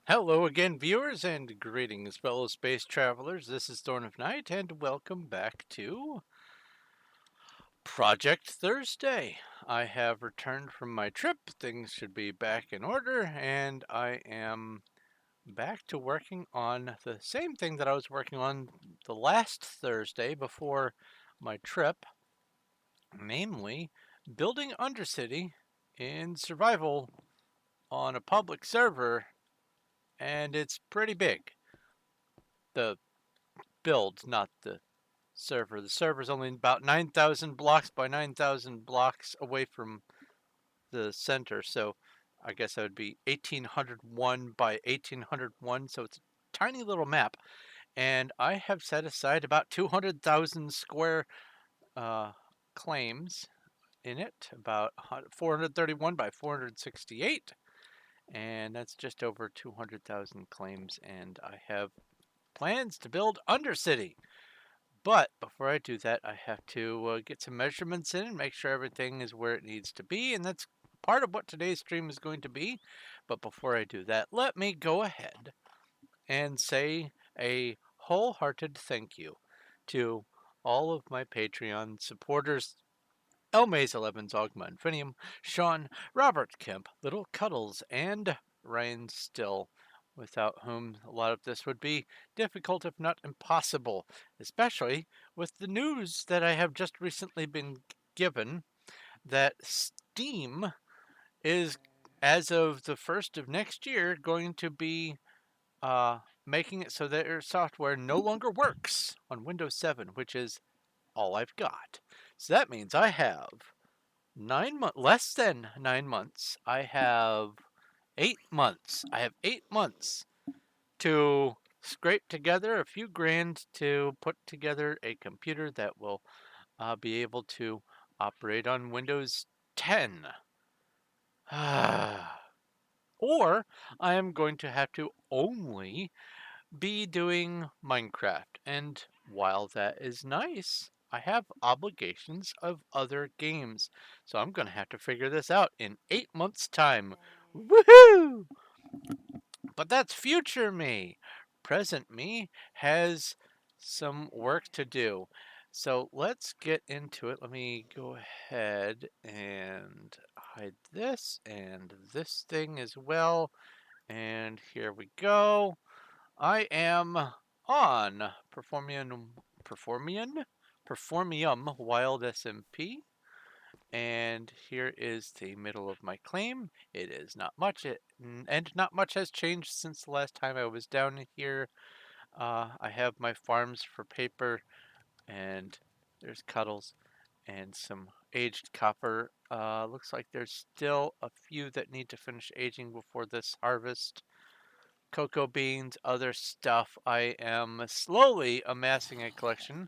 Hello again, viewers, and greetings, fellow space travelers. This is Thorn of Night, and welcome back to Project Thursday. I have returned from my trip. Things should be back in order, and I am back to working on the same thing that I was working on the last Thursday before my trip, namely building Undercity in survival on a public server, and it's pretty big. The build, not the server. The server is only about 9,000 blocks by 9,000 blocks away from the center. So I guess that would be 1,801 by 1,801. So it's a tiny little map. And I have set aside about 200,000 square uh, claims in it, about 431 by 468. And that's just over 200,000 claims. And I have plans to build Undercity. But before I do that, I have to get some measurements in and make sure everything is where it needs to be. And that's part of what today's stream is going to be. But before I do that, let me go ahead and say a wholehearted thank you to all of my Patreon supporters. Elmaze11, Zogma, Infinium, Sean, Robert Kemp, Little Cuddles, and Ryan Still, without whom a lot of this would be difficult, if not impossible, especially with the news that I have just recently been given that Steam is, as of the 1st of next year, going to be making it so that their software no longer works on Windows 7, which is all I've got. So that means I have less than 9 months. I have 8 months. I have 8 months to scrape together a few grand to put together a computer that will be able to operate on Windows 10. Or I am going to have to only be doing Minecraft. And while that is nice, I have obligations of other games. So I'm going to have to figure this out in 8 months' time. Woohoo! But that's future me. Present me has some work to do. So let's get into it. Let me go ahead and hide this and this thing as well. And here we go. I am on Performium Wild SMP, and here is the middle of my claim. It is not much, and not much has changed since the last time I was down here. I have my farms for paper, and there's Cuddles and some aged copper. Looks like there's still a few that need to finish aging before this harvest. Cocoa beans, other stuff. I am slowly amassing a collection.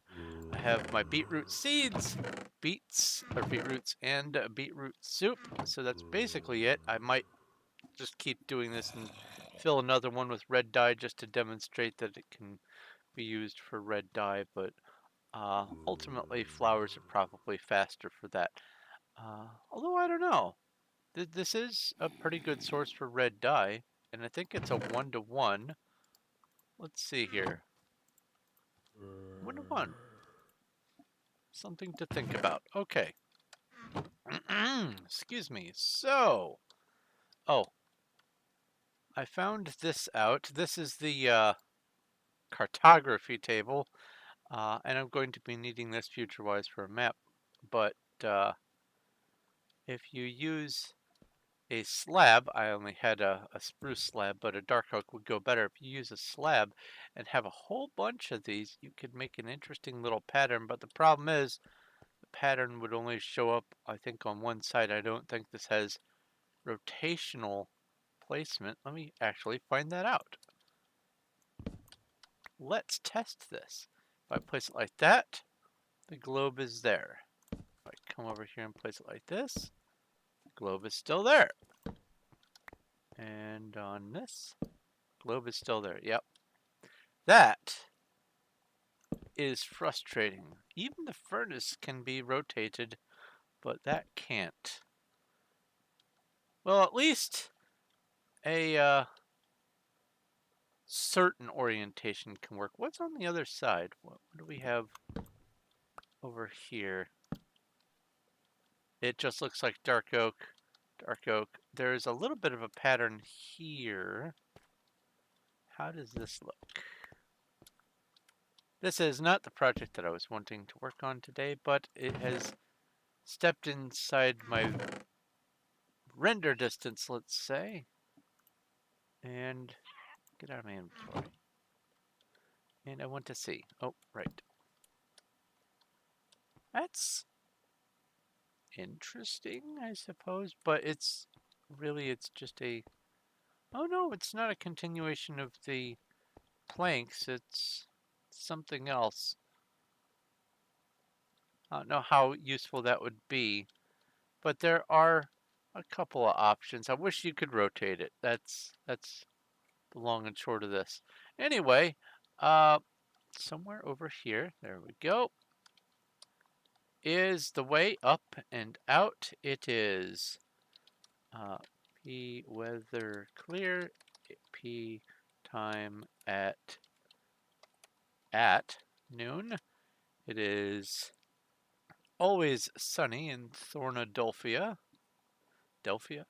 I have my beetroot seeds, beetroots, and beetroot soup. So that's basically it. I might just keep doing this and fill another one with red dye just to demonstrate that it can be used for red dye, but ultimately flowers are probably faster for that. Although I don't know. This is a pretty good source for red dye, and I think it's a 1-to-1. Let's see here. 1-to-1. Something to think about. Okay. Excuse me. So, oh, I found this out. This is the cartography table, and I'm going to be needing this future-wise for a map. But if you use a slab, I only had a spruce slab, but a dark oak would go better. If you use a slab and have a whole bunch of these, you could make an interesting little pattern. But the problem is, the pattern would only show up, I think, on one side. I don't think this has rotational placement. Let me actually find that out. Let's test this. If I place it like that, the globe is there. If I come over here and place it like this, the globe is still there. And on this, globe is still there. Yep. That is frustrating. Even the furnace can be rotated, but that can't. Well, at least a certain orientation can work. What's on the other side? What do we have over here? It just looks like dark oak, dark oak. There's a little bit of a pattern here. How does this look? This is not the project that I was wanting to work on today, but it has stepped inside my render distance, let's say. And get out of my inventory. And I want to see. Oh, right. That's interesting, I suppose, but it's just a... Oh no, it's not a continuation of the planks, it's something else. I don't know how useful that would be, but there are a couple of options. I wish you could rotate it. That's the long and short of this. Anyway, somewhere over here, there we go, is the way up and out. It is P weather clear, P time at noon. It is always sunny in Thornadelphia. Delphia?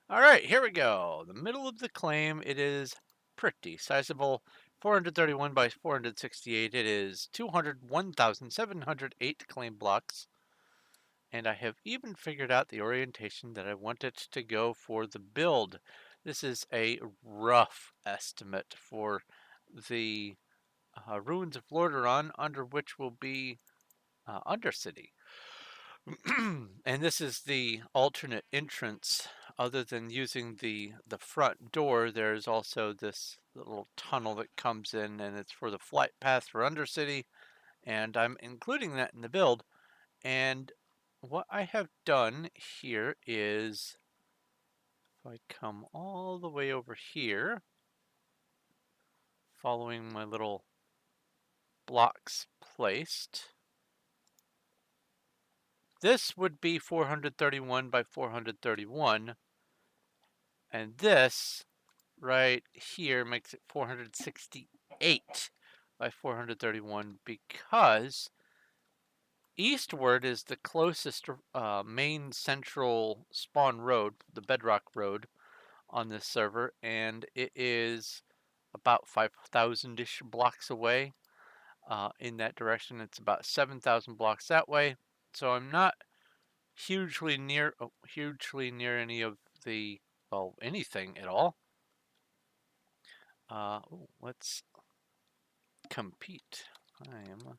All right, here we go. The middle of the claim, it is pretty sizable. 431 by 468. It is 201,708 claim blocks. And I have even figured out the orientation that I want it to go for the build. This is a rough estimate for the ruins of Lordaeron, under which will be Undercity. And this is the alternate entrance. Other than using the front door, there's also this little tunnel that comes in, and it's for the flight path for Undercity, and I'm including that in the build. And what I have done here is, if I come all the way over here, following my little blocks placed, this would be 431 by 431, and this right here makes it 468 by 431, because eastward is the closest main central spawn road, the bedrock road on this server, and it is about 5,000-ish blocks away in that direction. It's about 7,000 blocks that way, so I'm not hugely near any of the, well, anything at all. Let's compete. I am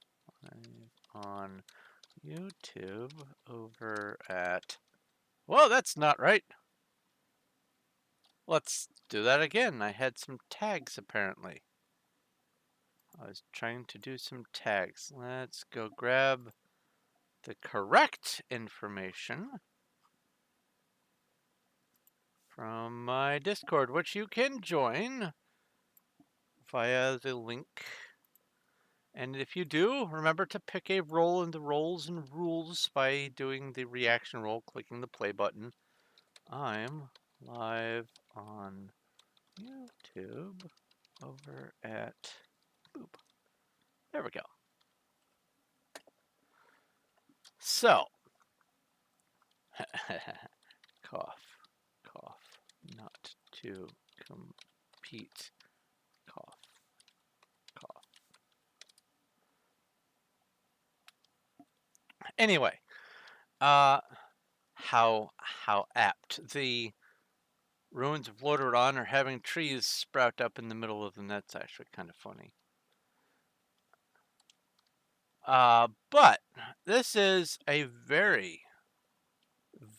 on YouTube over at... Well, that's not right. Let's do that again. I had some tags apparently. I was trying to do some tags. Let's go grab the correct information from my Discord, which you can join via the link. And if you do, remember to pick a role in the roles and rules by doing the reaction roll, clicking the play button. I'm live on YouTube over at... Boop. There we go. So, cough, cough, not to compete, cough, cough. Anyway, how apt. The ruins of Lordaeron are having trees sprout up in the middle of them. That's actually kind of funny. But this is a very,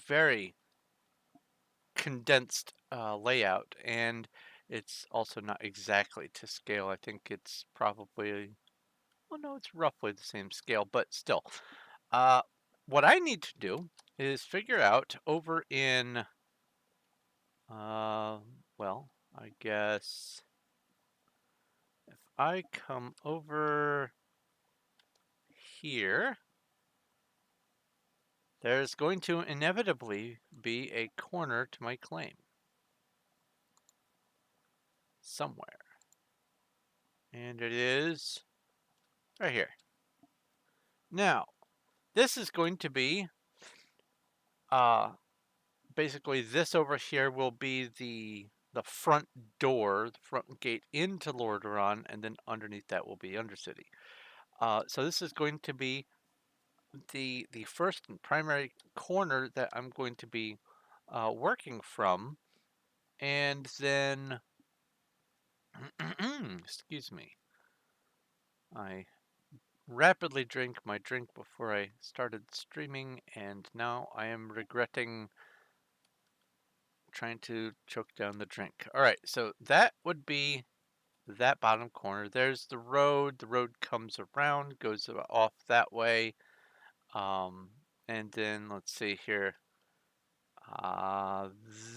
very condensed layout, and it's also not exactly to scale. I think it's probably, well, no, it's roughly the same scale, but still. What I need to do is figure out over in, well, I guess if I come over here, there's going to inevitably be a corner to my claim. somewhere. And it is right here. Now, this is going to be, basically this over here will be the front door, the front gate into Lordaeron, and then underneath that will be Undercity. So this is going to be the first and primary corner that I'm going to be working from, and then excuse me, I rapidly drank my drink before I started streaming, and now I am regretting trying to choke down the drink. All right, so that would be that bottom corner. There's the road. The road comes around, goes off that way. Um, and then let's see here.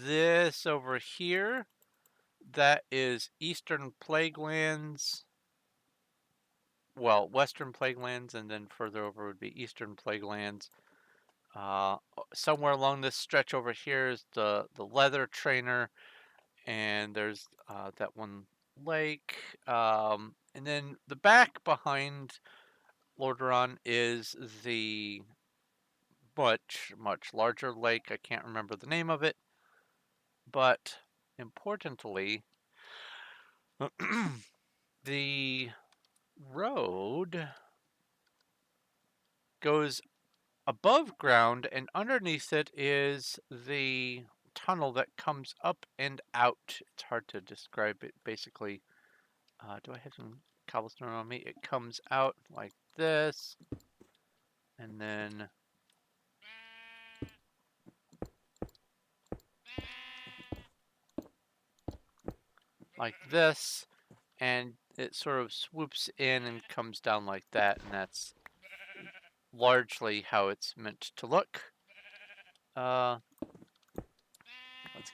This over here, that is Eastern Plaguelands. Well, Western Plaguelands, and then further over would be Eastern Plaguelands. Somewhere along this stretch over here is the leather trainer, and there's that one lake. And then the back behind Lordaeron is the much larger lake. I can't remember the name of it, but importantly, the road goes above ground, and underneath it is the tunnel that comes up and out. It's hard to describe it. Basically, do I have some cobblestone on me? It comes out like this, and then like this, and it sort of swoops in and comes down like that, and that's largely how it's meant to look. Let's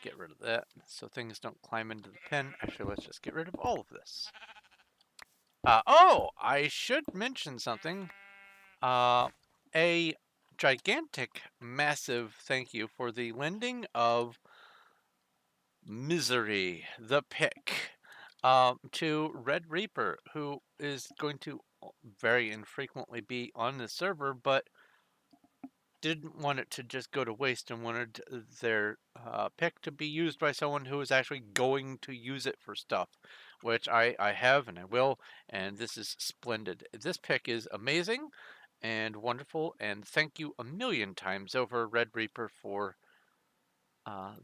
get rid of that so things don't climb into the pen. Actually, let's just get rid of all of this. Oh, I should mention something. A gigantic, massive thank you for the lending of Misery, the pick, to Red Reaper, who is going to very infrequently be on the server, but didn't want it to just go to waste and wanted their pick to be used by someone who is actually going to use it for stuff, which I have and I will, and this is splendid. This pick is amazing and wonderful, and thank you a million times over, Red Reaper, for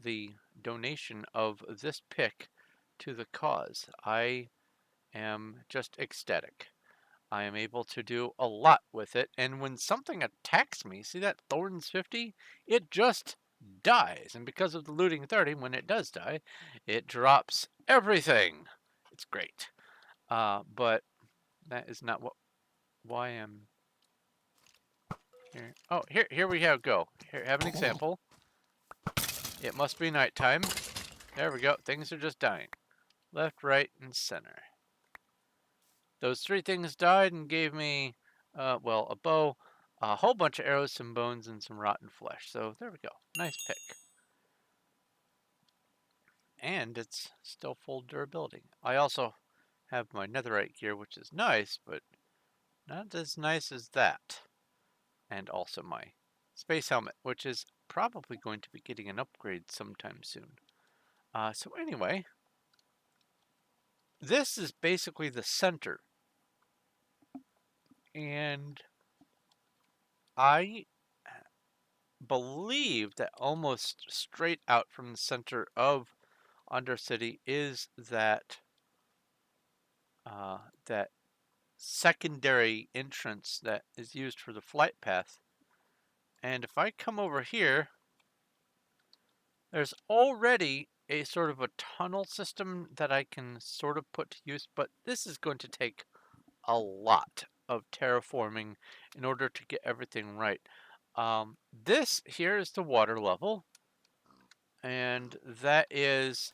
the donation of this pick to the cause. I am just ecstatic. I am able to do a lot with it, and when something attacks me, see that Thorns 50? It just dies, and because of the looting 30, when it does die, it drops everything. It's great. But that is not why I'm here. Oh, here we go. Here, have an example. It must be nighttime. There we go. Things are just dying. Left, right, and center. Those three things died and gave me, well, a bow, a whole bunch of arrows, some bones, and some rotten flesh. So there we go. Nice pick. And it's still full durability. I also have my netherite gear, which is nice, but not as nice as that. And also my space helmet, which is probably going to be getting an upgrade sometime soon. So anyway, this is basically the center. And I believe that almost straight out from the center of Undercity is that that secondary entrance that is used for the flight path. And if I come over here, there's already a sort of a tunnel system that I can sort of put to use, but this is going to take a lot of terraforming in order to get everything right. This here is the water level, and that is,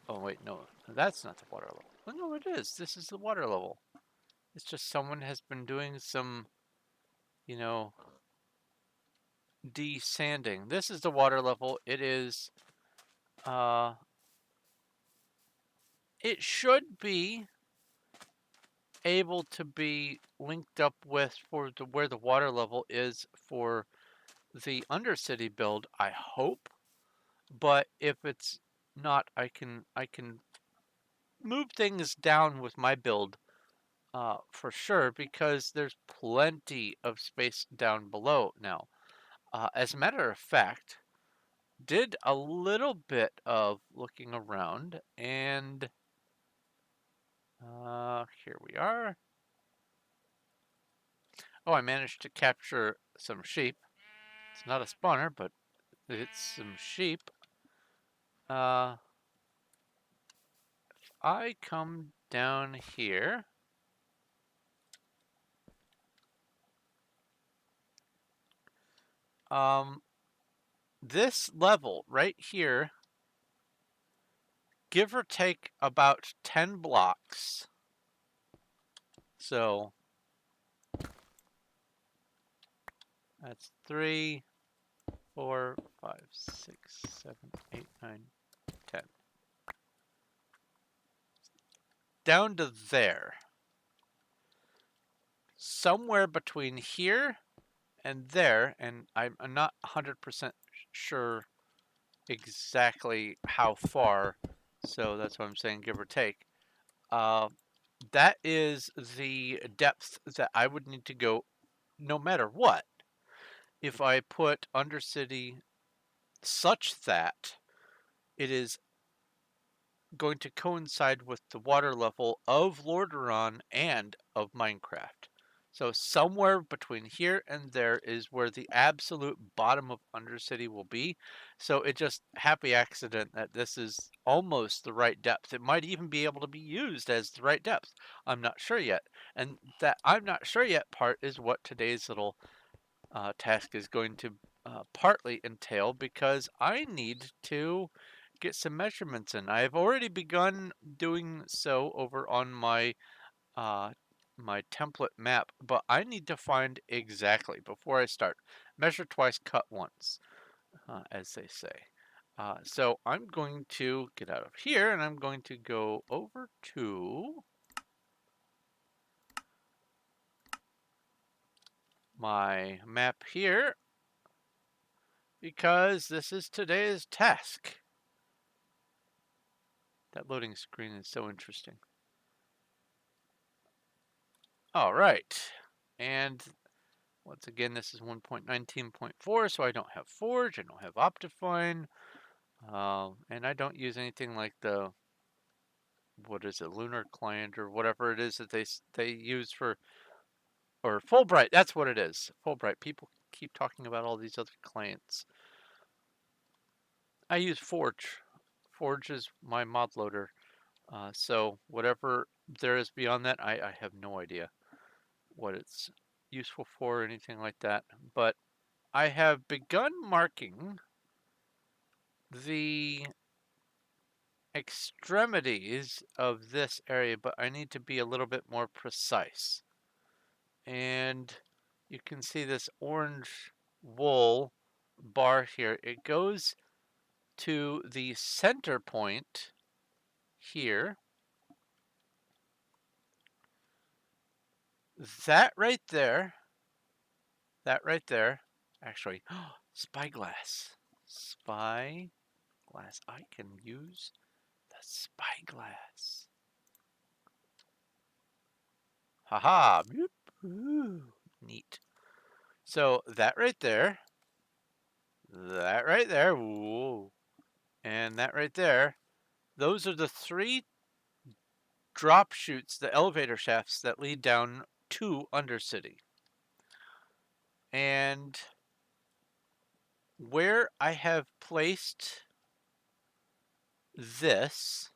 oh wait, no, that's not the water level. Oh, no, it is. This is the water level. It's just someone has been doing some, you know, desanding. This is the water level. It is it should be able to be linked up with for where the water level is for the Undercity build, I hope. But if it's not, I can move things down with my build for sure, because there's plenty of space down below now. As a matter of fact, did a little bit of looking around, and here we are. Oh, I managed to capture some sheep. It's not a spawner, but it's some sheep. If I come down here, this level right here, give or take about 10 blocks. So that's 3, 4, 5, 6, 7, 8, 9, 10. Down to there. Somewhere between here and there, and I'm not 100% sure exactly how far, so that's what I'm saying, give or take. That is the depth that I would need to go no matter what. If I put Undercity such that it is going to coincide with the water level of Lordaeron and of Minecraft. So somewhere between here and there is where the absolute bottom of Undercity will be. So it just happy accident that this is almost the right depth. It might even be able to be used as the right depth. I'm not sure yet. And that I'm not sure yet part is what today's little task is going to partly entail, because I need to get some measurements in. I've already begun doing so over on my my template map, but I need to find exactly before I start. Measure twice, cut once, as they say. So I'm going to get out of here, and I'm going to go over to my map here, because this is today's task. That loading screen is so interesting. All right. And once again, this is 1.19.4, so I don't have Forge, I don't have Optifine, and I don't use anything like the, what is it, Lunar Client or whatever it is that they use for, or Fulbright, that's what it is, Fulbright. People keep talking about all these other clients. I use Forge. Forge is my mod loader. So whatever there is beyond that, I have no idea what it's useful for or anything like that. But I have begun marking the extremities of this area, but I need to be a little bit more precise. And you can see this orange wool bar here. It goes to the center point here. That right there, actually, spyglass. Spyglass. I can use the spyglass. Haha. Ooh, neat. So that right there, whoa, and that right there, those are the 3 drop chutes, the elevator shafts that lead down to Undercity. And where I have placed this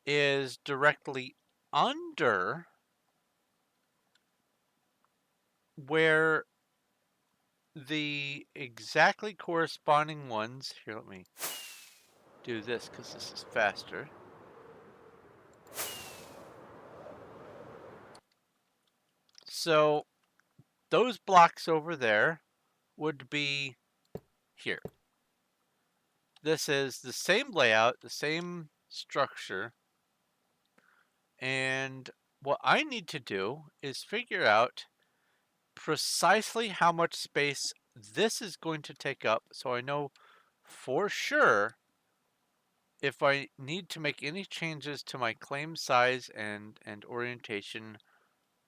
is directly under where the exactly corresponding ones, here, let me do this because this is faster. So those blocks over there would be here. This is the same layout, the same structure, And what I need to do is figure out precisely how much space this is going to take up, so I know for sure if I need to make any changes to my claim size and orientation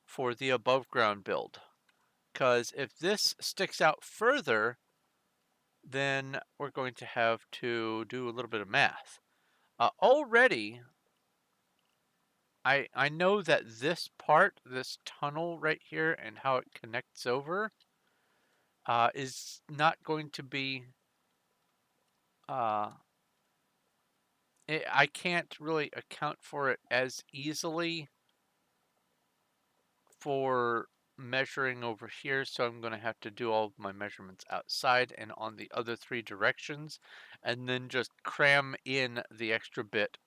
for the above ground build. Because if this sticks out further, then we're going to have to do a little bit of math. Already, I know that this part, this tunnel right here and how it connects over is not going to be, uh, I can't really account for it as easily for measuring over here, so I'm going to have to do all of my measurements outside and on the other 3 directions, and then just cram in the extra bit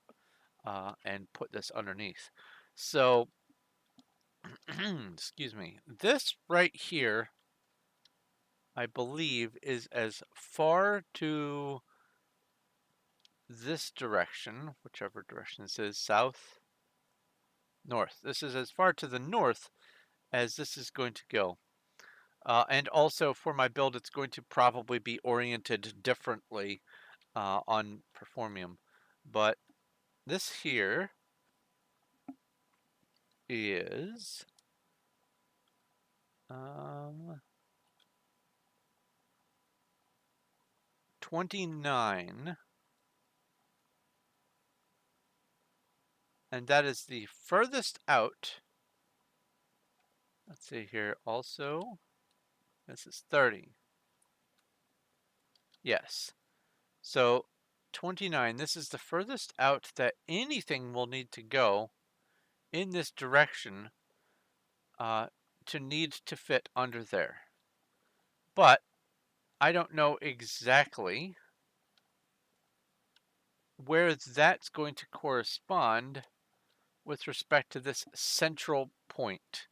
and put this underneath. So, excuse me, this right here, I believe, is as far to this direction, whichever direction this is, south, north. This is as far to the north as this is going to go. And also for my build, it's going to probably be oriented differently on Performium. But this here is 29, and that is the furthest out. Let's see here also. This is 30. Yes. So 29, this is the furthest out that anything will need to go in this direction to need to fit under there. But I don't know exactly where that's going to correspond with respect to this central point.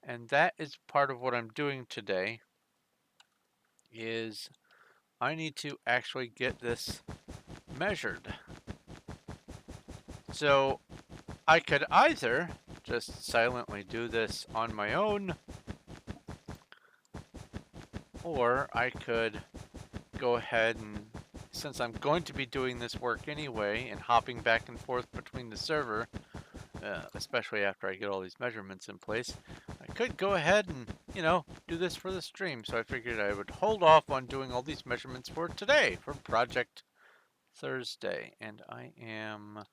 And that is part of what I'm doing today is I need to actually get this measured. So I could either just silently do this on my own, or I could go ahead and, since I'm going to be doing this work anyway and hopping back and forth between the server, especially after I get all these measurements in place, I could go ahead and, do this for the stream. So I figured I would hold off on doing all these measurements for today, for Project Thursday. And I am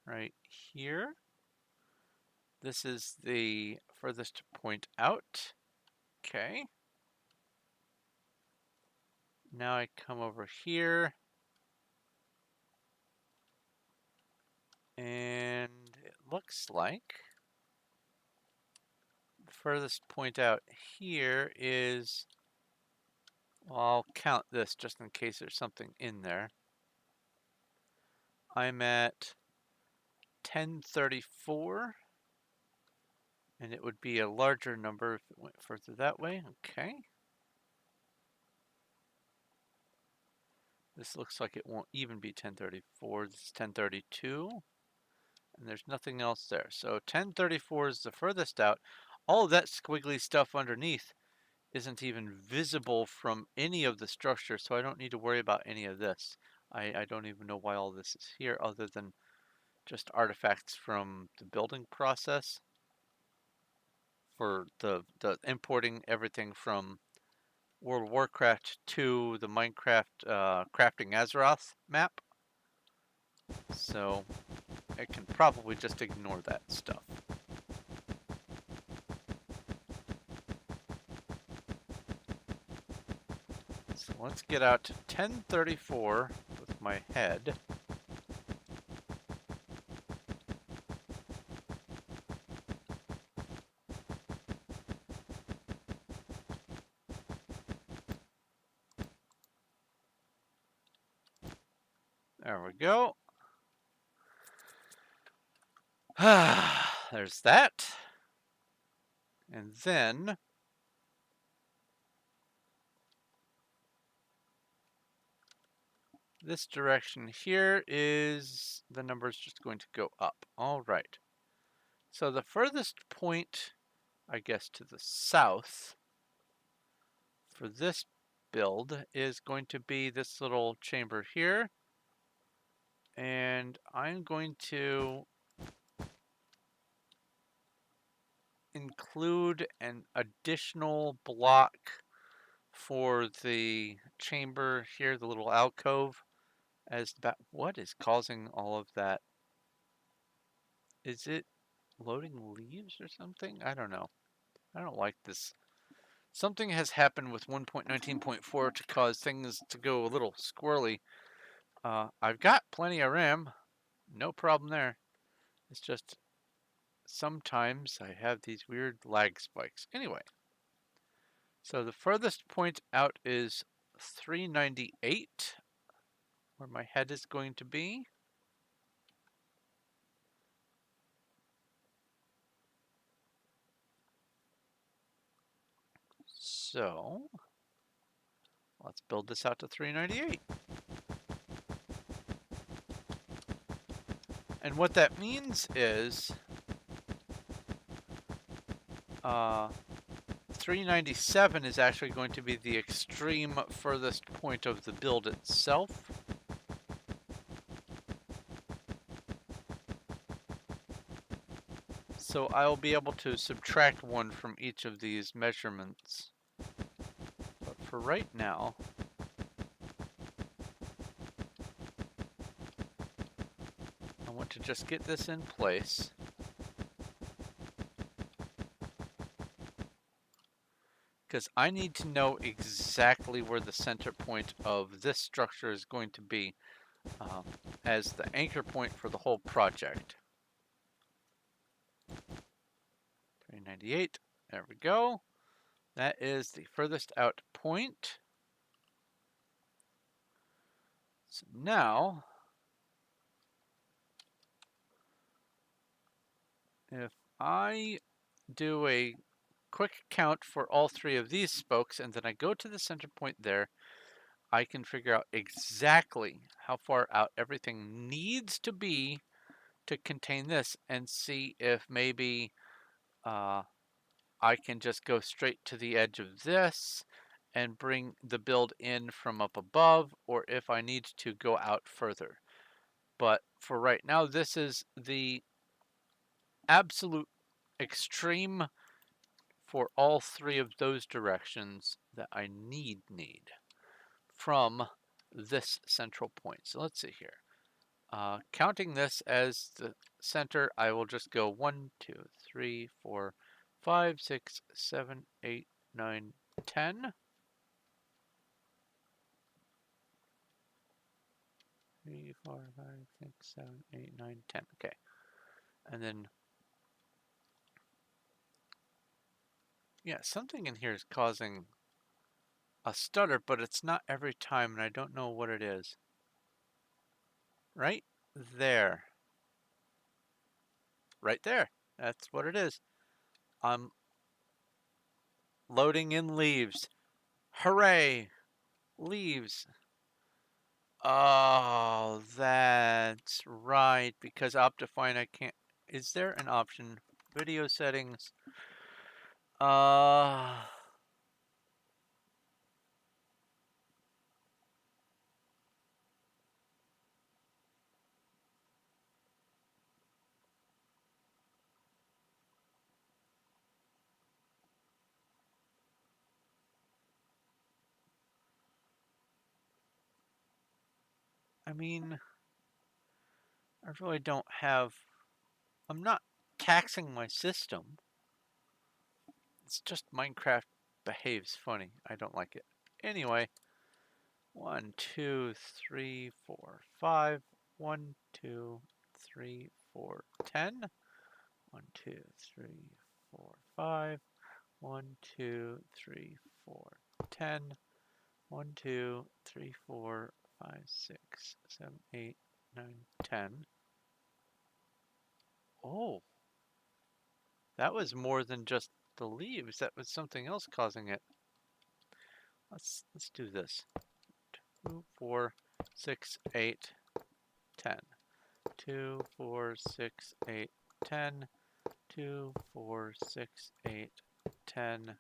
right here. This is the furthest point out. Okay. Now I come over here. And it looks like the furthest point out here is, well, I'll count this just in case there's something in there. I'm at 1034, and it would be a larger number if it went further that way. Okay. This looks like it won't even be 1034. This is 1032, and there's nothing else there. So 1034 is the furthest out. All of that squiggly stuff underneath isn't even visible from any of the structure, so I don't need to worry about any of this. I don't even know why all this is here other than just artifacts from the building process for the importing everything from World of Warcraft to the Minecraft Crafting Azeroth map. So I can probably just ignore that stuff. So let's get out to 1034 with my head. There we go. There's that. And then this direction here is the number's just going to go up. All right. So the furthest point, I guess, to the south for this build is going to be this little chamber here. And I'm going to include an additional block for the chamber here, the little alcove, as that. What is causing all of that? Is it loading leaves or something? I don't know. I don't like this. Something has happened with 1.19.4 to cause things to go a little squirrely. I've got plenty of RAM. No problem there. It's just sometimes I have these weird lag spikes. Anyway, so the furthest point out is 398, where my head is going to be. So let's build this out to 398. And what that means is 397 is actually going to be the extreme furthest point of the build itself. So I'll be able to subtract one from each of these measurements. But for right now, I want to just get this in place. Because I need to know exactly where the center point of this structure is going to be as the anchor point for the whole project. 398, there we go. That is the furthest out point. So now, if I do a quick count for all three of these spokes and then I go to the center point there, I can figure out exactly how far out everything needs to be to contain this and see if maybe I can just go straight to the edge of this and bring the build in from up above, or if I need to go out further. But for right now, this is the absolute extreme for all three of those directions that I need from this central point. So let's see here. Counting this as the center, I will just go 1, 2, 3, 4, 5, 6, 7, 8, 9, 10. 3, 4, 5, 6, 7, 8, 9, 10. Okay. And then, yeah, something in here is causing a stutter, but it's not every time, and I don't know what it is. Right there. Right there. That's what it is. I'm loading in leaves. Hooray! Leaves. Oh, that's right. Because Optifine, I can't. Is there an option? Video settings. I mean, I really don't have. I'm not taxing my system. It's just Minecraft behaves funny. I don't like it. Anyway, 1, 2, 3, 4, 5. 1, 2, 3, 4, 10. 1, 2, 3, 4, 5. 1, 2, 3, 4, 10. 1, 2, 3, 4, 5, 6, 7, 8, 9, 10. Oh, that was more than just the leaves. That was something else causing it. Let's do this. 2, 4, 6, 8, 10. 2, 4, 6, 8, 10. 2, 4, 6, 8, 10.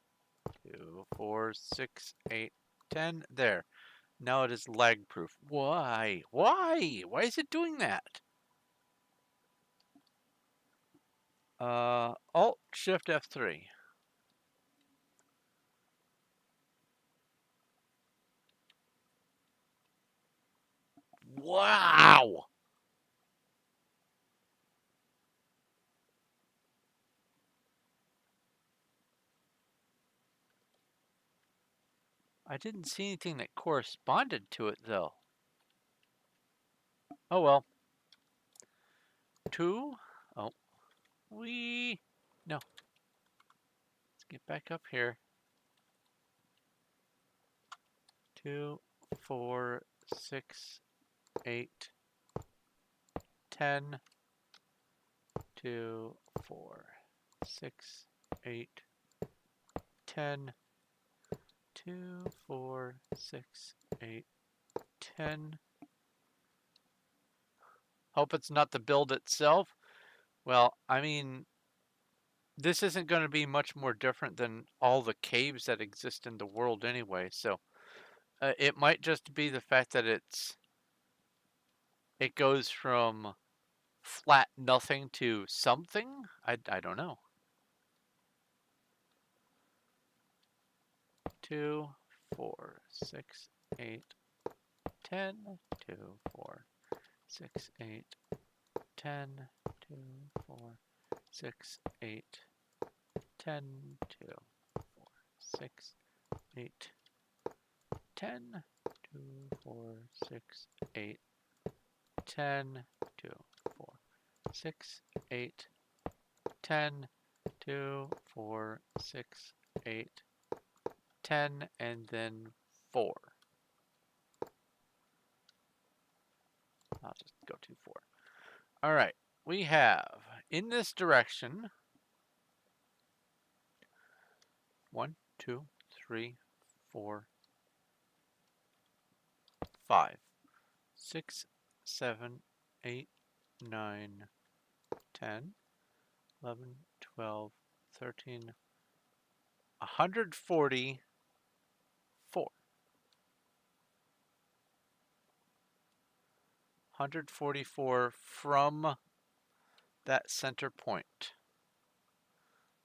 2, 4, 6, 8, 10. There. Now it is lag proof. Why? Why? Why is it doing that? Alt Shift F3. Wow! I didn't see anything that corresponded to it though. Oh well. 2. Oh. No. Let's get back up here. 2, 4, 6, 8, 10. 2, 4, 6, 8, 10. 2, 4, 6, 8, 10. Hope it's not the build itself. Well, I mean, this isn't going to be much more different than all the caves that exist in the world anyway. So it might just be the fact that it goes from flat nothing to something. I don't know. 2, 4, 6, 8, 10. 2, 4, 6, 8, 10. 2, 4, 6, 8, 10. 2, 4, 6, 8, 10. 2, 4, 6, 8, 10. 2, 4, 6, 8, 10. 2, 4, 6, 8, 10, and then 4. I'll just go to 4. All right, we have in this direction 1, 2, 3, 4, 5, 6, 7, 8, 9, 10, 11, 12, 13, 144. 144 from that center point.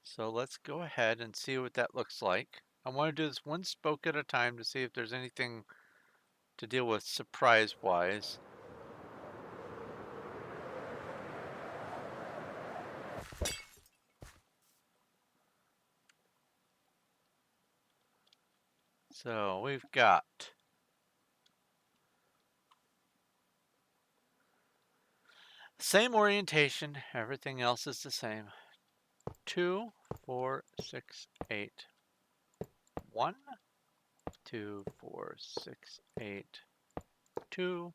So let's go ahead and see what that looks like. I want to do this one spoke at a time to see if there's anything to deal with surprise-wise. So we've got same orientation, everything else is the same. 2, 4, 6, 8, 1, 2, 4, 6, 8, 2,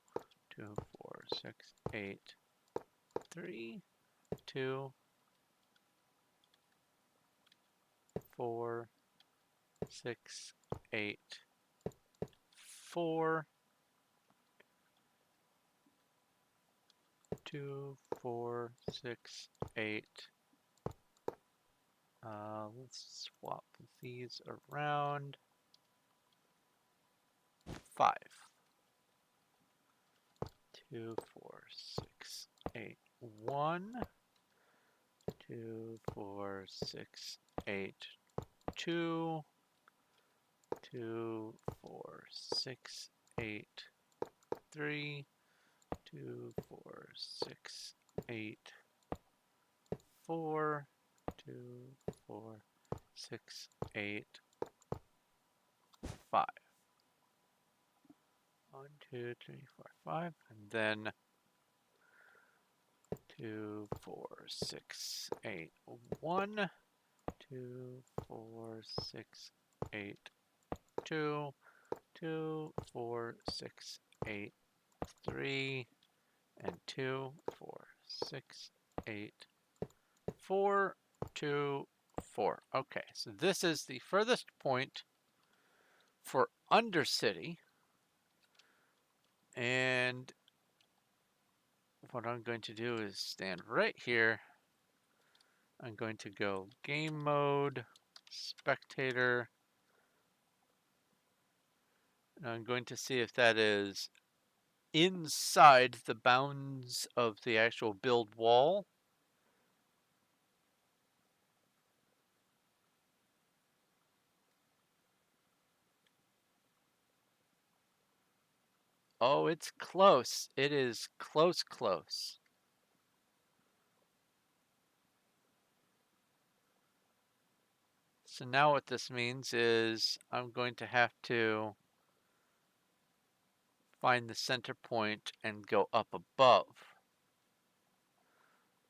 2, 4, 6, 8, 3, 2, 4, 6, 8, 4, 2, 4, 6, 8. Let's swap these around. 5. 2, 4, 6, 8, 1. 2, 4, 6, 8, 2. 2, 4, 6, 8, 3. 2, 4, 6, 8, 4. 2, 4, 6, 8, 5. 1, 2, 3, 4, 5. And then 2, 4, 6, 8, 1. 2, 4, 6, 8, 2. 2, 4, 6, 8, 3. And 2, 4, 6, 8, 4, 2, 4. Okay, so this is the furthest point for Undercity. And what I'm going to do is stand right here I'm going to go game mode, spectator. And I'm going to see if that is inside the bounds of the actual build wall. Oh, it's close. It is close, close. So now what this means is I'm going to have to find the center point and go up above,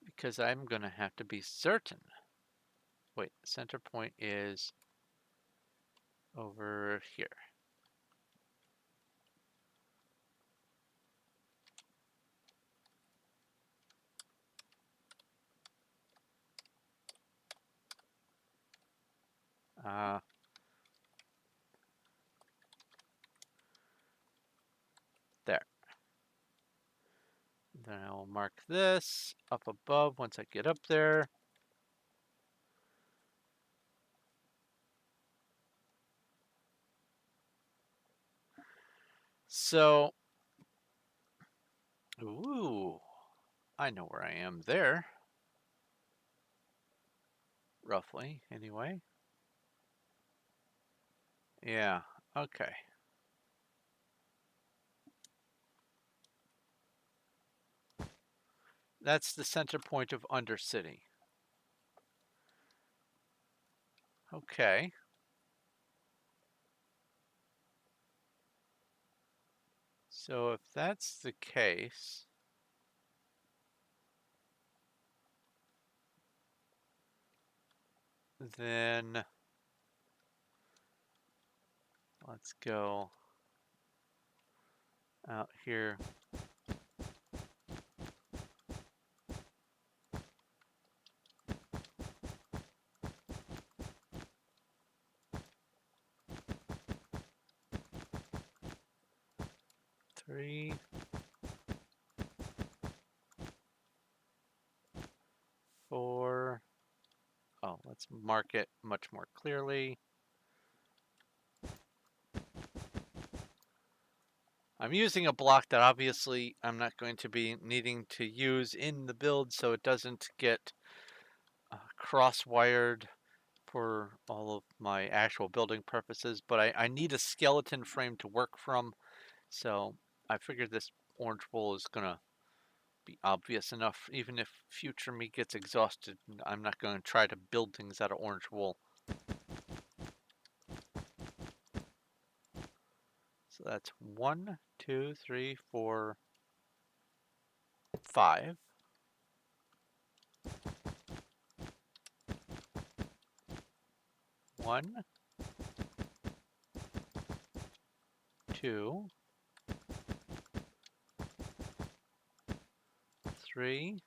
because I'm going to have to be certain. Wait, the center point is over here. There. Then I'll mark this up above once I get up there. So, ooh, I know where I am there. Roughly, anyway. Yeah, okay. That's the center point of Undercity. Okay. So if that's the case, then let's go out here. Three, four. Oh, let's mark it much more clearly. I'm using a block that obviously I'm not going to be needing to use in the build, so it doesn't get cross-wired for all of my actual building purposes, but I need a skeleton frame to work from, so I figured this orange wool is gonna be obvious enough. Even if future me gets exhausted, I'm not going to try to build things out of orange wool. So that's 1, 2, 3, 4, 5. One, two, 3,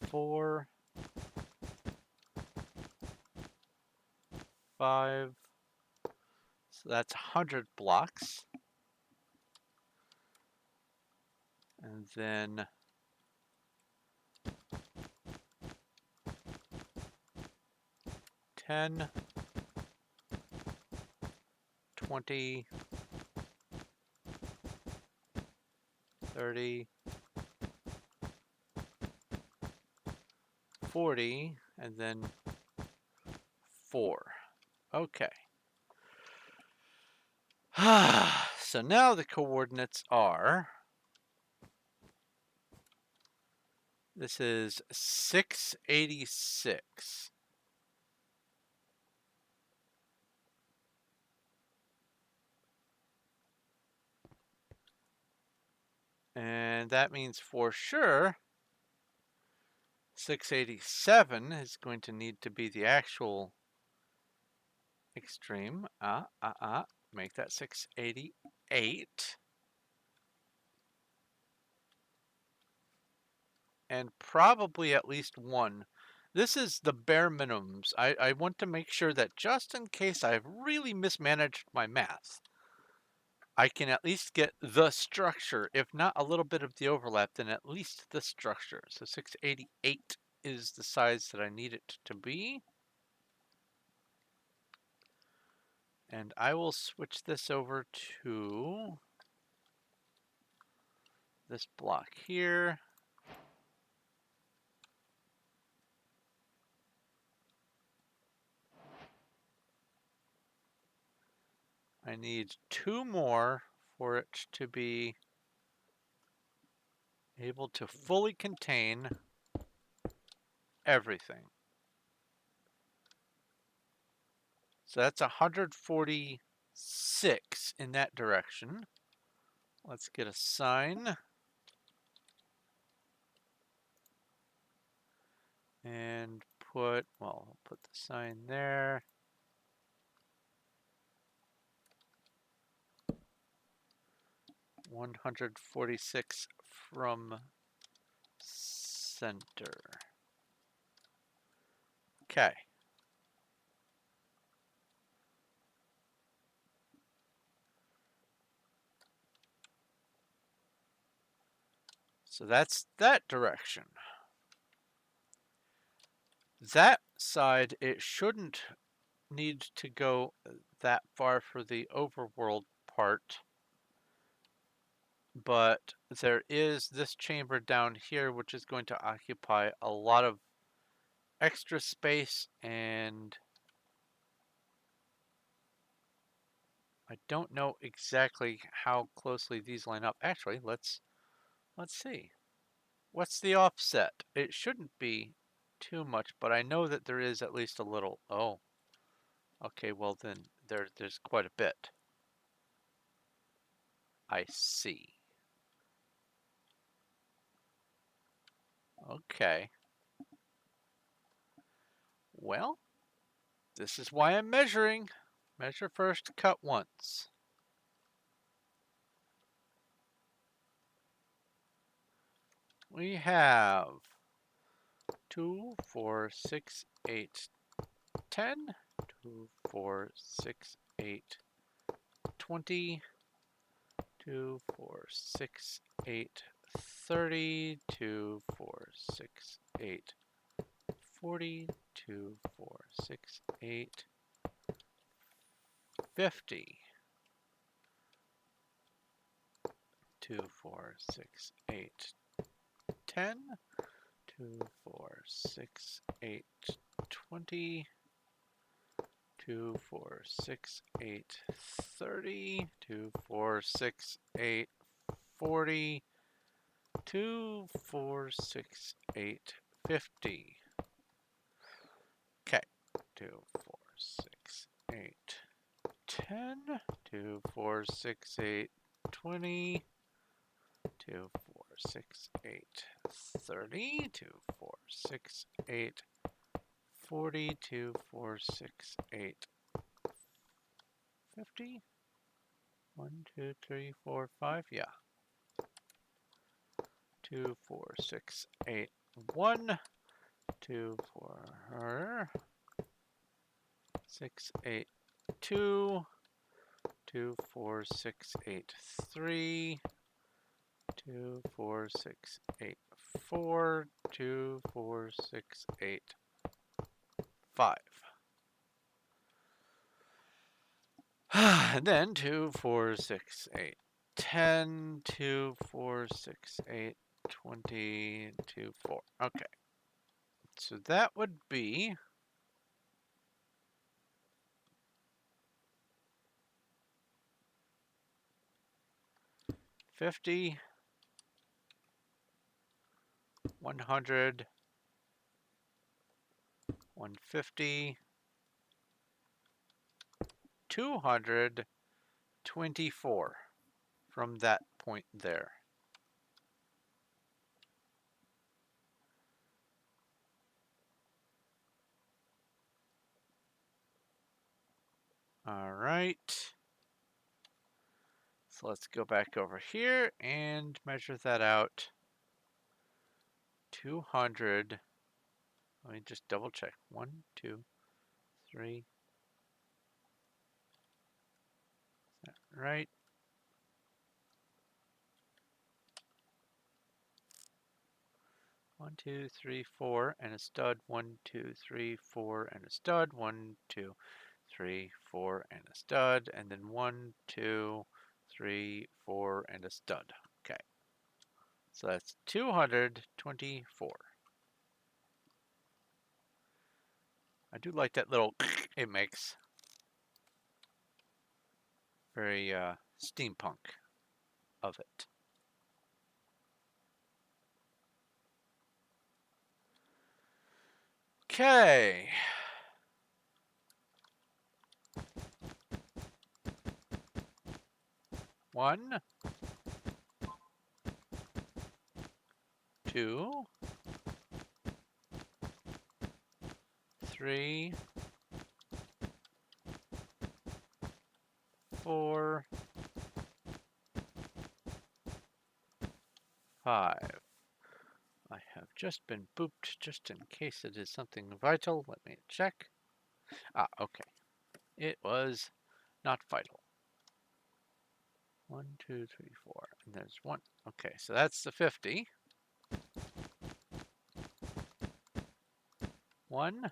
4, 5. So that's 100 blocks. And then 10, 20, 30, 40, and then 4. Okay. So now the coordinates are, this is 686. And that means for sure 687 is going to need to be the actual extreme. Make that 688. And probably at least one. This is the bare minimums. I want to make sure that just in case I've really mismanaged my math, I can at least get the structure. If not a little bit of the overlap, then at least the structure. So 688 is the size that I need it to be. And I will switch this over to this block here. I need 2 more for it to be able to fully contain everything. So that's 146 in that direction. Let's get a sign. And put, well, I'll put the sign there. $146 from center. Okay. So that's that direction. That side, it shouldn't need to go that far for the overworld part. But there is this chamber down here, which is going to occupy a lot of extra space, and I don't know exactly how closely these line up. Actually, let's see. What's the offset? It shouldn't be too much, but I know that there is at least a little. Oh, okay, well then there's quite a bit. I see. Okay. Well, this is why I'm measuring. Measure first, cut once. We have 2, 4, 6, 8, 10, 2, 4, 6, 8, 20, 2, 4, 6, 8, 30, 2, 4, 6, 8, 40, 2, 4, 6, 8, 50, 2, 4, 6, 8, 10, 2, 4, 6, 8, 20, 2, 4, 6, 8, 30, 2, 4, 6, 8, 40, 2, 4, 6, 8, 50. Okay, 2, 4, 6, 8, 10, 2, 4, 6, 8, 20, 2, 4, 6, 8, 30, 2, 4, 6, 8, 40, 2, 4, 6, 8, 50. 1, 2, 3, 4, 5. Yeah. 2, 4, 6, 8, 1, 2, 4, 6, 8, 2, 2, 4, 6, 8, 3, 2, 4, 6, 8, 4, 2, 4, 6, 8, 5. And then 2, 4, 6, 8, 10, 2, 4, 6, 8, 20, 2, 4. Okay. So that would be 50, 100, 150, 224 from that point there. All right. So let's go back over here and measure that out. 200. Let me just double check. 1, 2, 3. Is that right? 1, 2, 3, 4, and a stud. 1, 2, 3, 4, and a stud. 1, 2, 3, 4, and a stud. And then 1, 2, 3, 4, and a stud. Okay. So that's 224. I do like that little it makes. Very steampunk of it. Okay. One, two, three, 4, 5. I have just been booped just in case it is something vital. Let me check. Ah, okay. It was not vital. 1, 2, 3, 4. And there's 1. Okay, so that's the 50. 1,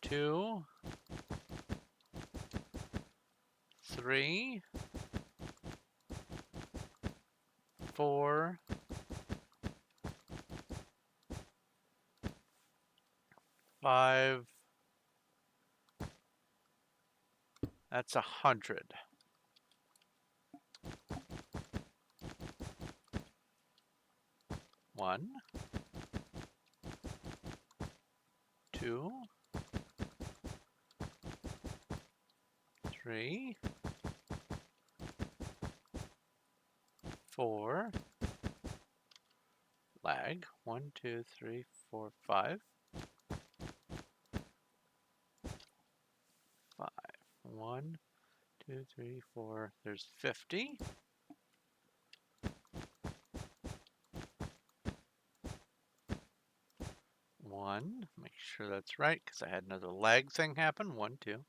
2, 3, 4, 5. That's 100. 1, 2, 3, 4, lag. 1, 2, 3, 4, 5. 5. 1, 2, 3, 4. There's 50. 1. Make sure that's right because I had another lag thing happen. 1, 2,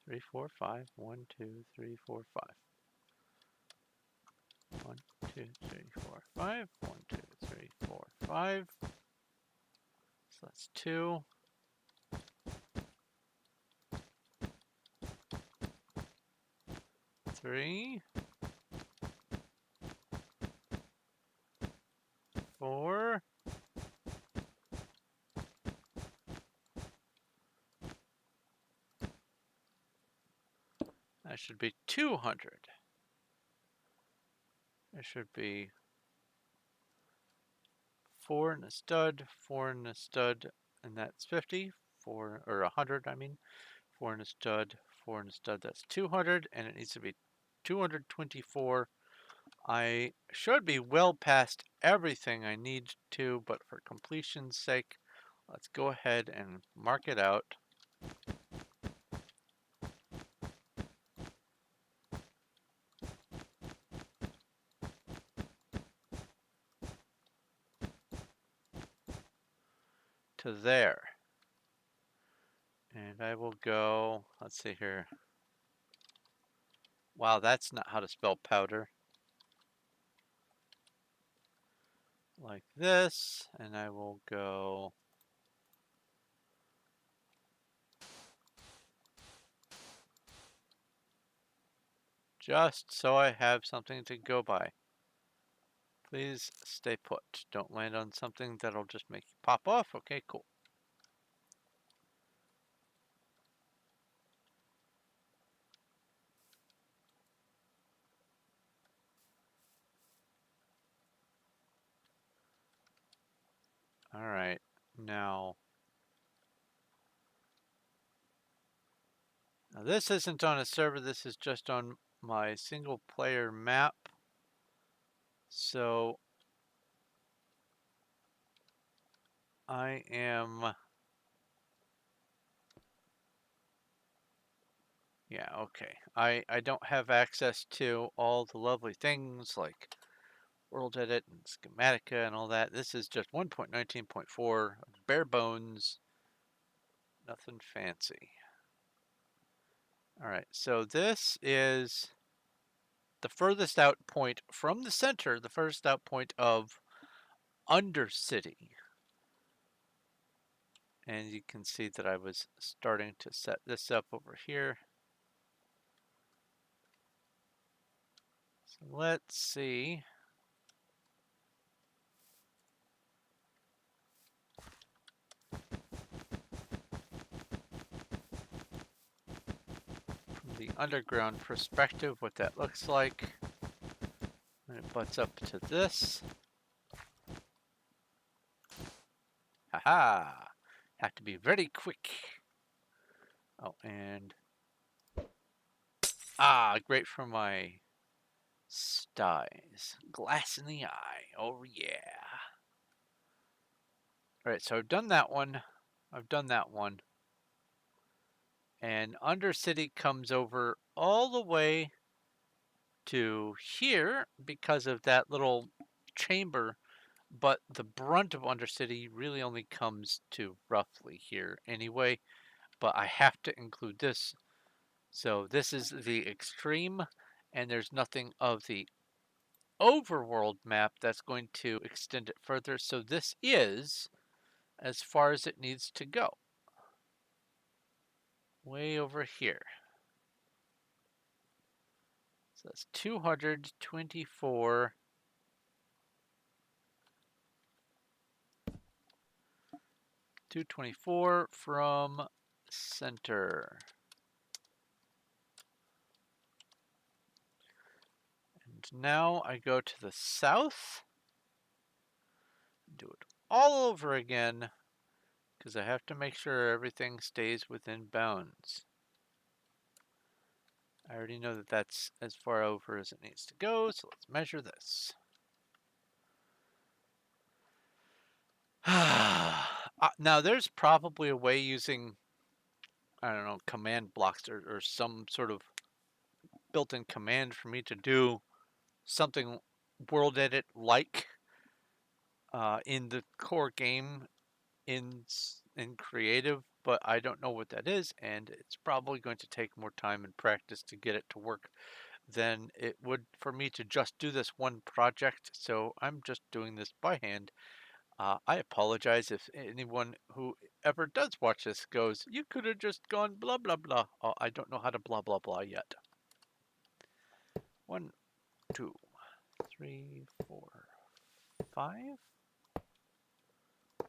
3, 4, 5. 1, 2, 3, 4, 5. 1, 2, 3, 4, 5. 1, 2, 3, 4, 5. So that's 2. 3, 4. That should be 200. There should be 4 and a stud, 4 and a stud, and that's 50. 4 or 100, I mean. 4 and a stud, 4 and a stud, that's 200, and it needs to be 224. I should be well past everything I need to, but for completion's sake, let's go ahead and mark it out. To there. And I will go, let's see here. Wow, that's not how to spell powder. Like this, and I will go just so I have something to go by. Please stay put. Don't land on something that'll just make you pop off. Okay, cool. All right, now this isn't on a server, this is just on my single player map. So I am, yeah, okay. I don't have access to all the lovely things like World Edit and Schematica and all that. This is just 1.19.4, bare bones, nothing fancy. All right, so this is the furthest out point from the center, the furthest out point of Undercity. And you can see that I was starting to set this up over here. So let's see. From the underground perspective, what that looks like. When it butts up to this. Haha! Have to be very quick. Oh, and great for my styes. Glass in the eye. Oh yeah. All right, so I've done that one. I've done that one. And Undercity comes over all the way to here because of that little chamber, but the brunt of Undercity really only comes to roughly here anyway, but I have to include this. So this is the extreme, and there's nothing of the overworld map that's going to extend it further. So this is as far as it needs to go. Way over here. So that's 224. 224 from center. And now I go to the south. Do it all over again because I have to make sure everything stays within bounds. I already know that that's as far over as it needs to go, so let's measure this. Now there's probably a way using, I don't know, command blocks or some sort of built-in command for me to do something world edit like in the core game in creative, but I don't know what that is, and it's probably going to take more time and practice to get it to work than it would for me to just do this one project. So I'm just doing this by hand. I apologize if anyone who ever does watch this goes, you could have just gone blah blah blah. Oh, I don't know how to blah blah blah yet. 1, 2, 3, 4, 5.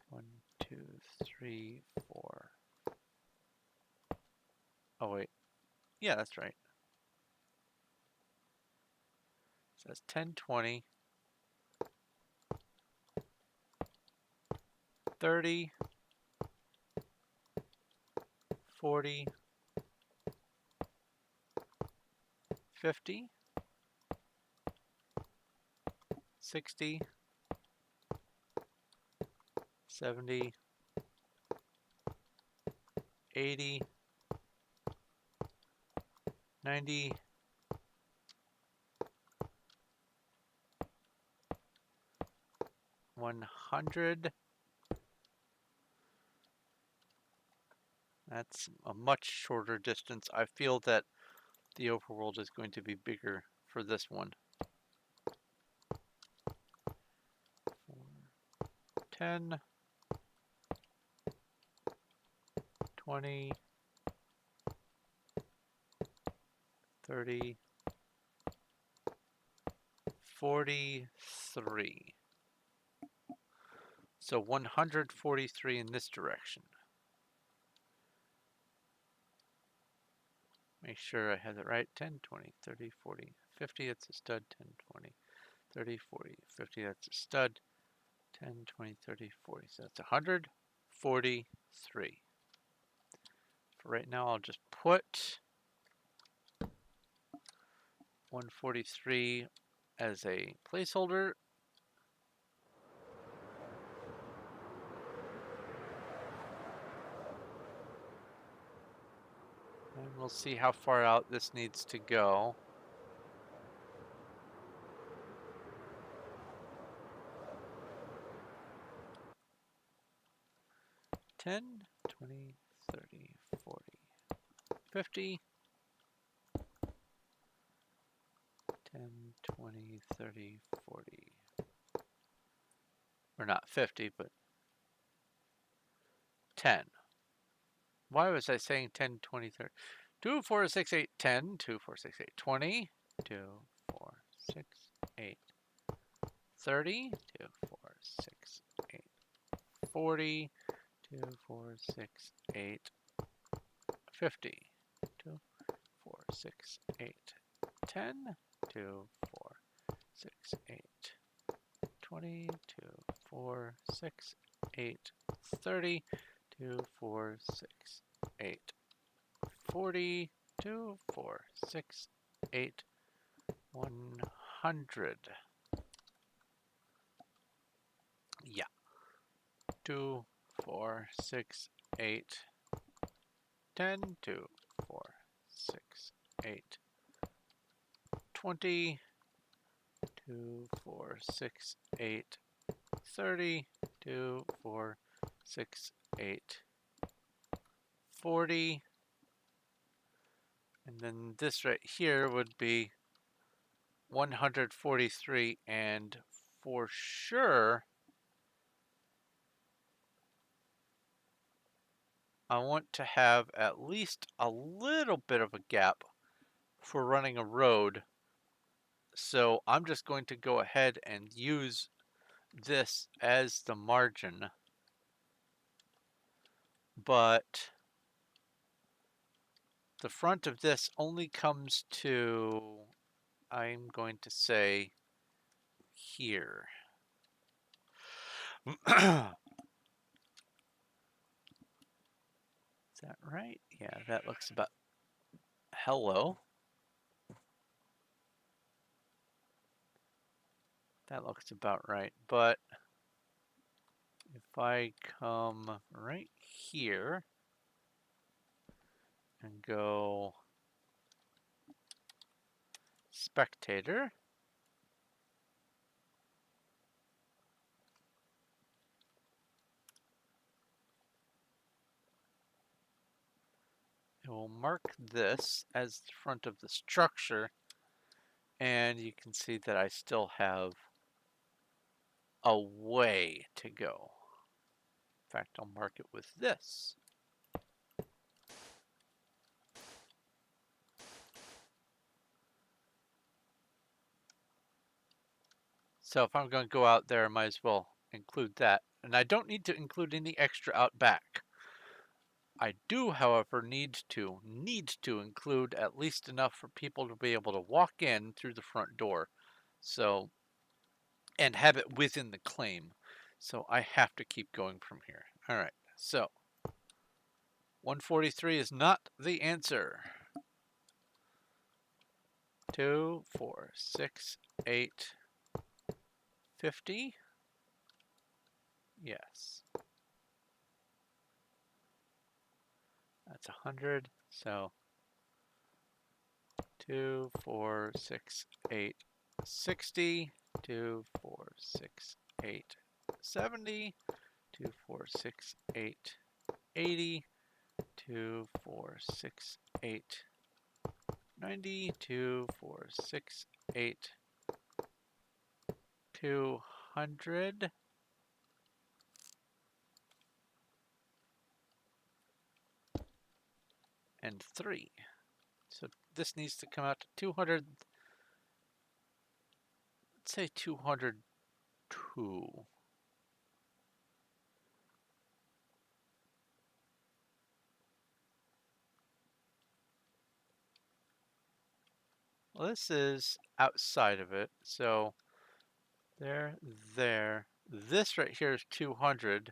1, 2, 3, 4. Oh wait, yeah, that's right. So that's 10, 20, 30, 40, 50, 60, 70, 80, 90, 100. That's a much shorter distance. I feel that the overworld is going to be bigger for this one. 10, 20, 30, 43. So 143 in this direction. Make sure I have it right. 10, 20, 30, 40, 50, that's a stud. 10, 20, 30, 40, 50, that's a stud. 10, 20, 30, 40. So that's 143. For right now, I'll just put 143 as a placeholder. And we'll see how far out this needs to go. $10, 20, 30, 40, 50. 10, 20, 30, 40, Or not 50, but 10. Why was I saying 10, 20, 30? 2, 4, 6, 8, 10. 2, 4, 6, 8, 20. 2, 4, 6, 8, 30. 2, 4, 6, 8, 40. 2, 4, 6, 8, 50. 2, 4, 6, 8, 10. 2, 4, 6, 8, 20. 2, 4, 6, 8, 30. 2, 4, 6, 8, 40. 2, 4, 6, 8, 100. Yeah. 2, 4, 6, 8, 10. 2, 4, 6, 8, 20. 2, 4, 6, 8, 30. 2, 4, 6, 8, 40. And then this right here would be 143. And for sure, I want to have at least a little bit of a gap for running a road. So I'm just going to go ahead and use this as the margin. But the front of this only comes to, I'm going to say, here. Is that right? Yeah, that looks about, hello. That looks about right. But if I come right here and go spectator, it will mark this as the front of the structure, and you can see that I still have a way to go. In fact, I'll mark it with this. So if I'm going to go out there, I might as well include that. And I don't need to include any extra out back. I do, however, need to include at least enough for people to be able to walk in through the front door. So, and have it within the claim. So I have to keep going from here. All right, so 143 is not the answer. 2, 4, 6, 8, 50. Yes. That's 100. So 2, 4, 6, 8, 60. 2, 4, 6, 8, 70. 2, 4, 6, 8, 80. 2, 4, 6, 8, 90. 2, 4, 6, 8, 200. And 3. So this needs to come out to 200. Let's say 202. Well, this is outside of it. So there. This right here is 200.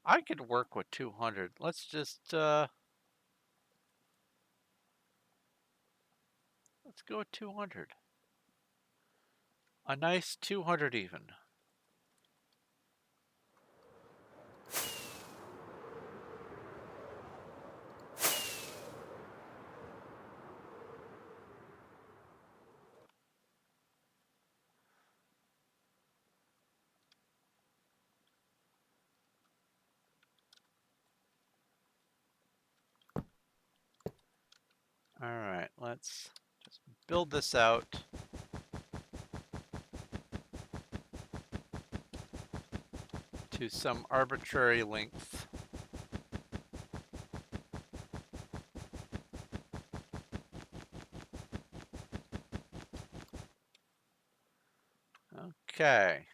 I could work with 200. Let's just, let's go with 200. A nice 200 even. All right, let's just build this out. to some arbitrary length. Okay.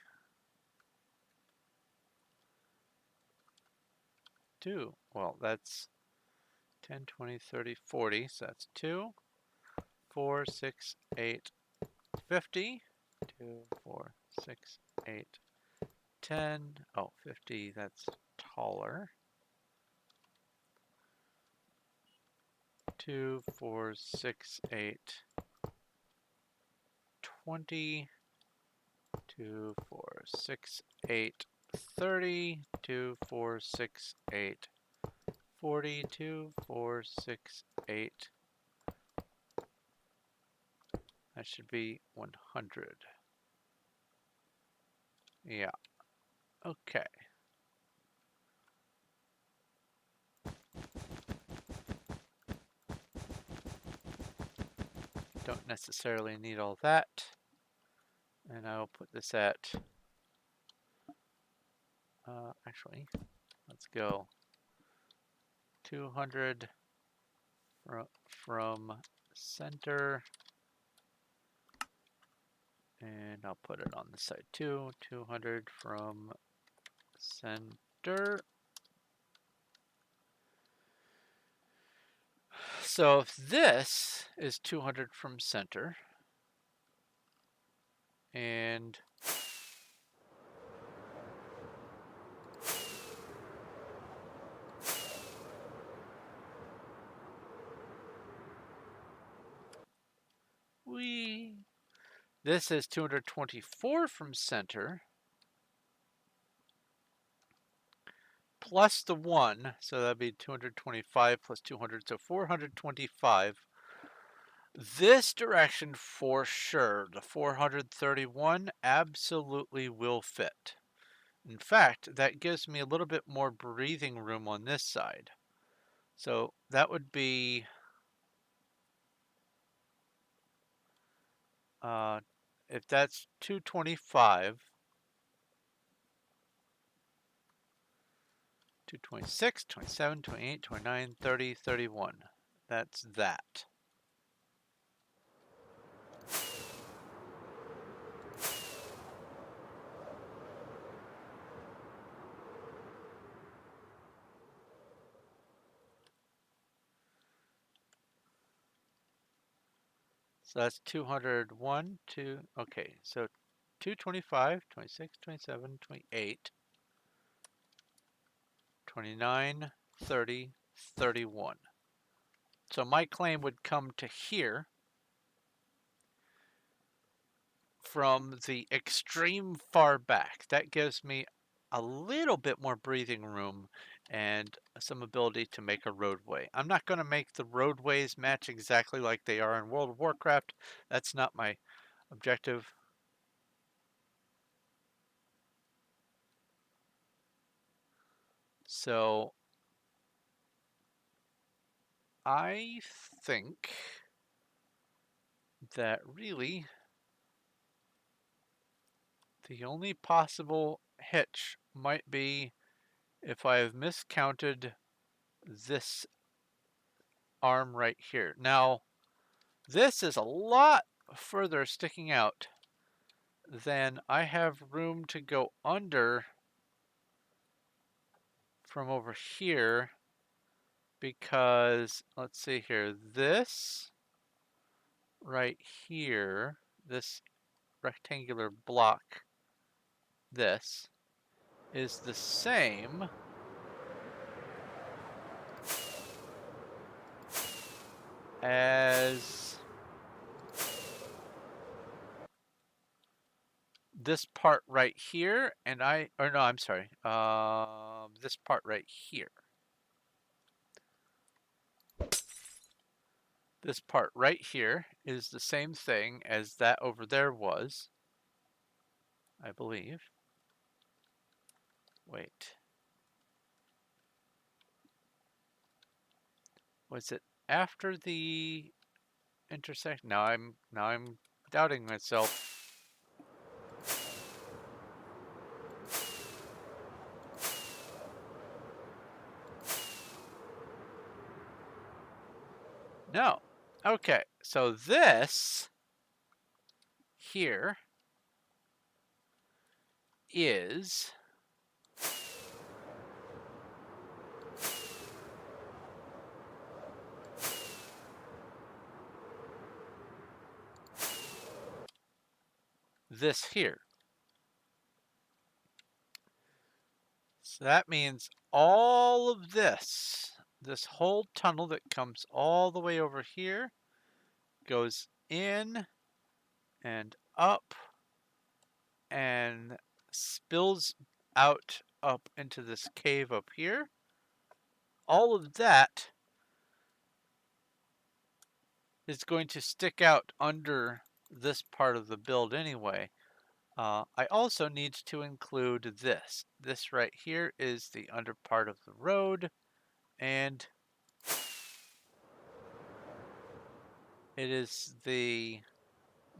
2. Well, that's 10, 20, 30, 40. So that's 2, 4, 6, 8, 50. 2, 4, 6, 8, 10. Oh, 50, that's taller. 2, 4, 6, 8, 20. 2, 4, 6, 8, 30. 2, 4, 6, 8, 40. 2, 4, 6, 8. That should be 100. Yeah. Okay. Don't necessarily need all that. And I'll put this at, actually, let's go 200 from center. And I'll put it on the side too. 200 from center. So if this is 200 from center, and this is 224 from center, plus the 1, so that'd be 225 plus 200, so 425. This direction for sure, the 431 absolutely will fit. In fact, that gives me a little bit more breathing room on this side. So that would be, if that's 225, 226, 27, 28, 29, 30, 31. That's that. So that's 201, 2, okay, so 225, 26, 27, 28, 29, 30, 31. So my claim would come to here from the extreme far back. That gives me a little bit more breathing room and some ability to make a roadway. I'm not going to make the roadways match exactly like they are in World of Warcraft. That's not my objective. So I think that really the only possible hitch might be if I have miscounted this arm right here. Now, this is a lot further sticking out than I have room to go under from over here because, let's see here, this right here, this rectangular block, this is the same as this part right here, and or no, I'm sorry, this part right here. This part right here is the same thing as that over there was, I believe. Wait. Was it after the intersection? Now I'm doubting myself. No. Okay, so this here is this here. So that means all of this whole tunnel that comes all the way over here, goes in and up and spills out up into this cave up here. All of that is going to stick out under this part of the build anyway. I also need to include this. This right here is the under part of the road, and it is the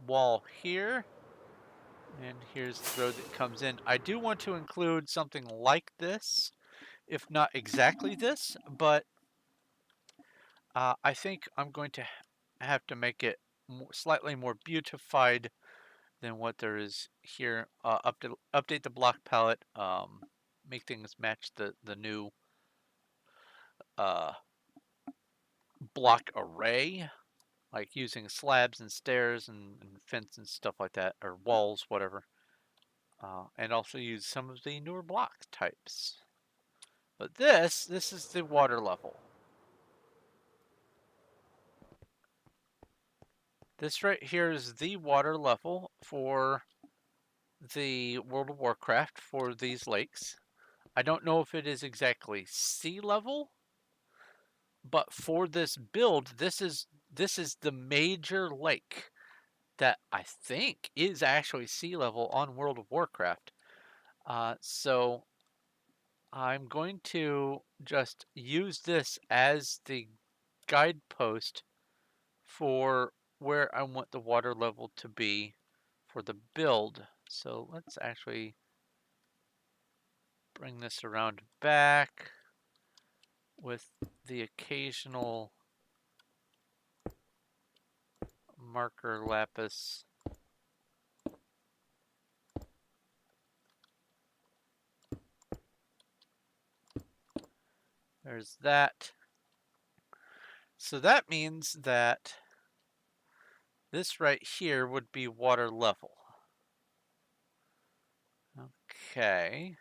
wall here, and here's the road that comes in. I do want to include something like this, if not exactly this, but I think I'm going to have to make it slightly more beautified than what there is here. Update the block palette, make things match the new uh, block array, like using slabs and stairs and fence and stuff like that, or walls, whatever. And also use some of the newer block types. But this is the water level. This right here is the water level for the World of Warcraft for these lakes. I don't know if it is exactly sea level, but for this build, this is the major lake that I think is actually sea level on World of Warcraft. So I'm going to just use this as the guidepost for where I want the water level to be for the build. So let's actually bring this around back with the occasional marker lapis. There's that. So that means that this right here would be water level. Okay.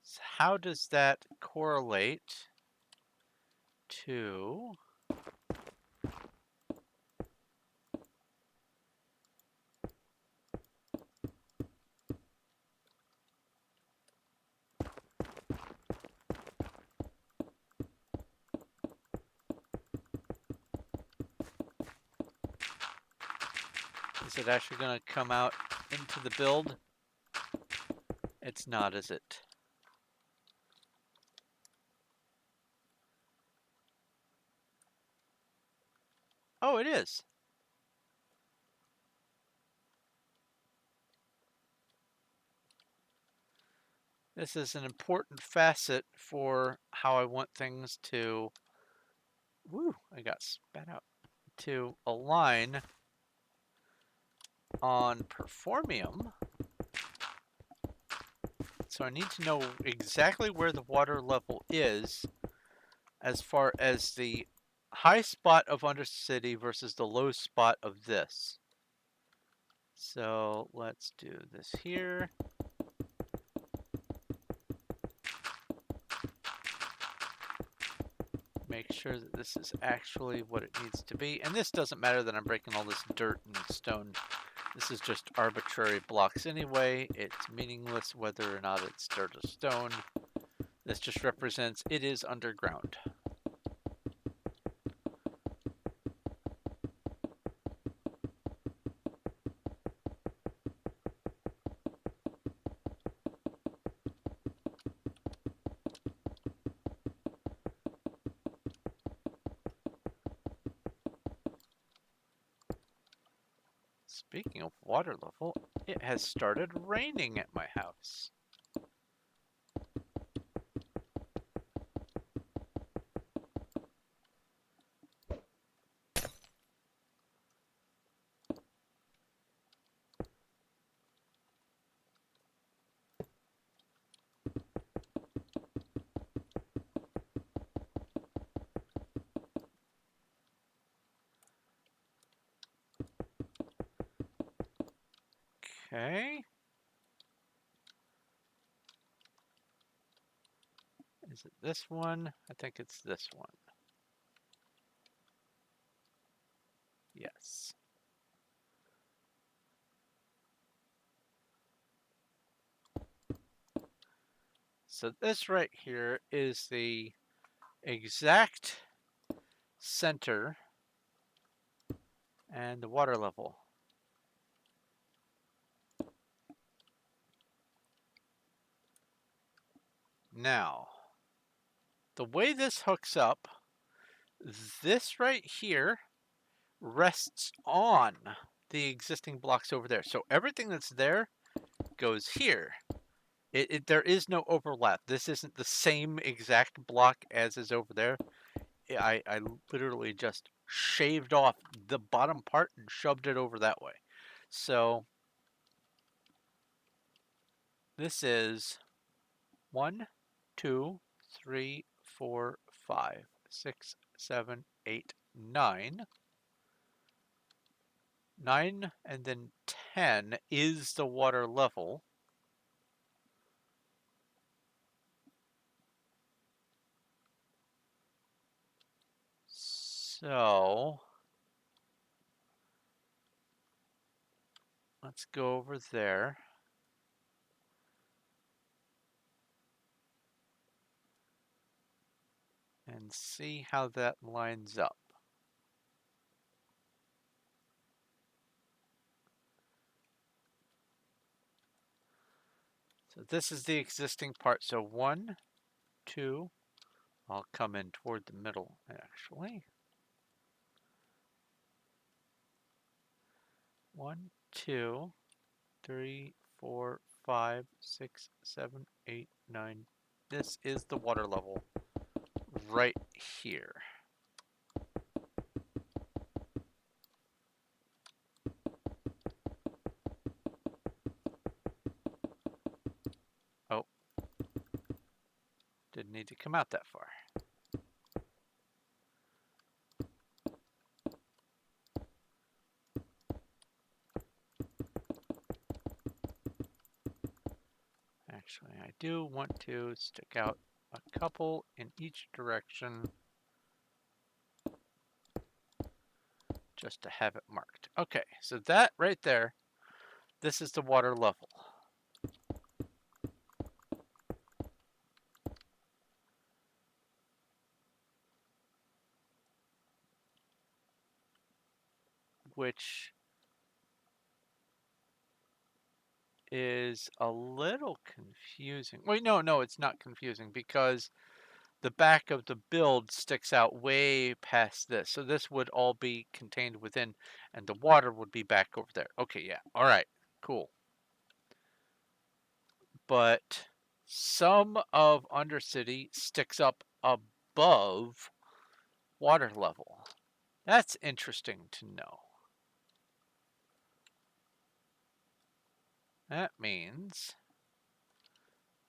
So how does that correlate to is it actually going to come out into the build? It's not, is it? Oh, it is. This is an important facet for how I want things to, woo, I got spat out, to align on Performium. So I need to know exactly where the water level is as far as the high spot of Undercity versus the low spot of this. So let's do this here. Make sure that this is actually what it needs to be. And this doesn't matter that I'm breaking all this dirt and stone. This is just arbitrary blocks anyway. It's meaningless whether or not it's dirt or stone. This just represents it is underground. Speaking of water level, it has started raining at my house. Okay. Is it this one? I think it's this one. Yes. So this right here is the exact center and the water level. Now, the way this hooks up, this right here rests on the existing blocks over there. So everything that's there goes here. There is no overlap. This isn't the same exact block as is over there. I literally just shaved off the bottom part and shoved it over that way. So this is 1, 2, 3, 4, 5, 6, 7, 8, 9. 9 and then 10 is the water level. So let's go over there and see how that lines up. So this is the existing part. So 1, 2, I'll come in toward the middle actually. 1, 2, 3, 4, 5, 6, 7, 8, 9. This is the water level right here. Oh, didn't need to come out that far. Actually, I do want to stick out a couple in each direction just to have it marked. Okay, so that right there, this is the water level. Which is a little confusing. Wait, no, it's not confusing because the back of the build sticks out way past this. So this would all be contained within, and the water would be back over there. Okay, yeah. All right, cool. But some of Undercity sticks up above water level. That's interesting to know. That means,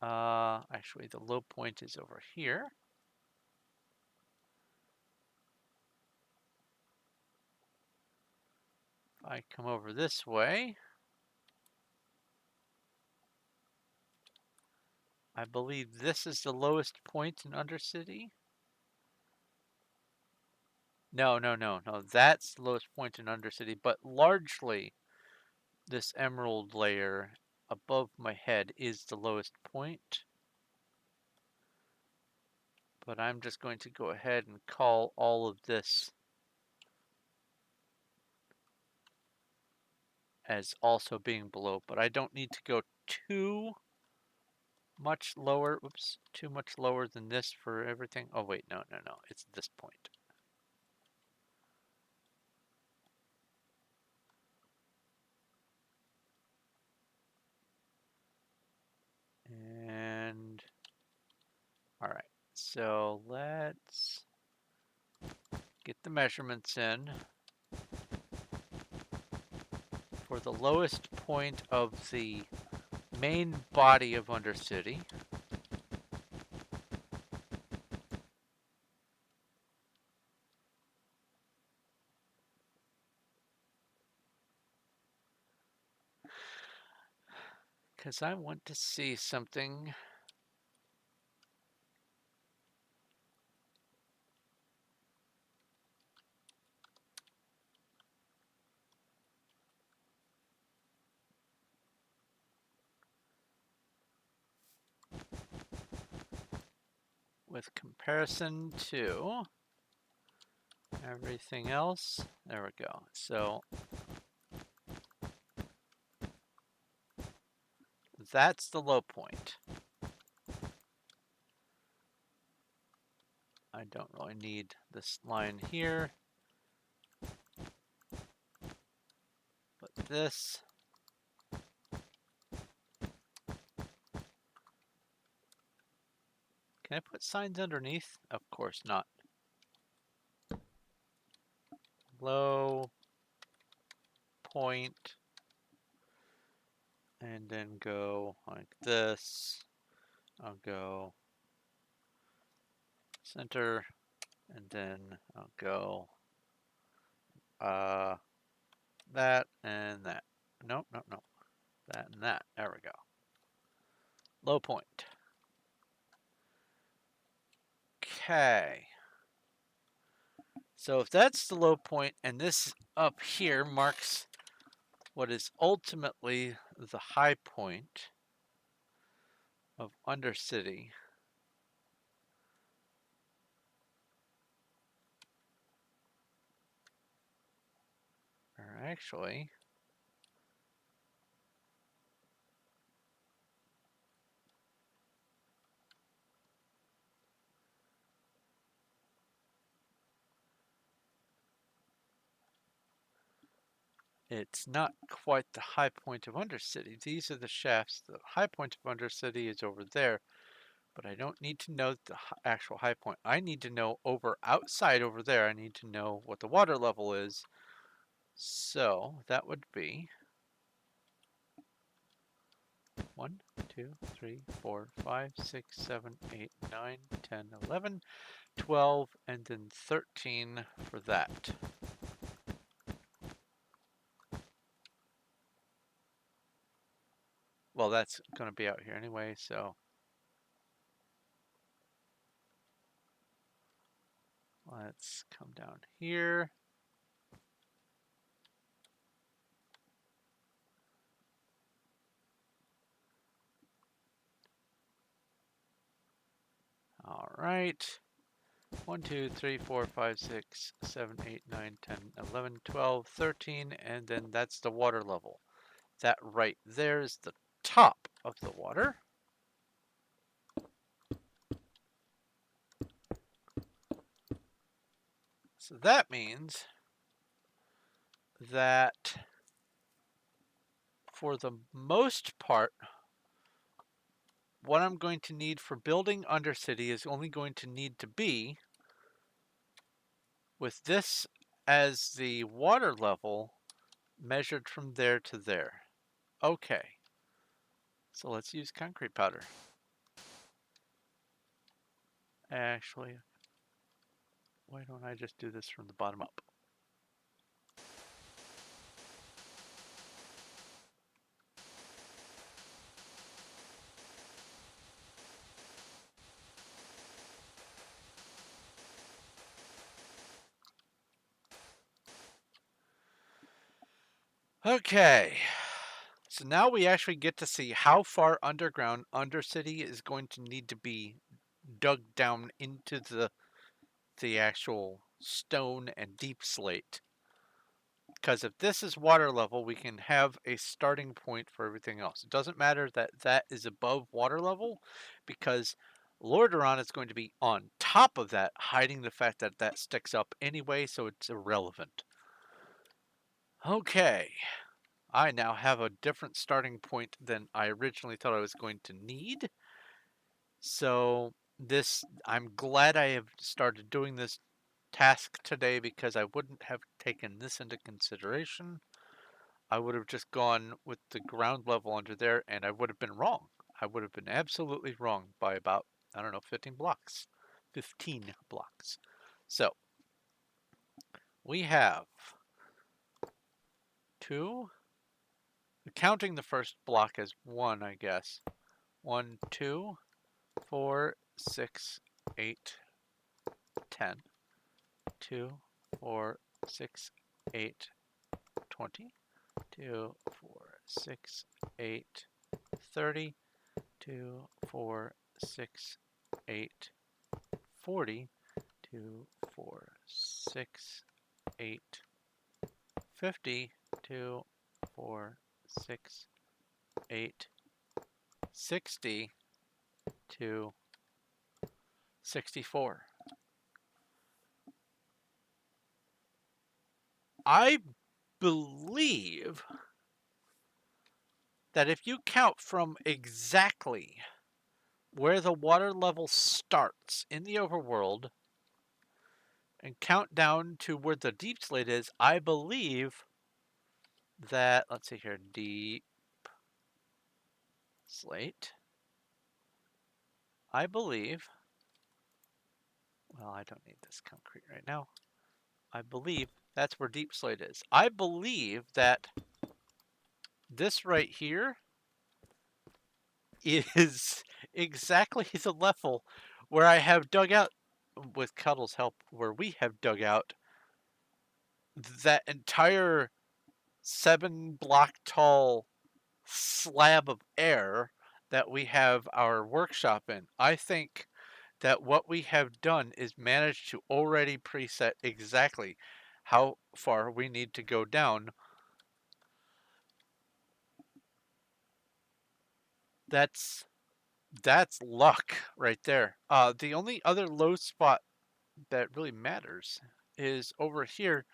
actually the low point is over here. If I come over this way, I believe this is the lowest point in Undercity. No, that's the lowest point in Undercity, but largely this emerald layer above my head is the lowest point. But I'm just going to go ahead and call all of this as also being below, but I don't need to go too much lower. Oops, too much lower than this for everything. Oh wait, no, it's this point. And all right, so let's get the measurements in for the lowest point of the main body of Undercity. because I want to see something. With comparison to everything else. There we go. So that's the low point. I don't really need this line here. But this. Can I put signs underneath? Of course not. Low point. And then go like this. I'll go center. And then I'll go that and that. Nope, nope, nope. That and that. There we go. Low point. Okay. So if that's the low point, and this up here marks what is ultimately the high point of Undercity. Or actually, it's not quite the high point of Undercity. These are the shafts. The high point of Undercity is over there, but I don't need to know the actual high point. I need to know outside over there, I need to know what the water level is. So that would be 1, 2, 3, 4, 5, 6, 7, 8, 9, 10, 11, 12, and then 13 for that. Well, that's going to be out here anyway, so let's come down here. All right. 1, 2, 3, 4, 5, 6, 7, 8, 9, 10, 11, 12, 13, and then that's the water level. That right there is the top of the water. So that means that for the most part, what I'm going to need for building Undercity is only going to need to be with this as the water level measured from there to there. Okay, so let's use concrete powder. Actually, why don't I just do this from the bottom up? Okay, so now we actually get to see how far underground Undercity is going to need to be dug down into the actual stone and deep slate. Because if this is water level, we can have a starting point for everything else. It doesn't matter that that is above water level, because Lordaeron is going to be on top of that, hiding the fact that that sticks up anyway, so it's irrelevant. Okay, I now have a different starting point than I originally thought I was going to need. So I'm glad I have started doing this task today, because I wouldn't have taken this into consideration. I would have just gone with the ground level under there, and I would have been wrong. I would have been absolutely wrong by about, I don't know, 15 blocks. 15 blocks. So we have 2, counting the first block as 1, I guess. 1, 2, 4, 6, 8, 10. 2, 4, 6, 8, 20. 2, 4, 6, 8, 30. 2, 4, 6, 8, 40. 2, 4, 6, 8, 50. 2, 4, 6, 8, 60 to 64. I believe that if you count from exactly where the water level starts in the overworld and count down to where the deep slate is, I believe that, let's see here, deep slate. I believe, well, I don't need this concrete right now. I believe that's where deep slate is. I believe that this right here is exactly the level where I have dug out, with Cuddle's help, where we have dug out that entire 7-block tall slab of air that we have our workshop in. I think that what we have done is managed to already preset exactly how far we need to go down. That's luck right there. The only other low spot that really matters is over here,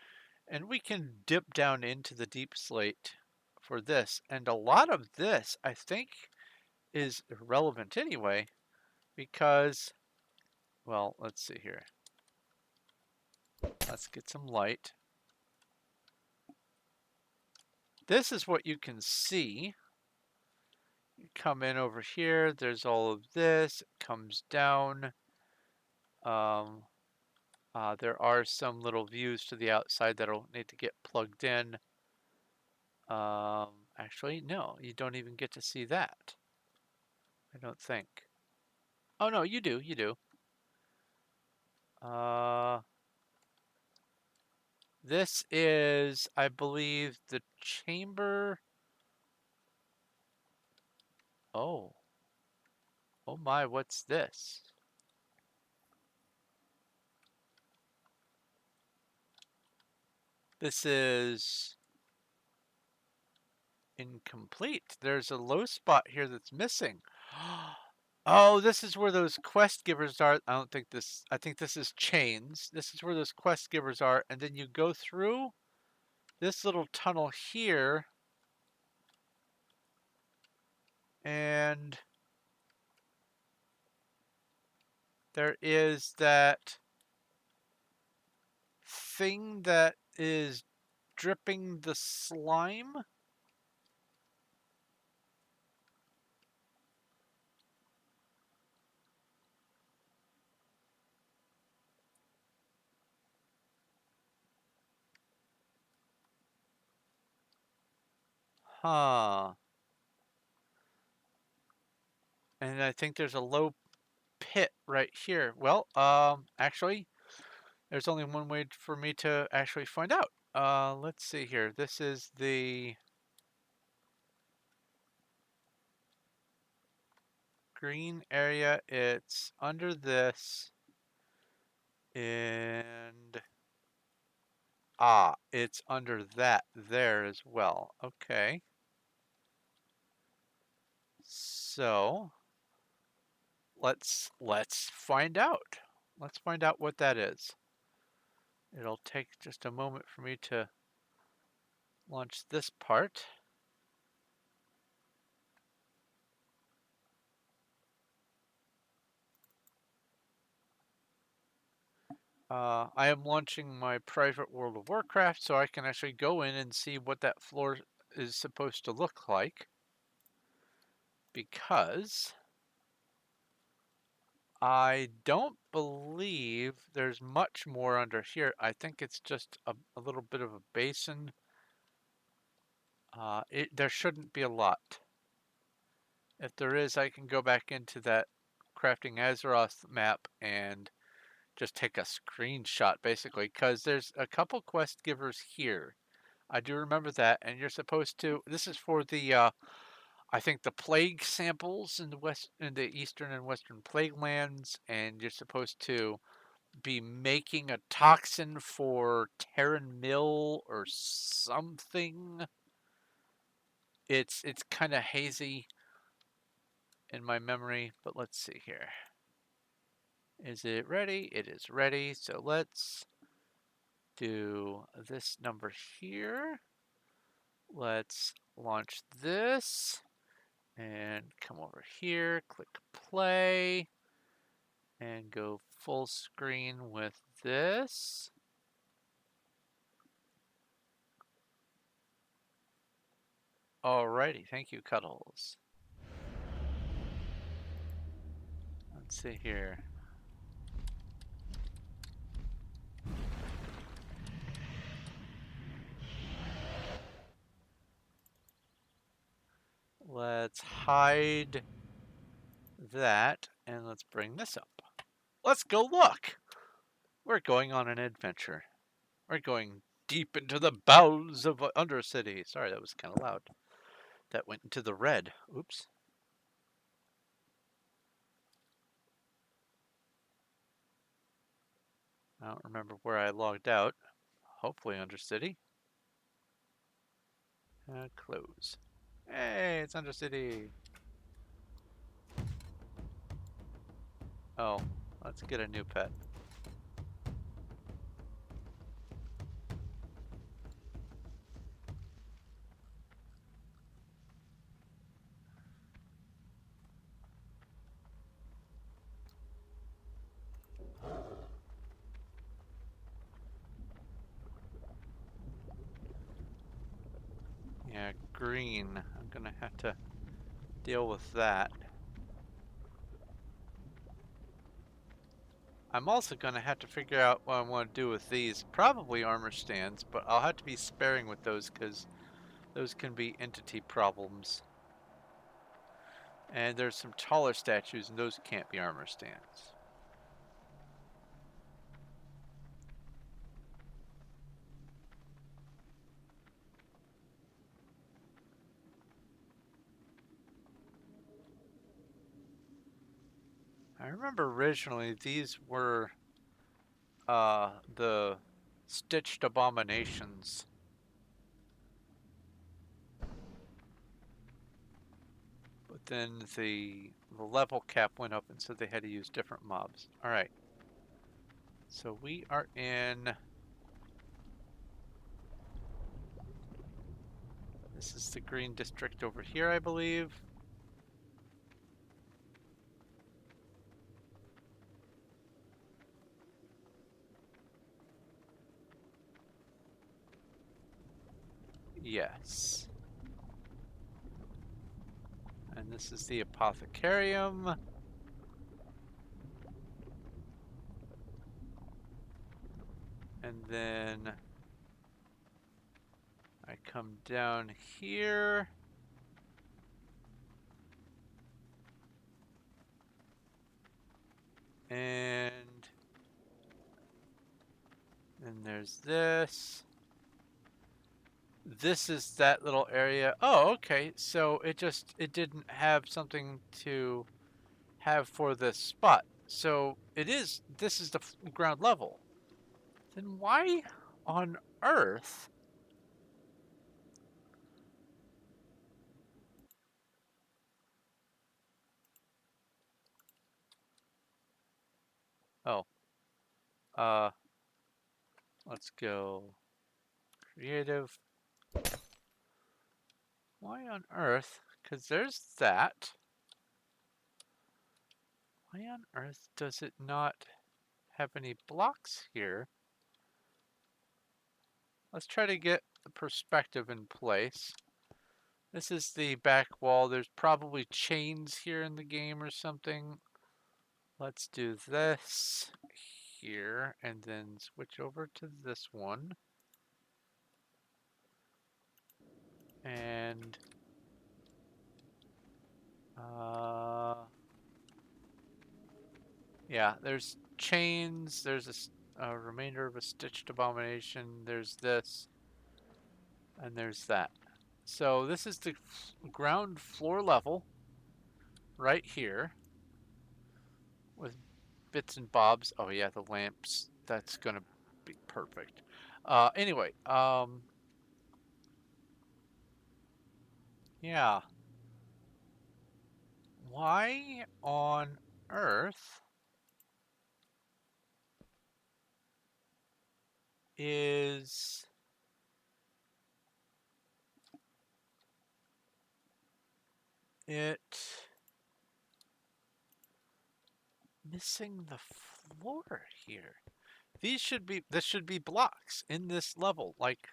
and we can dip down into the deep slate for this. And a lot of this, I think, is irrelevant anyway, because, well, let's see here. Let's get some light. This is what you can see. You come in over here, there's all of this, it comes down. There are some little views to the outside that'll need to get plugged in. Actually, no, you don't even get to see that. I don't think. Oh no, you do, you do. This is, I believe, the chamber. Oh. Oh my, what's this? This is incomplete. There's a low spot here that's missing. Oh, this is where those quest givers are. I think this is chains. This is where those quest givers are. And then you go through this little tunnel here. And there is that thing that is dripping the slime. Huh. And I think there's a low pit right here. Well, actually, there's only one way for me to actually find out. Let's see here. This is the green area. It's under this. And it's under that there as well. Okay. So let's find out. Let's find out what that is. It'll take just a moment for me to launch this part. I am launching my private World of Warcraft, so I can actually go in and see what that floor is supposed to look like. Because I don't believe there's much more under here. I think it's just a little bit of a basin. There shouldn't be a lot. If there is, I can go back into that Crafting Azeroth map and just take a screenshot, basically, because there's a couple quest givers here. I do remember that, and you're supposed to. This is for the, I think the plague samples in the eastern and western plague lands, and you're supposed to be making a toxin for Terran Mill or something. It's kind of hazy in my memory, but let's see here. Is it ready? It is ready. So let's do this number here. Let's launch this and come over here, click play, and go full screen with this. Alrighty, thank you, Cuddles. Let's see here. Let's hide that, and let's bring this up. Let's go look! We're going on an adventure. We're going deep into the bowels of Undercity. Sorry, that was kind of loud. That went into the red. Oops. I don't remember where I logged out. Hopefully Undercity. Close. Hey, it's Undercity. Oh, let's get a new pet. Yeah, green. I'm gonna have to deal with that. I'm also gonna have to figure out what I want to do with these. Probably armor stands, but I'll have to be sparing with those because those can be entity problems. And there's some taller statues, and those can't be armor stands. I remember originally these were the stitched abominations. But then the level cap went up, and so they had to use different mobs. All right. So we are in. This is the green district over here, I believe. Yes. And this is the Apothecarium. And then I come down here. And then there's this. This is that little area. Oh, okay. So it didn't have something to have for this spot. So this is the ground level. Then why on earth? Oh, uh, let's go creative. Why on earth? Because there's that. Why on earth does it not have any blocks here? Let's try to get the perspective in place. This is the back wall. There's probably chains here in the game or something. Let's do this here and then switch over to this one. And yeah, there's chains. There's a remainder of a stitched abomination. There's this, and there's that. So this is the ground floor level right here with bits and bobs. Oh yeah, the lamps. That's gonna be perfect. Anyway, yeah. Why on earth is it missing the floor here? This should be blocks in this level, like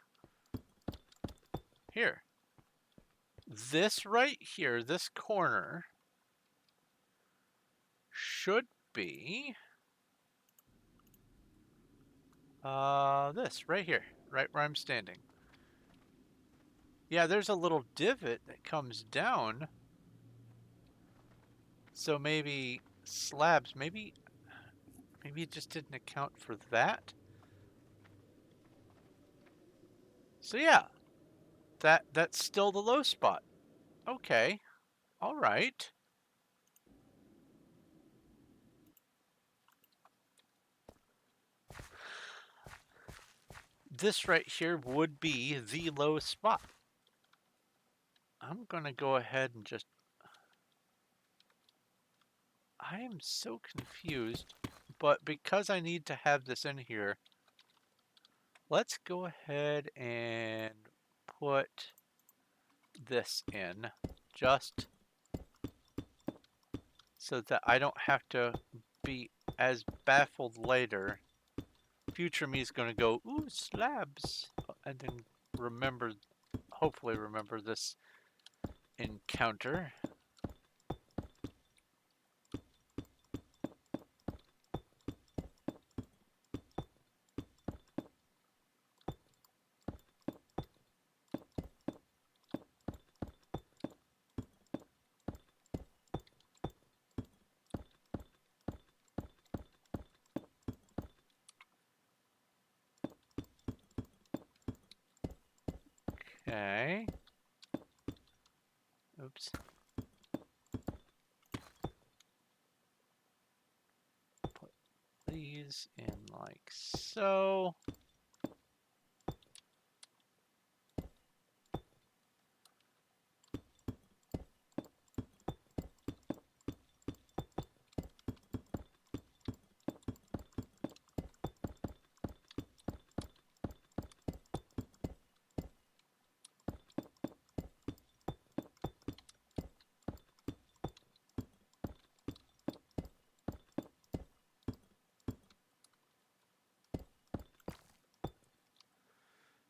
here. This right here, this corner should be this right here, right where I'm standing. Yeah, there's a little divot that comes down. So maybe slabs, maybe it just didn't account for that. So yeah, that's still the low spot. Okay. All right. This right here would be the low spot. I'm going to go ahead and just... I am so confused, but because I need to have this in here, let's go ahead and put this in just so that I don't have to be as baffled later. Future me is going to go, ooh, slabs, and then remember, hopefully remember this encounter. Okay. Oops. Put these in like so.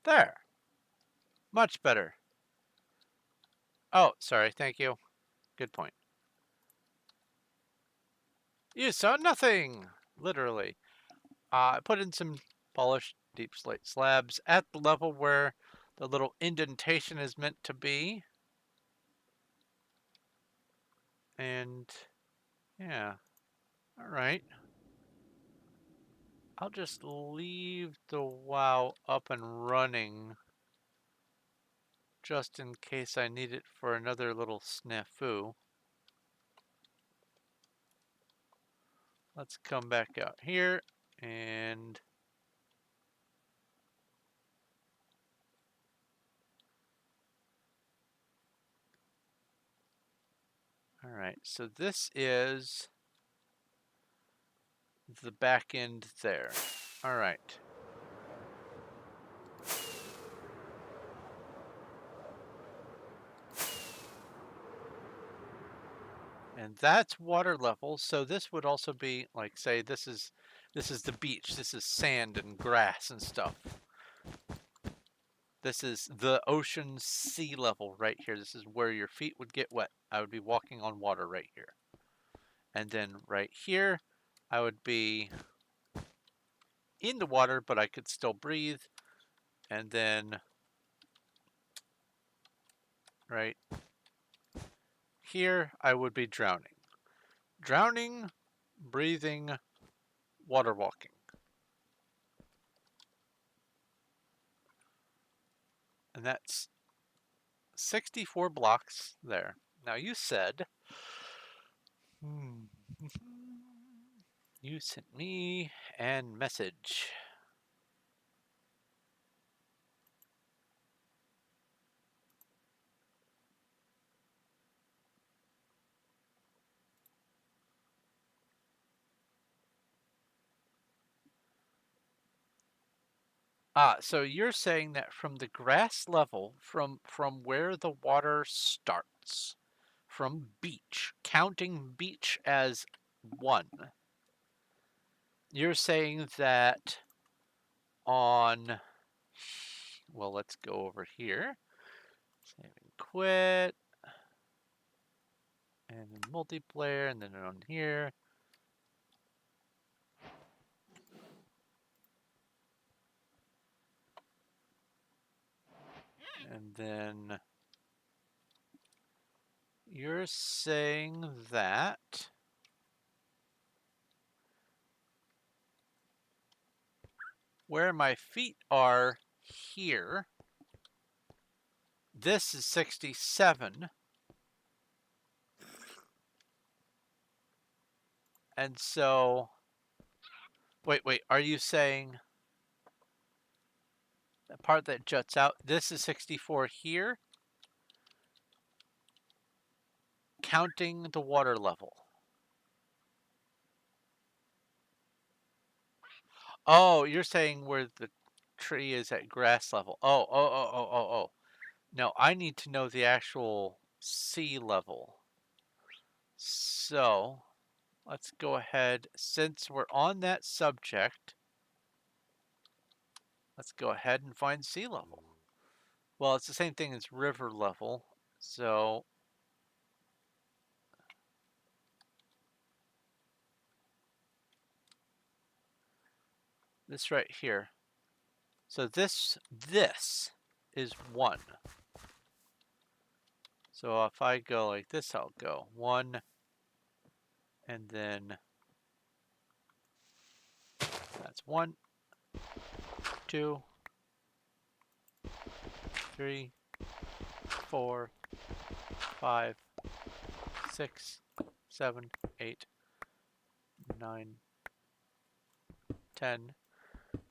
There. Much better. Oh, sorry. Thank you. Good point. You saw nothing. Literally. I put in some polished deep slate slabs at the level where the little indentation is meant to be. And yeah. All right. I'll just leave the WoW up and running just in case I need it for another little snafu. Let's come back out here and all right, so this is the back end there. All right. And that's water level. So this would also be like, say, this is the beach. This is sand and grass and stuff. This is the ocean sea level right here. This is where your feet would get wet. I would be walking on water right here. And then right here, I would be in the water, but I could still breathe. And then right? Here, I would be drowning. Drowning, breathing, water walking. And that's 64 blocks there. Now you said, you sent me an message. So you're saying that from the grass level, from where the water starts, from beach, counting beach as 1, you're saying that on, well, let's go over here, save and quit, and then multiplayer, and then on here, and then you're saying that where my feet are here, this is 67. And so, wait, are you saying the part that juts out, this is 64 here, counting the water level? Oh, you're saying where the tree is at grass level. Oh. No, I need to know the actual sea level. So, let's go ahead, since we're on that subject, let's go ahead and find sea level. Well, it's the same thing as river level, so this right here. So this is 1. So if I go like this, I'll go 1, and then that's 1, 2, 3, 4, 5, 6, 7, 8, 9, 10,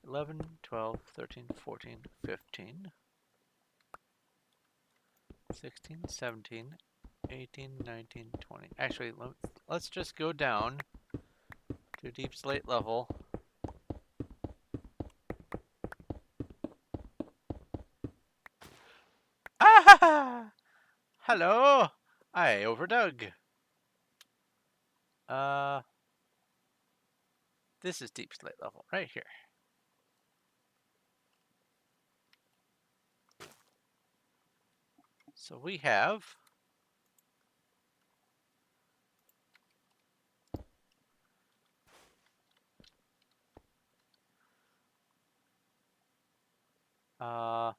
11, 12, 13, 14, 15, 16, 17, 18, 19, 20. Actually, let's just go down to deep slate level. Ah! Hello! I overdug. This is deep slate level right here. So we have 1,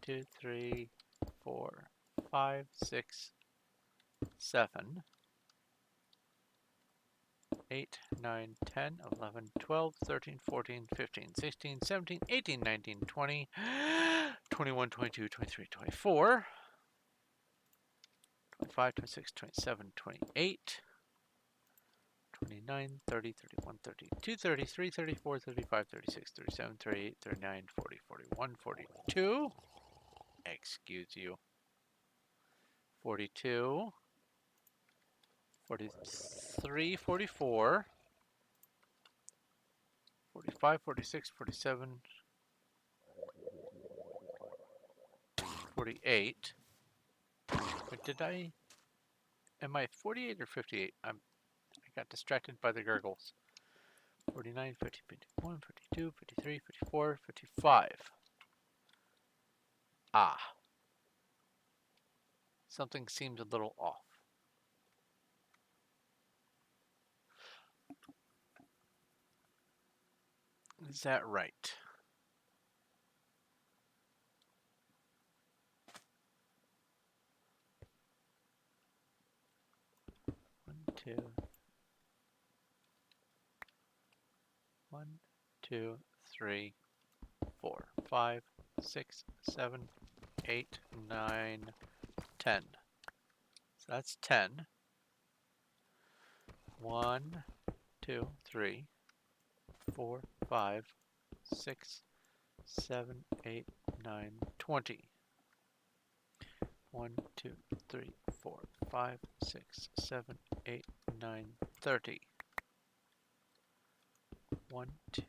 2, 3, 4, 5, 6, 7, 8, 9, 10, 11, 12, 13, 14, 15, 16, 17, 18, 19, 20, 21, 22, 23, 24, 25, 26, 27, 28, 29, 30, 31, 32, 33, 34, 35, 36, 37, 38, 39, 40, 41, 42. Excuse you. 42, 43, 44, 45, 46, 47, 48. Wait, am I 48 or 58? I got distracted by the gurgles. 49, 50, 51, 52, 53, 54, 55. Ah. Something seems a little off. Is that right? 2, 1, 2, 3, 4, 5, 6, 7, 8, 9, 10. So that's 10. 1, 2, 3, 4, 5, 6, 7, 8, 9, 20. 1, 2, 3, 4, 5, 6, 7, 8, 9, 30. 1, 2,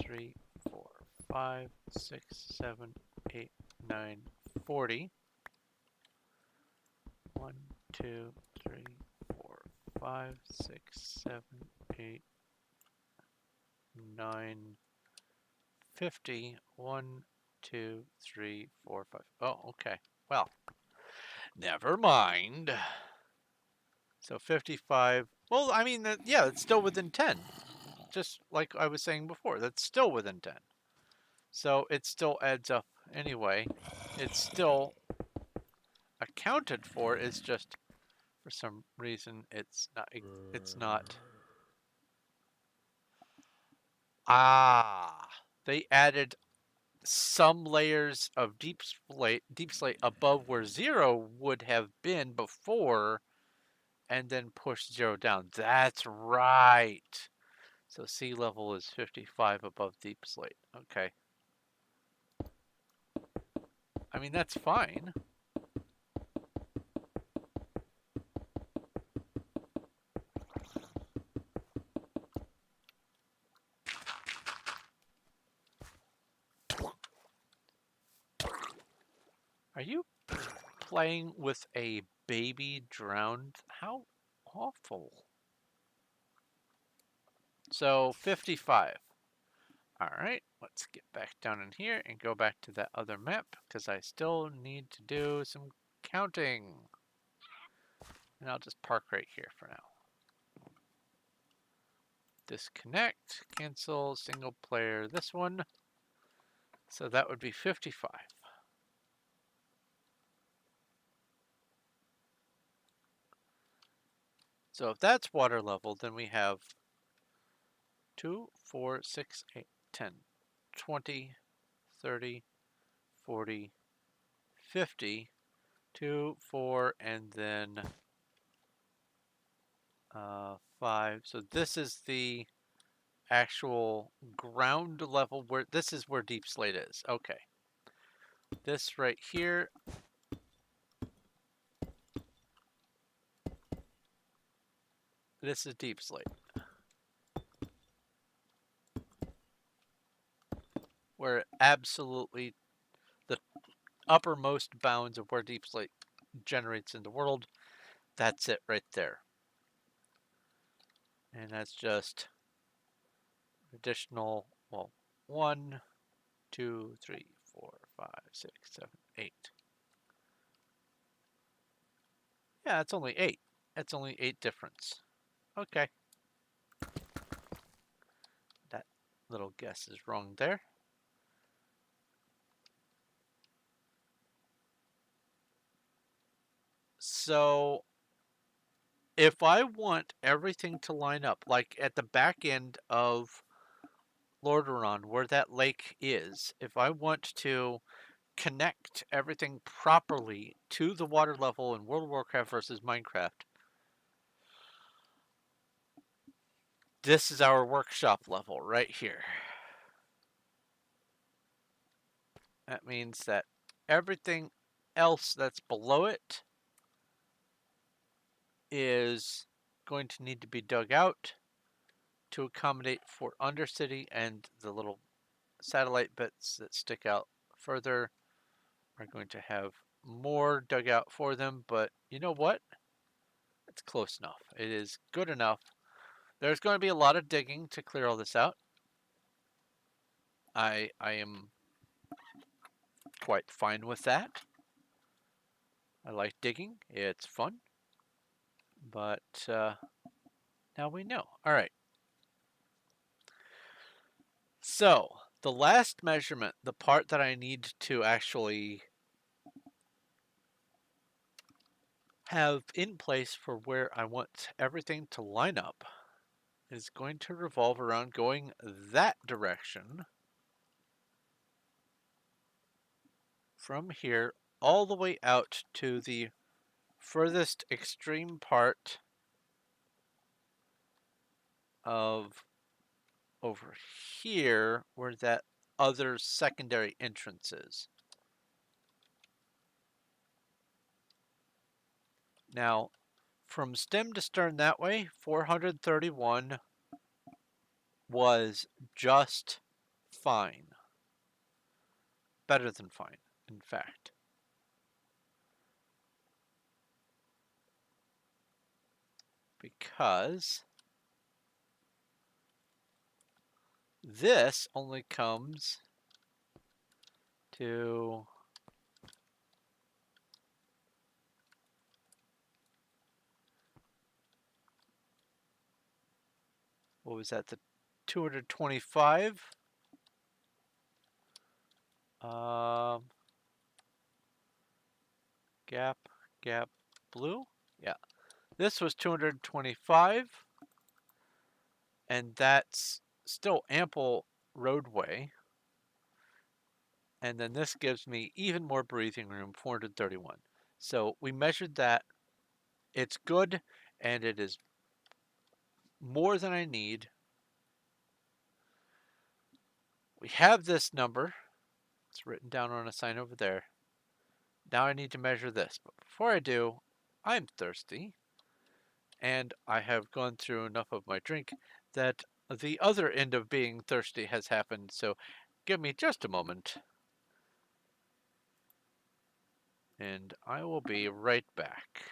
3, 4, 5, 6, 7, 8, 9, 40. 1, 2, 3, 4, 5, 6, 7, 8, 9, 50. 1, 2, 3, 4, 5. Oh, okay. Well, never mind. So 55. Well, I mean, yeah, it's still within 10. Just like I was saying before, that's still within 10. So it still adds up anyway. It's still accounted for. It's just for some reason it's not. They added some layers of deep slate above where 0 would have been before, and then push 0 down. That's right. So sea level is 55 above deep slate. Okay. I mean, that's fine. Are you playing with a baby drowned? How awful. So 55. All right, let's get back down in here and go back to that other map because I still need to do some counting. And I'll just park right here for now. Disconnect, cancel, single player, this one. So that would be 55. So if that's water level, then we have 2, 4, 6, 8, 10, 20, 30, 40, 50, 2, 4, and then 5. So this is the actual ground level where this is where deep slate is. Okay. This right here. This is deep slate. Where absolutely the uppermost bounds of where deep slate generates in the world. That's it right there. And that's just additional, well, 1, 2, 3, 4, 5, 6, 7, 8. Yeah, it's only 8. That's only 8 difference. Okay. That little guess is wrong there. So if I want everything to line up, like at the back end of Lordaeron, where that lake is, if I want to connect everything properly to the water level in World of Warcraft versus Minecraft, this is our workshop level right here. That means that everything else that's below it is going to need to be dug out to accommodate for Undercity, and the little satellite bits that stick out further are going to have more dug out for them, but you know what? It's close enough. It is good enough. There's going to be a lot of digging to clear all this out. I am quite fine with that. I like digging. It's fun. But now we know. All right. So the last measurement, the part that I need to actually have in place for where I want everything to line up is going to revolve around going that direction from here all the way out to the furthest extreme part of over here where that other secondary entrance is. Now, from stem to stern that way, 431 was just fine. Better than fine, in fact. Because this only comes to what was that, the 225 gap blue. Yeah, this was 225, and that's still ample roadway. And then this gives me even more breathing room, 431. So we measured that. It's good, and it is more than I need. We have this number. It's written down on a sign over there. Now I need to measure this. But before I do, I'm thirsty. And I have gone through enough of my drink that the other end of being thirsty has happened. So give me just a moment. And I will be right back.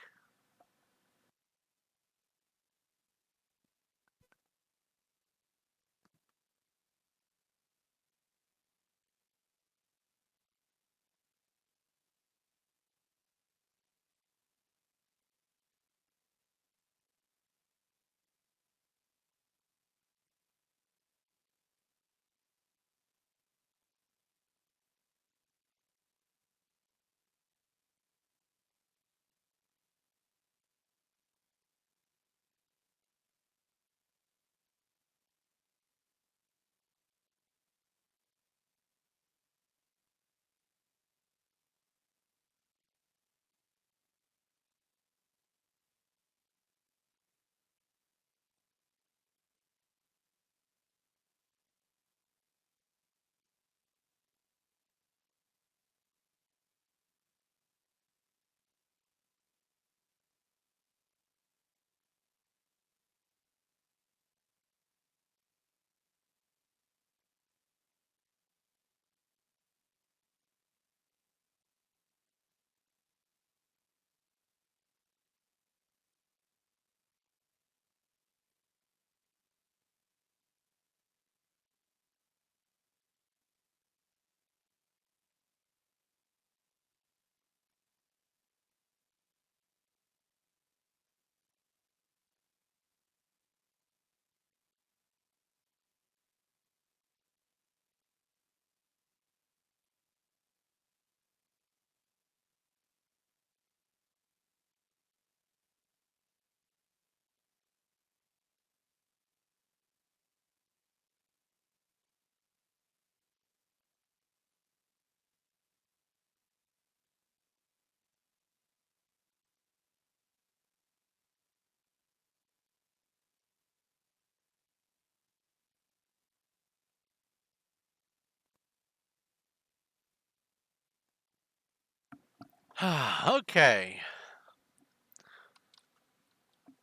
Okay.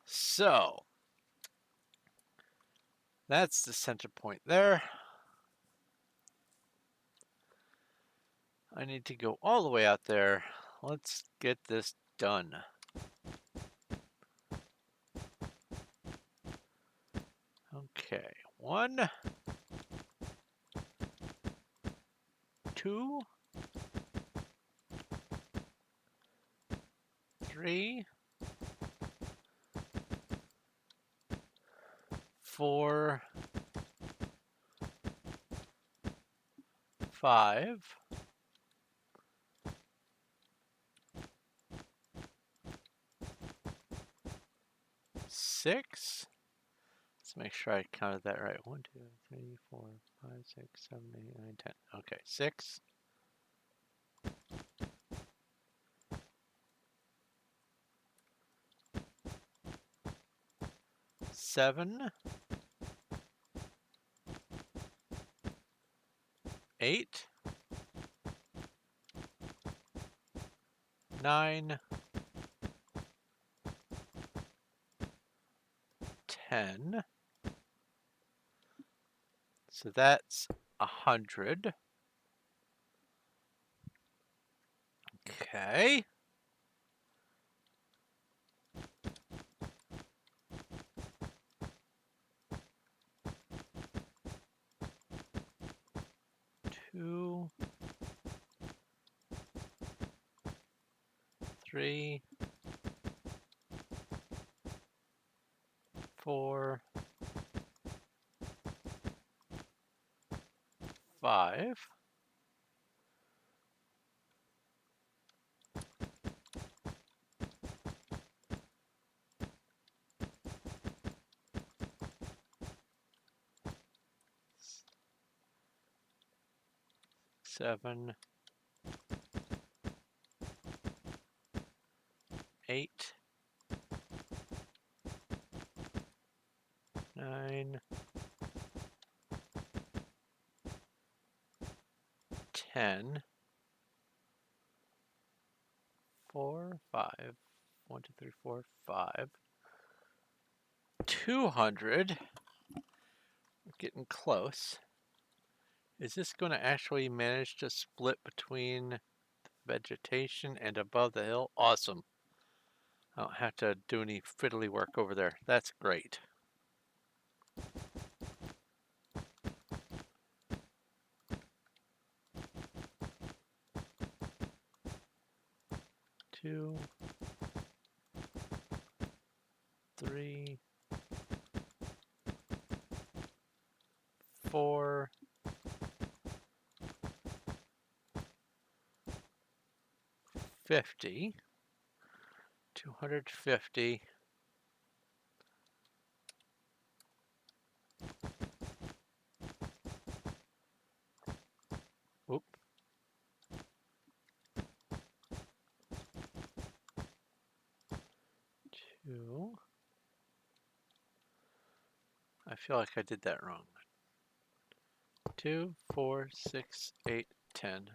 So that's the center point there. I need to go all the way out there. Let's get this done. Okay, 1, 2, 3, 4, 5, 6. Let's make sure I counted that right. 1, 2, 3, 4, 5, 6, 7, 8, 9, 10. Okay, 6. 7. 8. 9. 10. So that's 100. Okay. Two, 3, 4, 5. 7, 8, 9, 10, 4, 5. 1, 2, 3, 4, 5. 200. We're getting close. Is this going to actually manage to split between vegetation and above the hill? Awesome. I don't have to do any fiddly work over there. That's great. Two, 3, 4, 50. 250. Oop. 2. I feel like I did that wrong. 2, 4, 6, 8, 10.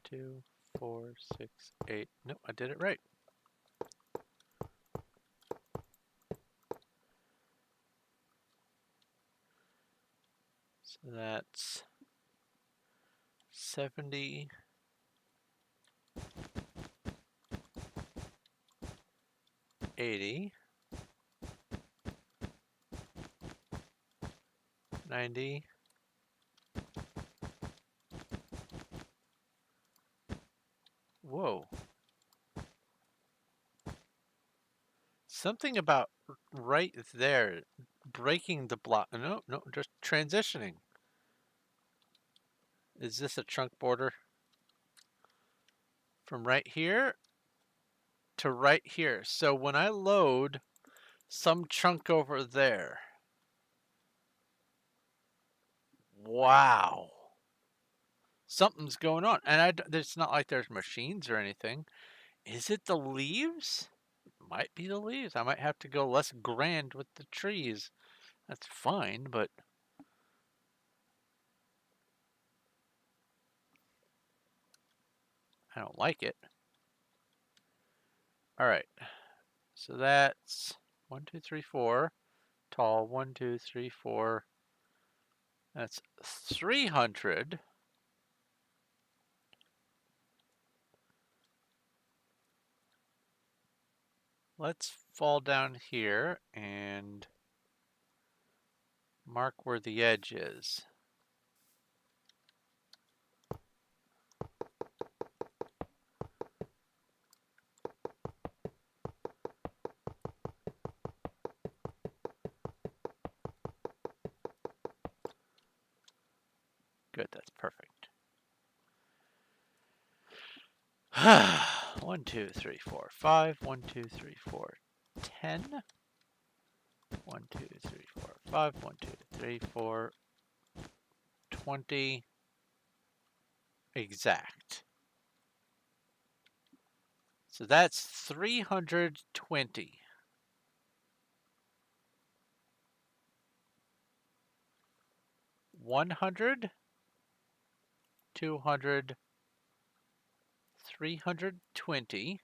2, 4, 6, 8. Nope, I did it right. So that's 70, 80, 90, 'Whoa. Something about right there breaking the block. No, no, just transitioning. Is this a chunk border? From right here to right here. So when I load some chunk over there. Wow. Something's going on. And it's not like there's machines or anything. Is it the leaves? Might be the leaves. I might have to go less grand with the trees. That's fine, but I don't like it. All right. So that's 1, 2, 3, 4. Tall. 1, 2, 3, 4. That's 300. Let's fall down here and mark where the edge is. Good, that's perfect. 1, 2, 3, 4, 5. 1, 2, 3, 4, 10. 1, 2, 3, 4, 5. 1, 2, 3, 4. 20 exact. So that's 320. 100, 200, 320.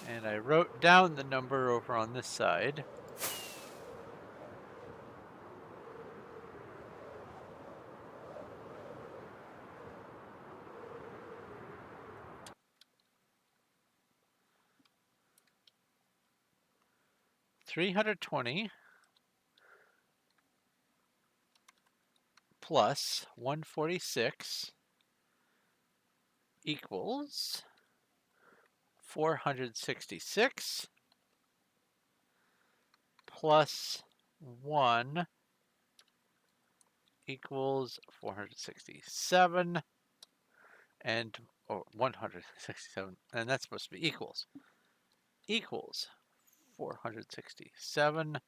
And I wrote down the number over on this side. $320 plus 146 equals 466 plus 1 equals 467 and 167, and that's supposed to be equals 467,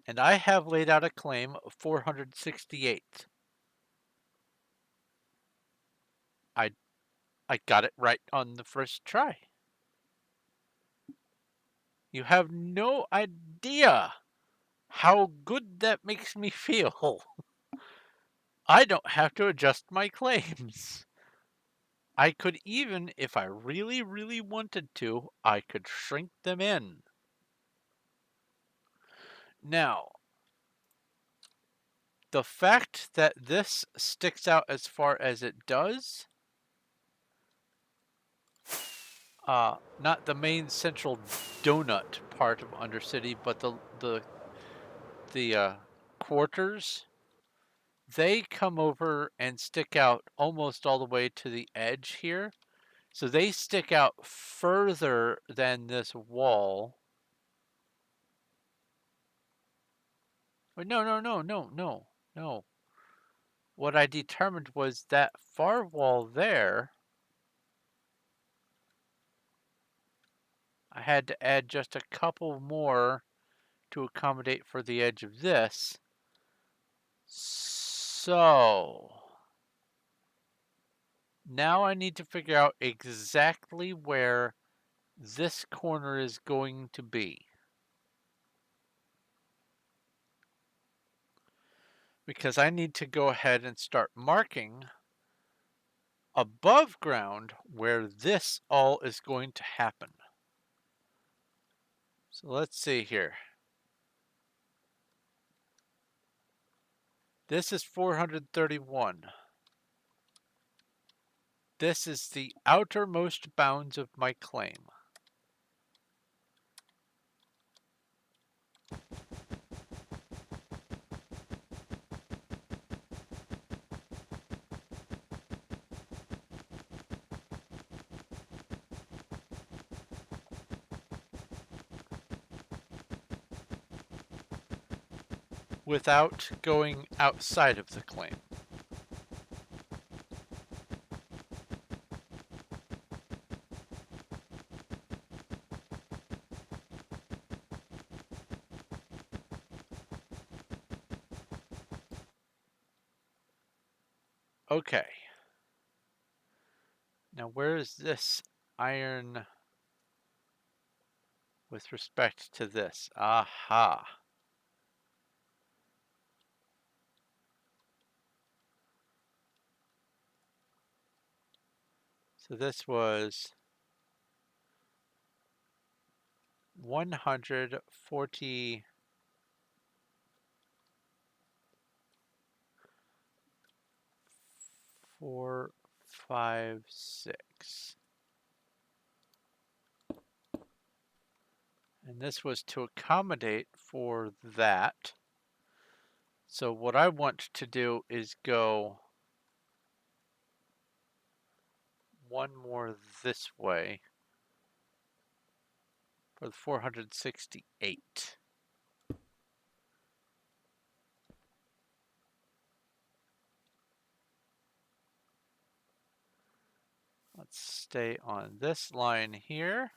and I have laid out a claim of 468. I got it right on the first try. You have no idea how good that makes me feel. I don't have to adjust my claims. I could even, if I really, really wanted to, I could shrink them in. Now, the fact that this sticks out as far as it does, not the main central donut part of Undercity, but the quarters, they come over and stick out almost all the way to the edge here. So they stick out further than this wall. No. What I determined was that far wall there, I had to add just a couple more to accommodate for the edge of this. So now I need to figure out exactly where this corner is going to be. Because I need to go ahead and start marking above ground where this all is going to happen. So let's see here. This is 431. This is the outermost bounds of my claim. Without going outside of the claim. Okay. Now where is this iron with respect to this? Aha. So this was 140. 4, 5, 6. And this was to accommodate for that. So what I want to do is go one more this way for the 468. stay on this line here.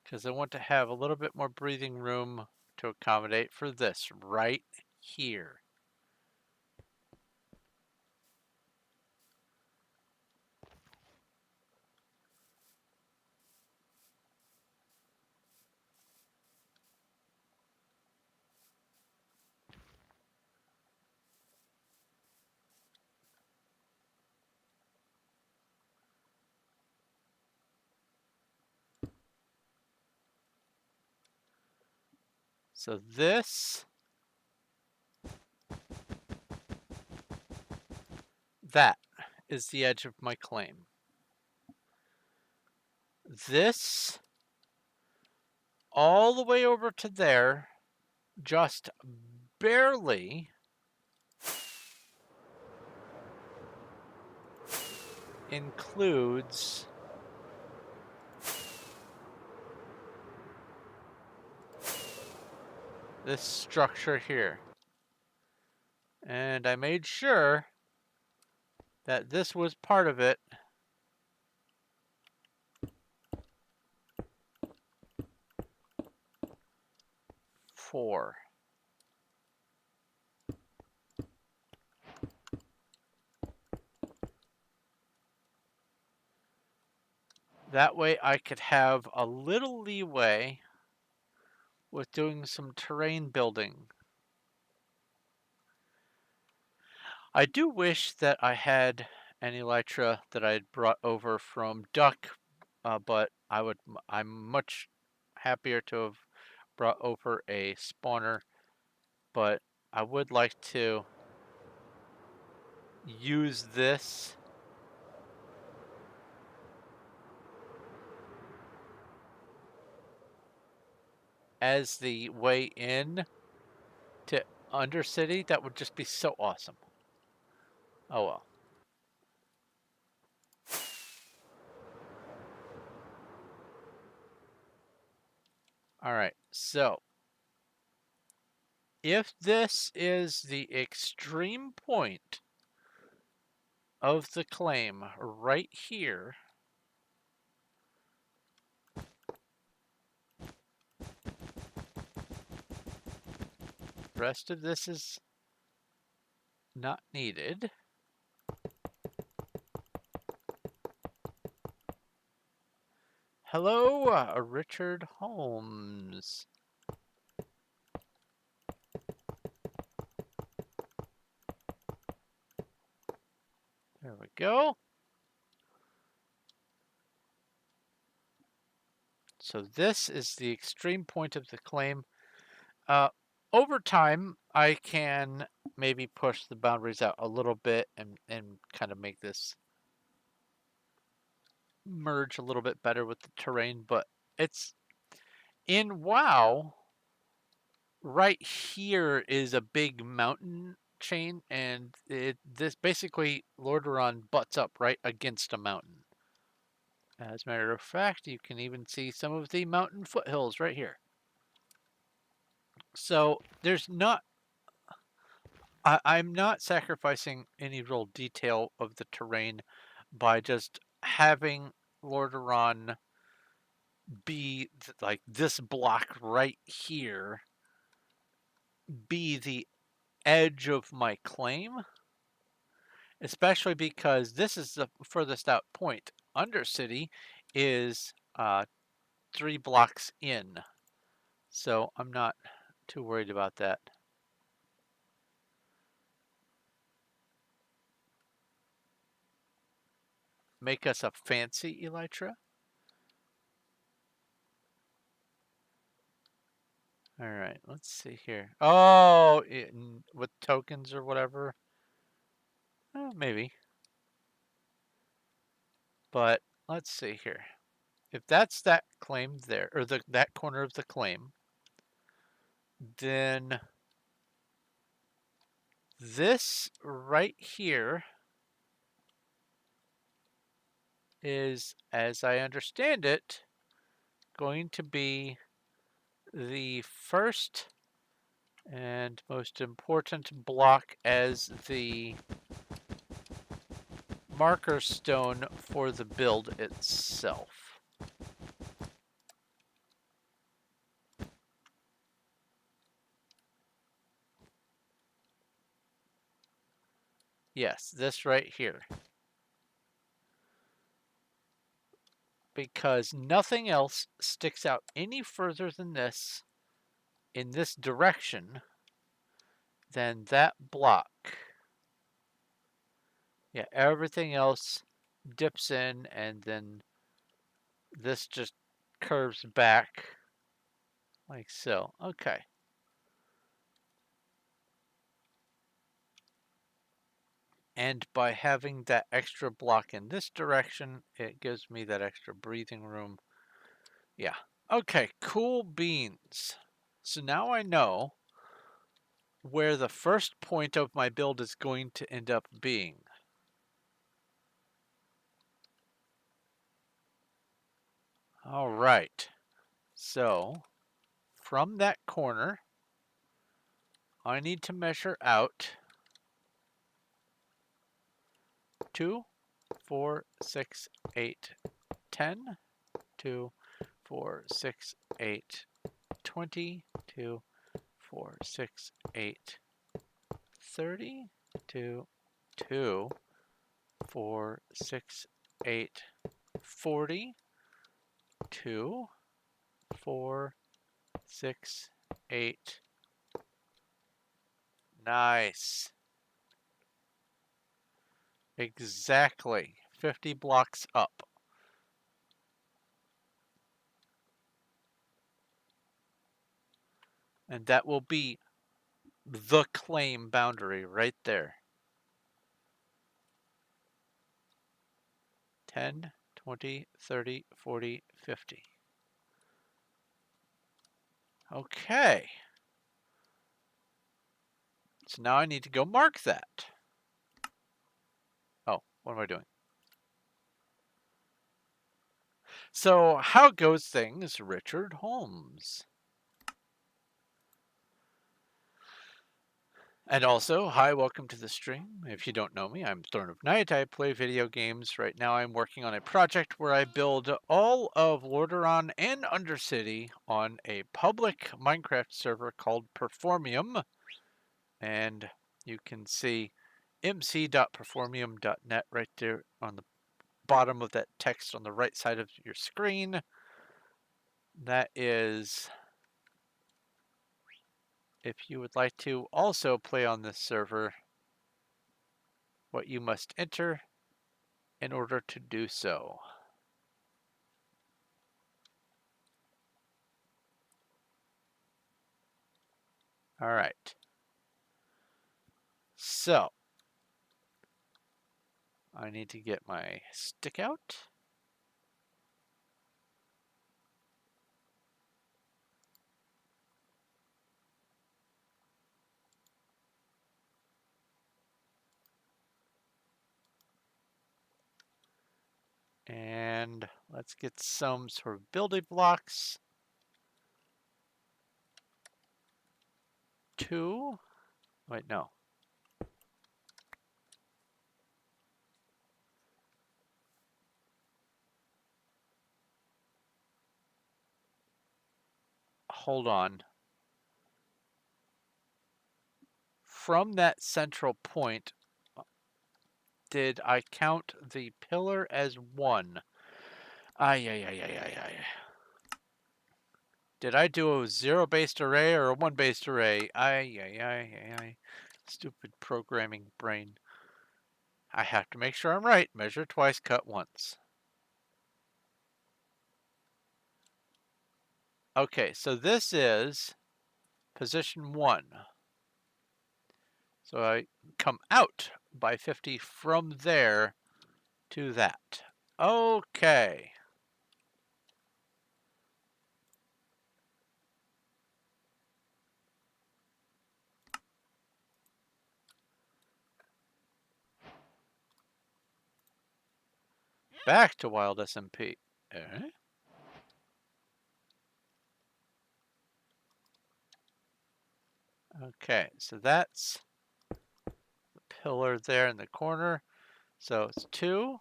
Because I want to have a little bit more breathing room to accommodate for this right here. So that is the edge of my claim. This, all the way over to there, just barely includes this structure here. And I made sure that this was part of it. Four. That way I could have a little leeway with doing some terrain building. I do wish that I had an elytra that I had brought over from Duck, but I'm much happier to have brought over a spawner, but I would like to use this as the way in to Undercity. That would just be so awesome. Oh well. All right, so if this is the extreme point of the claim right here, rest of this is not needed. Hello, Richard Holmes. There we go. So this is the extreme point of the claim. Over time, I can maybe push the boundaries out a little bit and kind of make this merge a little bit better with the terrain, but it's in WoW, right here is a big mountain chain, and this basically Lordaeron butts up right against a mountain. As a matter of fact, you can even see some of the mountain foothills right here. So there's not, I'm not sacrificing any real detail of the terrain by just having Lordaeron be like this block right here be the edge of my claim, especially because this is the furthest out point. Undercity is 3 blocks in, so I'm not too worried about that. Make us a fancy elytra. All right, let's see here. Oh, with tokens or whatever. Maybe. But let's see here. if that's that claim there, or that corner of the claim, then this right here is, as I understand it, going to be the first and most important block as the marker stone for the build itself. Yes, this right here. Because nothing else sticks out any further than this in this direction than that block. Yeah, everything else dips in and then this just curves back like so. Okay. And by having that extra block in this direction, it gives me that extra breathing room. Yeah. Okay, cool beans. So now I know where the first point of my build is going to end up being. All right. So from that corner, I need to measure out 2, 4, 6, 8, 10, 2, 4, 6, 8, 20, 2, 4, 6, 8, 30, 2, 2, 4, 6, 8, 40, 2, 4, 6, 8. Nice. Exactly. 50 blocks up. And that will be the claim boundary right there. 10, 20, 30, 40, 50. Okay. So now I need to go mark that. Oh, what am I doing? So how goes things, Richard Holmes? And also, hi, welcome to the stream. If you don't know me, I'm Throne of Night. I play video games. Right now I'm working on a project where I build all of Lordaeron and Undercity on a public Minecraft server called Performium. And you can see mc.performium.net right there on the bottom of that text on the right side of your screen. That is, if you would like to also play on this server, what you must enter in order to do so. All right. So I need to get my stick out. And let's get some sort of building blocks. 2. Wait, no. Hold on. From that central point, did I count the pillar as 1? Ay, ay, ay, ay, ay, ay. Did I do a 0-based array or a 1-based array? Ay, ay, ay, ay, ay. Stupid programming brain. I have to make sure I'm right. Measure twice, cut once. Okay, so this is position 1. So I come out by 50 from there to that. Okay. back to wild SMP. Eh? Okay, so that's the pillar there in the corner. So it's 2,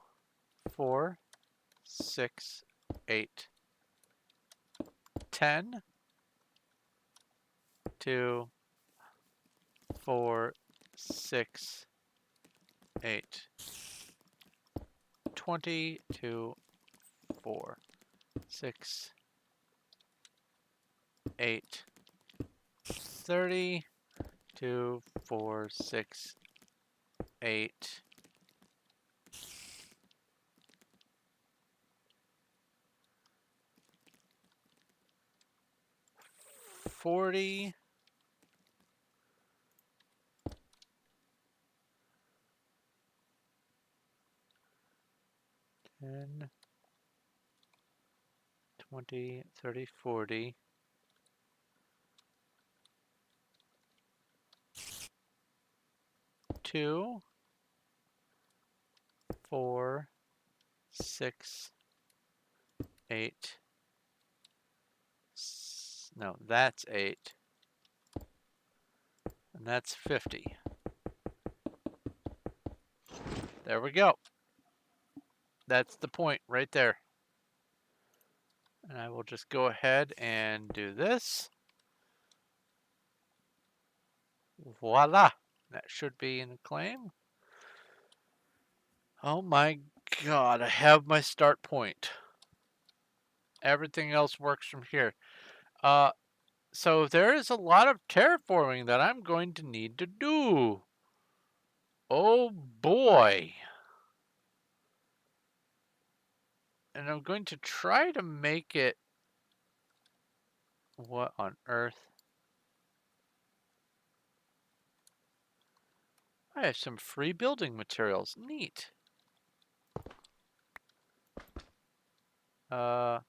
4, 6, 8, 10, 2, 4, 6, 8, 20, 2, 4, 6, 8, 30, 2, 4, 6, 8, 40, 10, 20, 30, 40, 2, 4, 6, 8. No, that's 8. And that's 50. There we go. That's the point right there. And I will just go ahead and do this. Voila. That should be in the claim. Oh my god, I have my start point. Everything else works from here. So there is a lot of terraforming that I'm going to need to do. Oh boy. And I'm going to try to make it... What on earth? I have some free building materials. Neat. I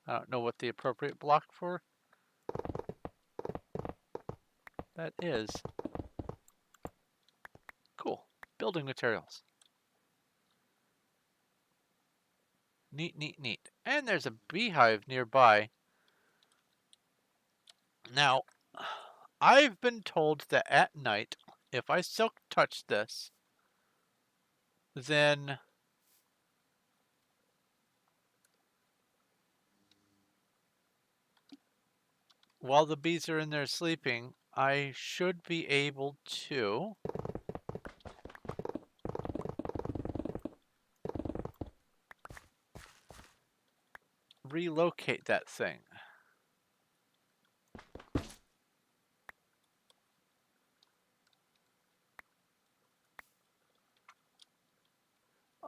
don't know what the appropriate block for that is. Cool. Building materials. Neat, neat, neat. And there's a beehive nearby. Now, I've been told that at night, if I silk touch this, then while the bees are in there sleeping, I should be able to relocate that thing.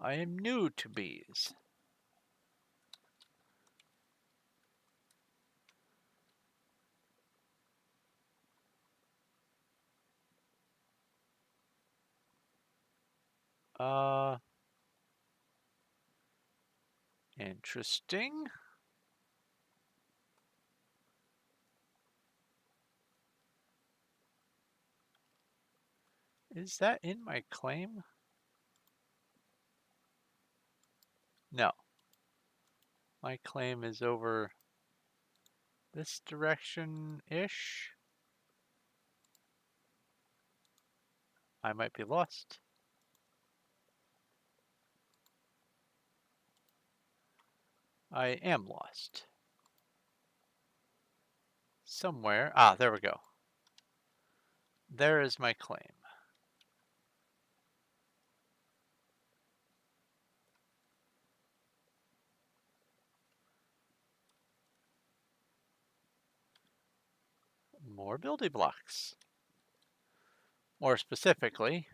I am new to bees. Interesting. Is that in my claim? No. My claim is over this direction-ish. I might be lost. I am lost. Somewhere. Ah, there we go. There is my claim. More building blocks. More specifically,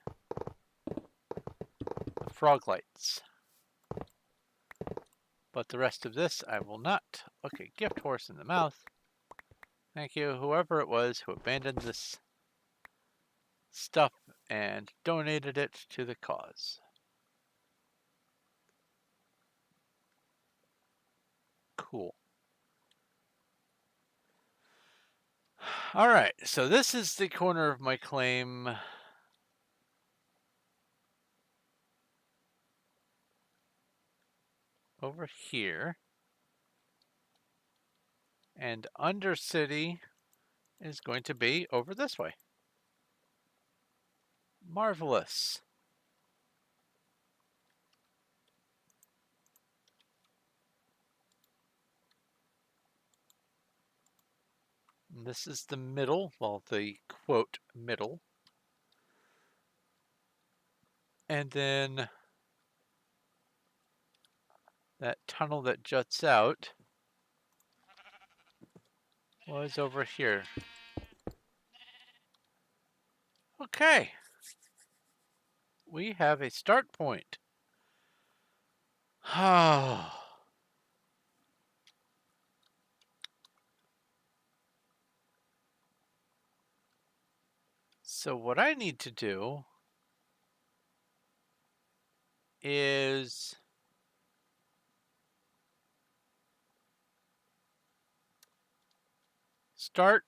the frog lights. But the rest of this I will not. Okay, gift horse in the mouth. Thank you, whoever it was who abandoned this stuff and donated it to the cause. Cool. Alright, so this is the corner of my claim over here. And Undercity is going to be over this way. Marvelous. And this is the middle, well, the quote middle. And then that tunnel that juts out was over here. Okay. We have a start point. So what I need to do is start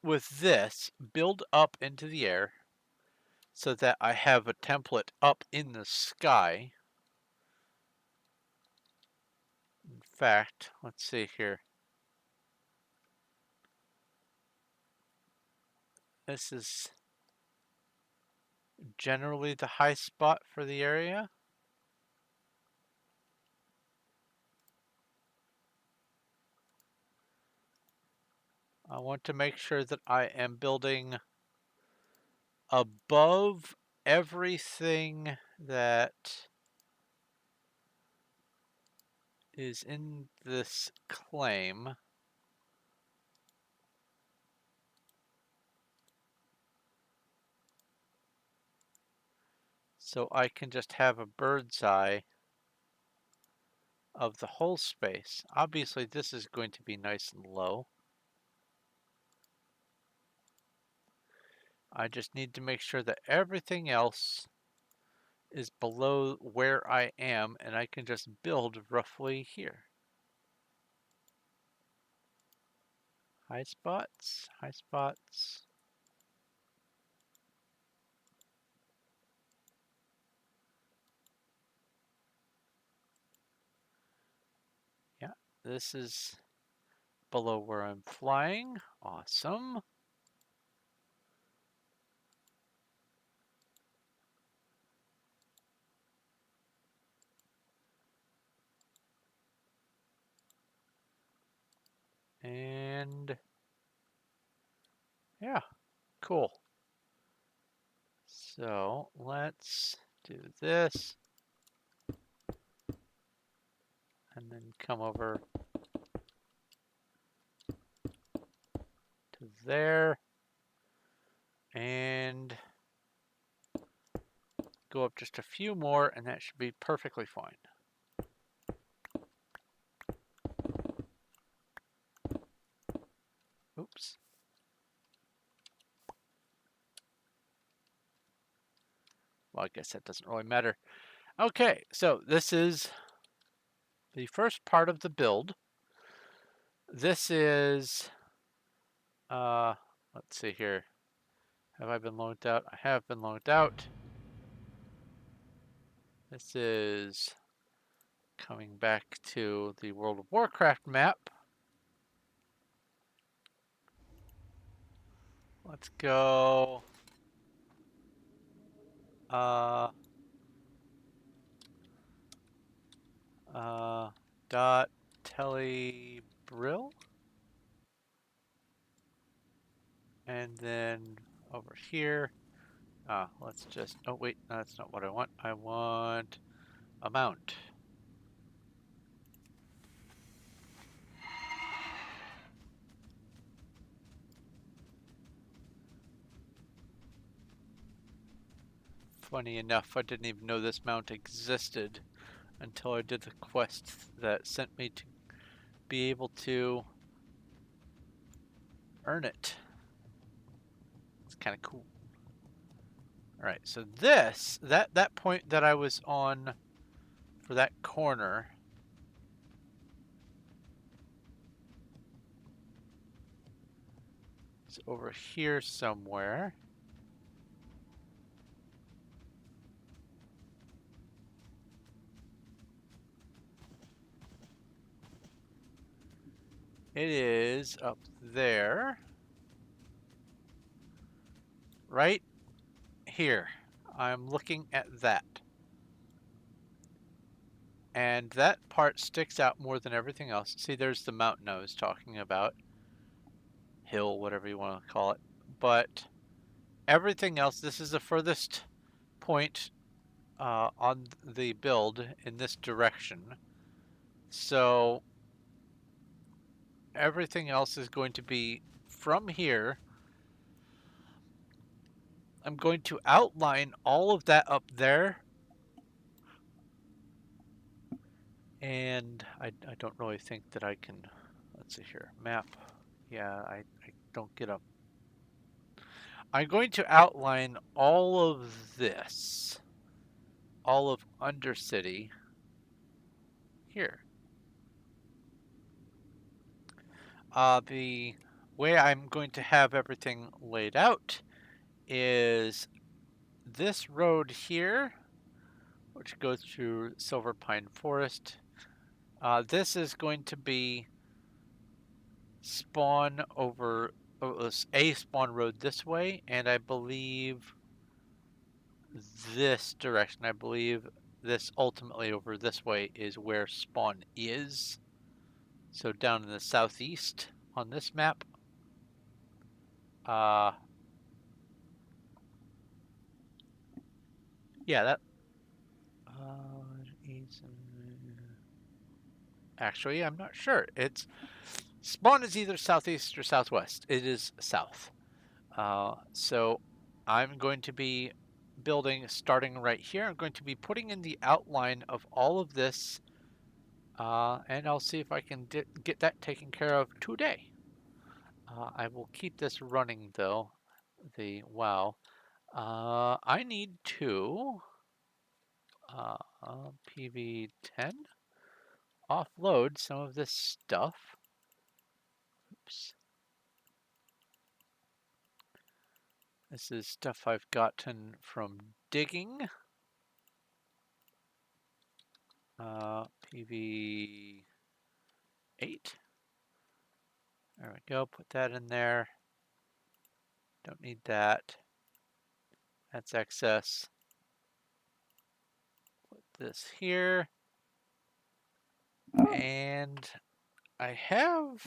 with this, build up into the air so that I have a template up in the sky. In fact, let's see here. This is generally the high spot for the area. I want to make sure that I am building above everything that is in this claim. So I can just have a bird's eye of the whole space. Obviously this is going to be nice and low. I just need to make sure that everything else is below where I am, and I can just build roughly here. High spots, high spots. Yeah, this is below where I'm flying. Awesome. And yeah, cool. So let's do this. And then come over to there. And go up just a few more, and that should be perfectly fine. Oops. Well, I guess that doesn't really matter. Okay, so this is the first part of the build. This is, let's see here. Have I been logged out? I have been logged out. This is coming back to the World of Warcraft map. Let's go. Dot telebrill. And then over here, let's just, oh wait, no, that's not what I want. I want a mount. Funny enough, I didn't even know this mount existed until I did the quest that sent me to be able to earn it. It's kind of cool. All right, so this, that point that I was on for that corner, is over here somewhere. It is up there. Right here. I'm looking at that. And that part sticks out more than everything else. See, there's the mountain I was talking about. Hill, whatever you want to call it. But everything else, this is the furthest point on the build in this direction. So everything else is going to be from here. I'm going to outline all of that up there. And I don't really think that I can, let's see here, map. Yeah, I don't get up. I'm going to outline all of this, all of Undercity here. The way I'm going to have everything laid out is this road here, which goes through Silver Pine Forest. This is going to be spawn over a spawn road this way, and I believe this direction. I believe this ultimately over this way is where spawn is. So down in the southeast on this map. Yeah, that. Actually, I'm not sure. It's spawn is either southeast or southwest. It is south. So I'm going to be building starting right here. I'm going to be putting in the outline of all of this, and I'll see if I can get that taken care of today. I will keep this running though. Wow. I need to PV10 offload some of this stuff. Oops. This is stuff I've gotten from digging. PV8. There we go. Put that in there. Don't need that. That's excess. Put this here. And I have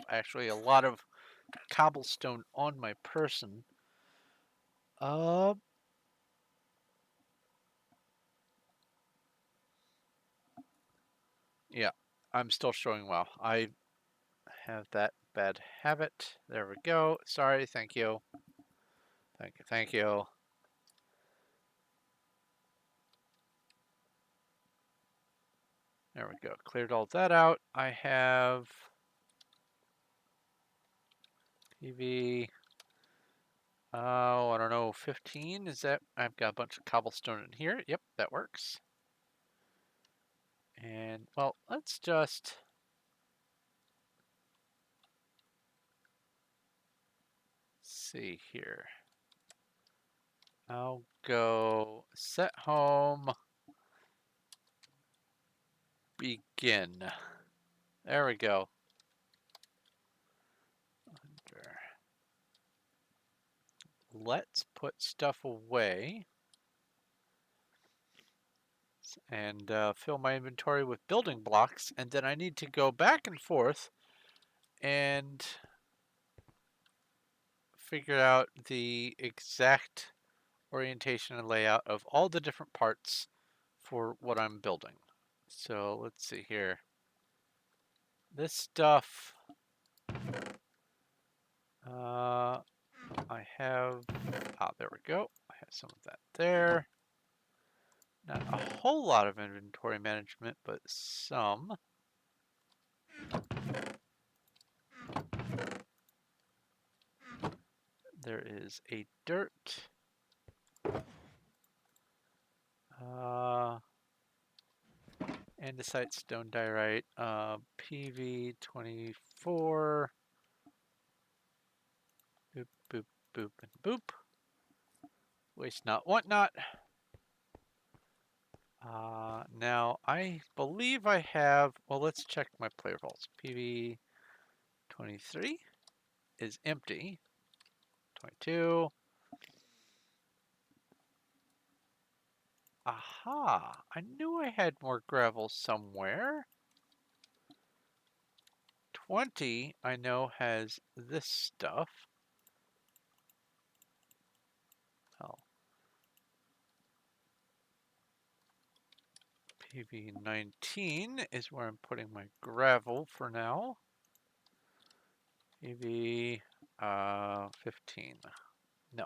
actually a lot of cobblestone on my person. Yeah, I'm still showing well. I have that bad habit. There we go. Sorry, thank you. Thank you, thank you. There we go. Cleared all that out. I have PV, I don't know, 15? Is that? I've got a bunch of cobblestone in here. Yep, that works. And, well, let's just see here. I'll go set home, begin. There we go. Let's put stuff away and fill my inventory with building blocks, and then I need to go back and forth and figure out the exact orientation and layout of all the different parts for what I'm building. So let's see here. This stuff, I have, there we go. I have some of that there. Not a whole lot of inventory management, but some. There is a dirt. Andesite, stone diorite, PV24. Boop, boop, boop, and boop. Waste not, want not. Now I believe I have, well, let's check my player vaults. PV 23 is empty. 22. Aha! I knew I had more gravel somewhere. 20, I know, has this stuff. Oh. PV 19 is where I'm putting my gravel for now. PV 15. No.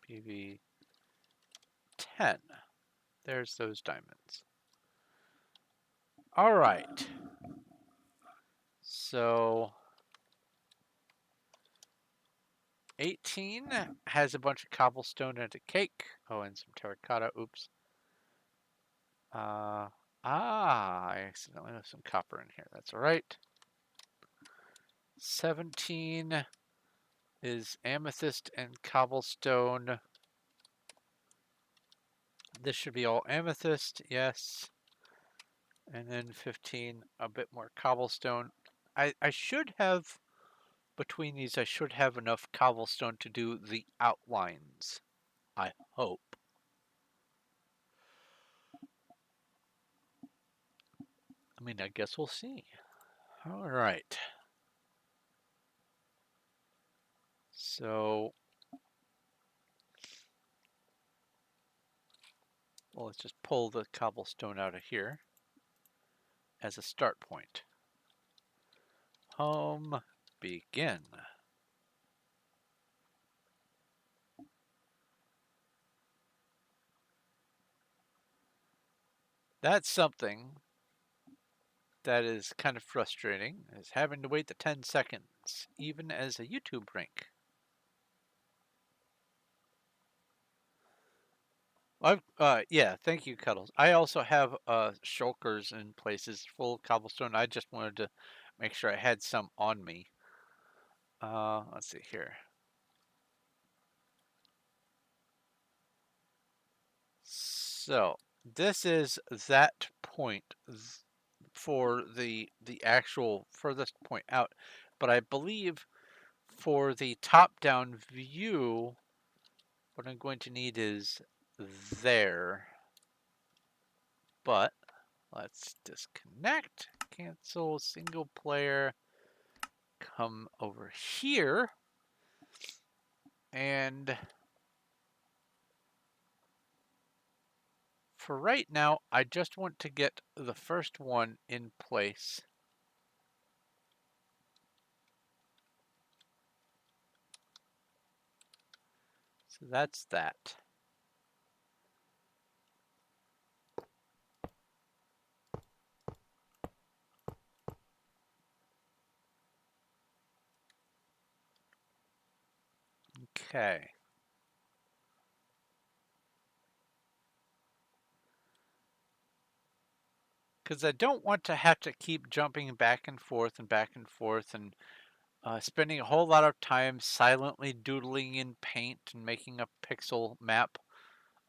PV 10. There's those diamonds. All right. So 18 has a bunch of cobblestone and a cake. Oh, and some terracotta. Oops. I accidentally left some copper in here. That's all right. 17 is amethyst and cobblestone. This should be all amethyst, yes. And then 15, a bit more cobblestone. I should have, between these, I should have enough cobblestone to do the outlines. I hope. I mean, I guess we'll see. All right. So, well, let's just pull the cobblestone out of here as a start point. Home, begin. That's something that is kind of frustrating, is having to wait the 10 seconds, even as a YouTube rank. Yeah, thank you, Cuddles. I also have shulkers in places full of cobblestone. I just wanted to make sure I had some on me. Let's see here. So this is that point for the actual furthest point out, but I believe for the top-down view, what I'm going to need is there. But let's disconnect, cancel single player, come over here, and for right now, I just want to get the first one in place. So that's that. Okay. Because I don't want to have to keep jumping back and forth and spending a whole lot of time silently doodling in paint and making a pixel map.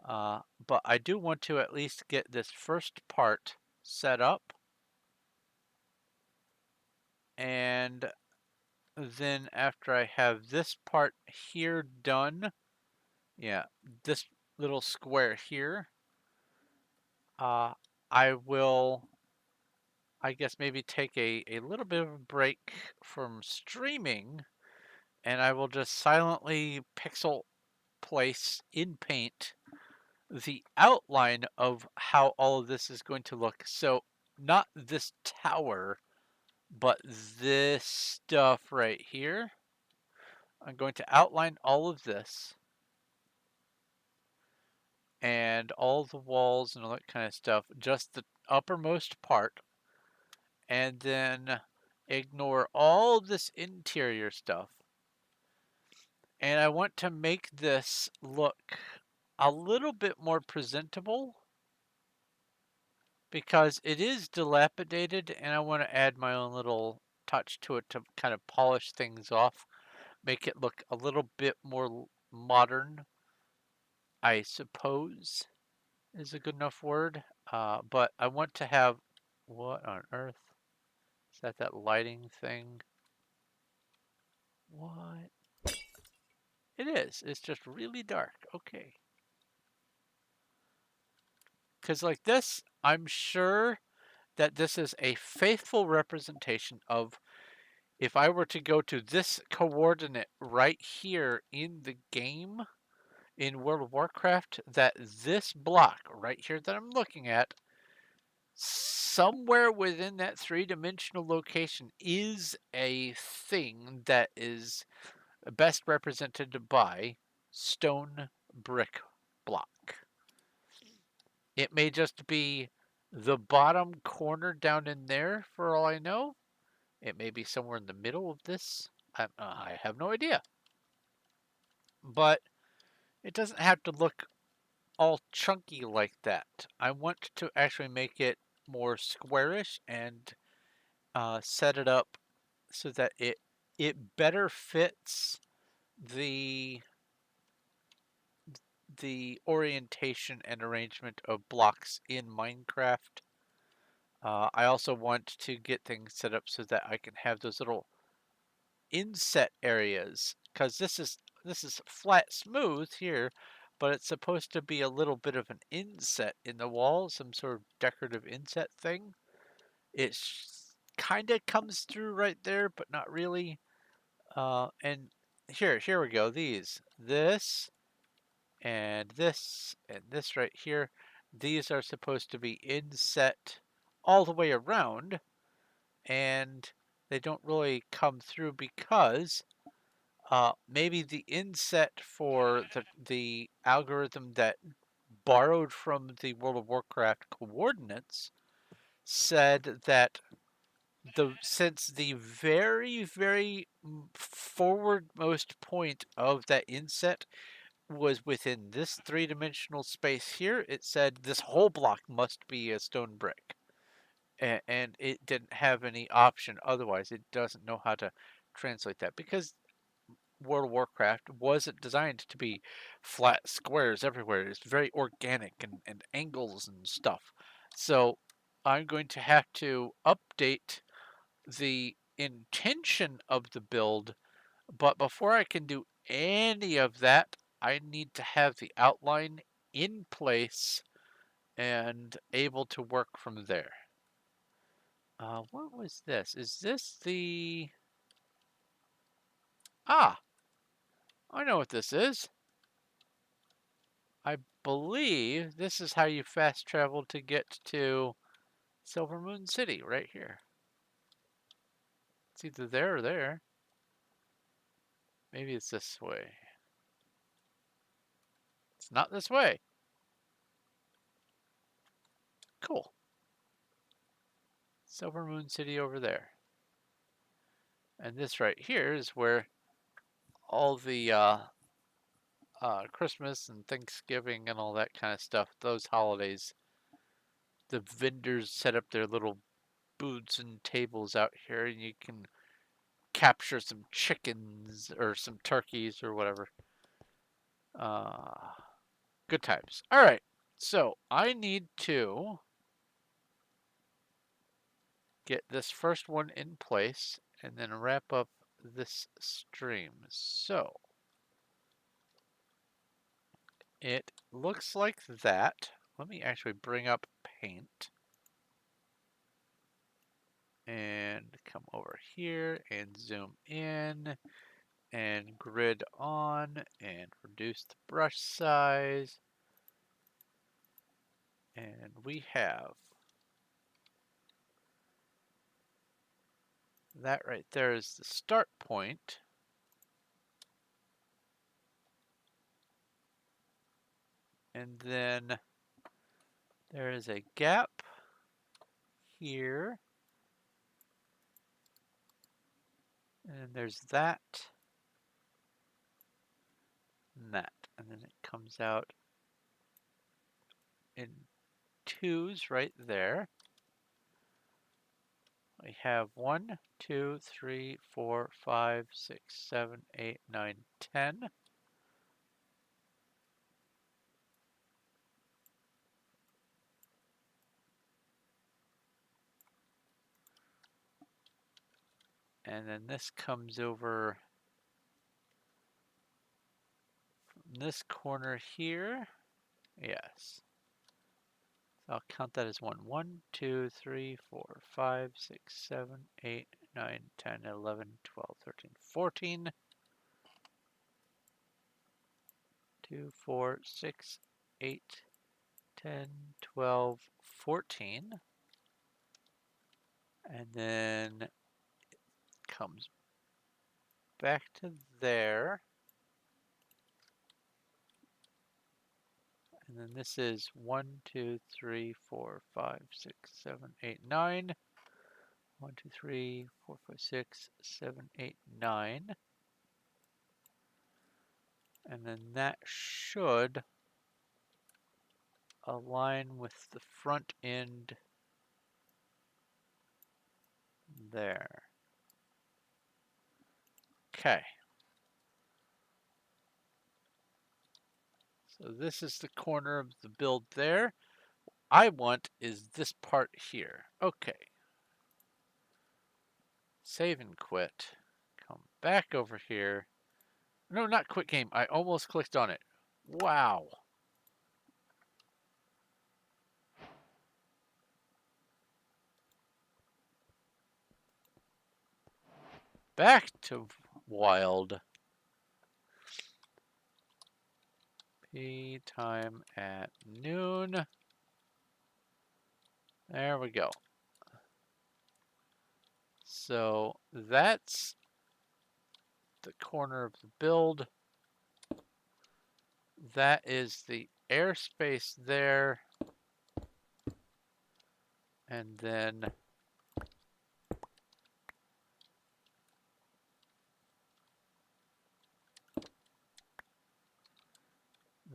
But I do want to at least get this first part set up. And then after I have this part here done, yeah, this little square here, I will, I guess, maybe take a little bit of a break from streaming, and I will just silently pixel place in paint the outline of how all of this is going to look. So not this tower, but this stuff right here. I'm going to outline all of this and all the walls and all that kind of stuff, just the uppermost part, and then ignore all this interior stuff. And I want to make this look a little bit more presentable because it is dilapidated and I want to add my own little touch to it to kind of polish things off, make it look a little bit more modern, I suppose. is a good enough word. But I want to have, what on earth? Is that lighting thing? What? It is. It's just really dark. Okay. Because like this, I'm sure that this is a faithful representation of if I were to go to this coordinate right here in the game in World of Warcraft, that this block right here that I'm looking at, somewhere within that three-dimensional location is a thing that is best represented by stone brick block. It may just be the bottom corner down in there for all I know. It may be somewhere in the middle of this. I have no idea. But it doesn't have to look all chunky like that. I want to actually make it more squarish and set it up so that it better fits the orientation and arrangement of blocks in Minecraft. I also want to get things set up so that I can have those little inset areas, because this is flat smooth here, but it's supposed to be a little bit of an inset in the wall, some sort of decorative inset thing. It kind of comes through right there, but not really. And here we go. This and this right here. These are supposed to be inset all the way around, and they don't really come through because maybe the inset for the algorithm that borrowed from the World of Warcraft coordinates said that since the very forwardmost point of that inset was within this three-dimensional space here, it said this whole block must be a stone brick. And it didn't have any option otherwise. It doesn't know how to translate that because World of Warcraft wasn't designed to be flat squares everywhere. It's very organic and angles and stuff. So I'm going to have to update the intention of the build, but before I can do any of that, I need to have the outline in place and able to work from there. What was this? Is this the... Ah, I know what this is. I believe this is how you fast travel to get to Silver Moon City, right here. It's either there or there. Maybe it's this way. It's not this way. Cool. Silver Moon City over there. And this right here is where all the Christmas and Thanksgiving and all that kind of stuff, those holidays, the vendors set up their little booths and tables out here, and you can capture some chickens or some turkeys or whatever. Good times. All right, so I need to get this first one in place and then wrap up this stream. So it looks like that. Let me actually bring up Paint and come over here and zoom in and grid on and reduce the brush size. And we have that right there is the start point. And then there is a gap here. And there's that. And that. And then it comes out in twos right there. We have 1, 2, 3, 4, 5, 6, 7, 8, 9, 10. And then this comes over from this corner here. Yes. So I'll count that as 1. 1, 2, 3, 4, 5, 6, 7, 8, 9, 10, 11, 12, 13, 14. 2, 4, 6, 8, 10, 12, 14. And then it comes back to there. And then this is 1, 2, 3, 4, 5, 6, 7, 8, 9. 1, 2, 3, 4, 5, 6, 7, 8, 9. And then that should align with the front end there. Okay. So this is the corner of the build there. I want is this part here. Okay. Save and quit. Come back over here. No, not quit game. I almost clicked on it. Wow. Back to wild. P time at noon. There we go. So that's the corner of the build. That is the airspace there. And then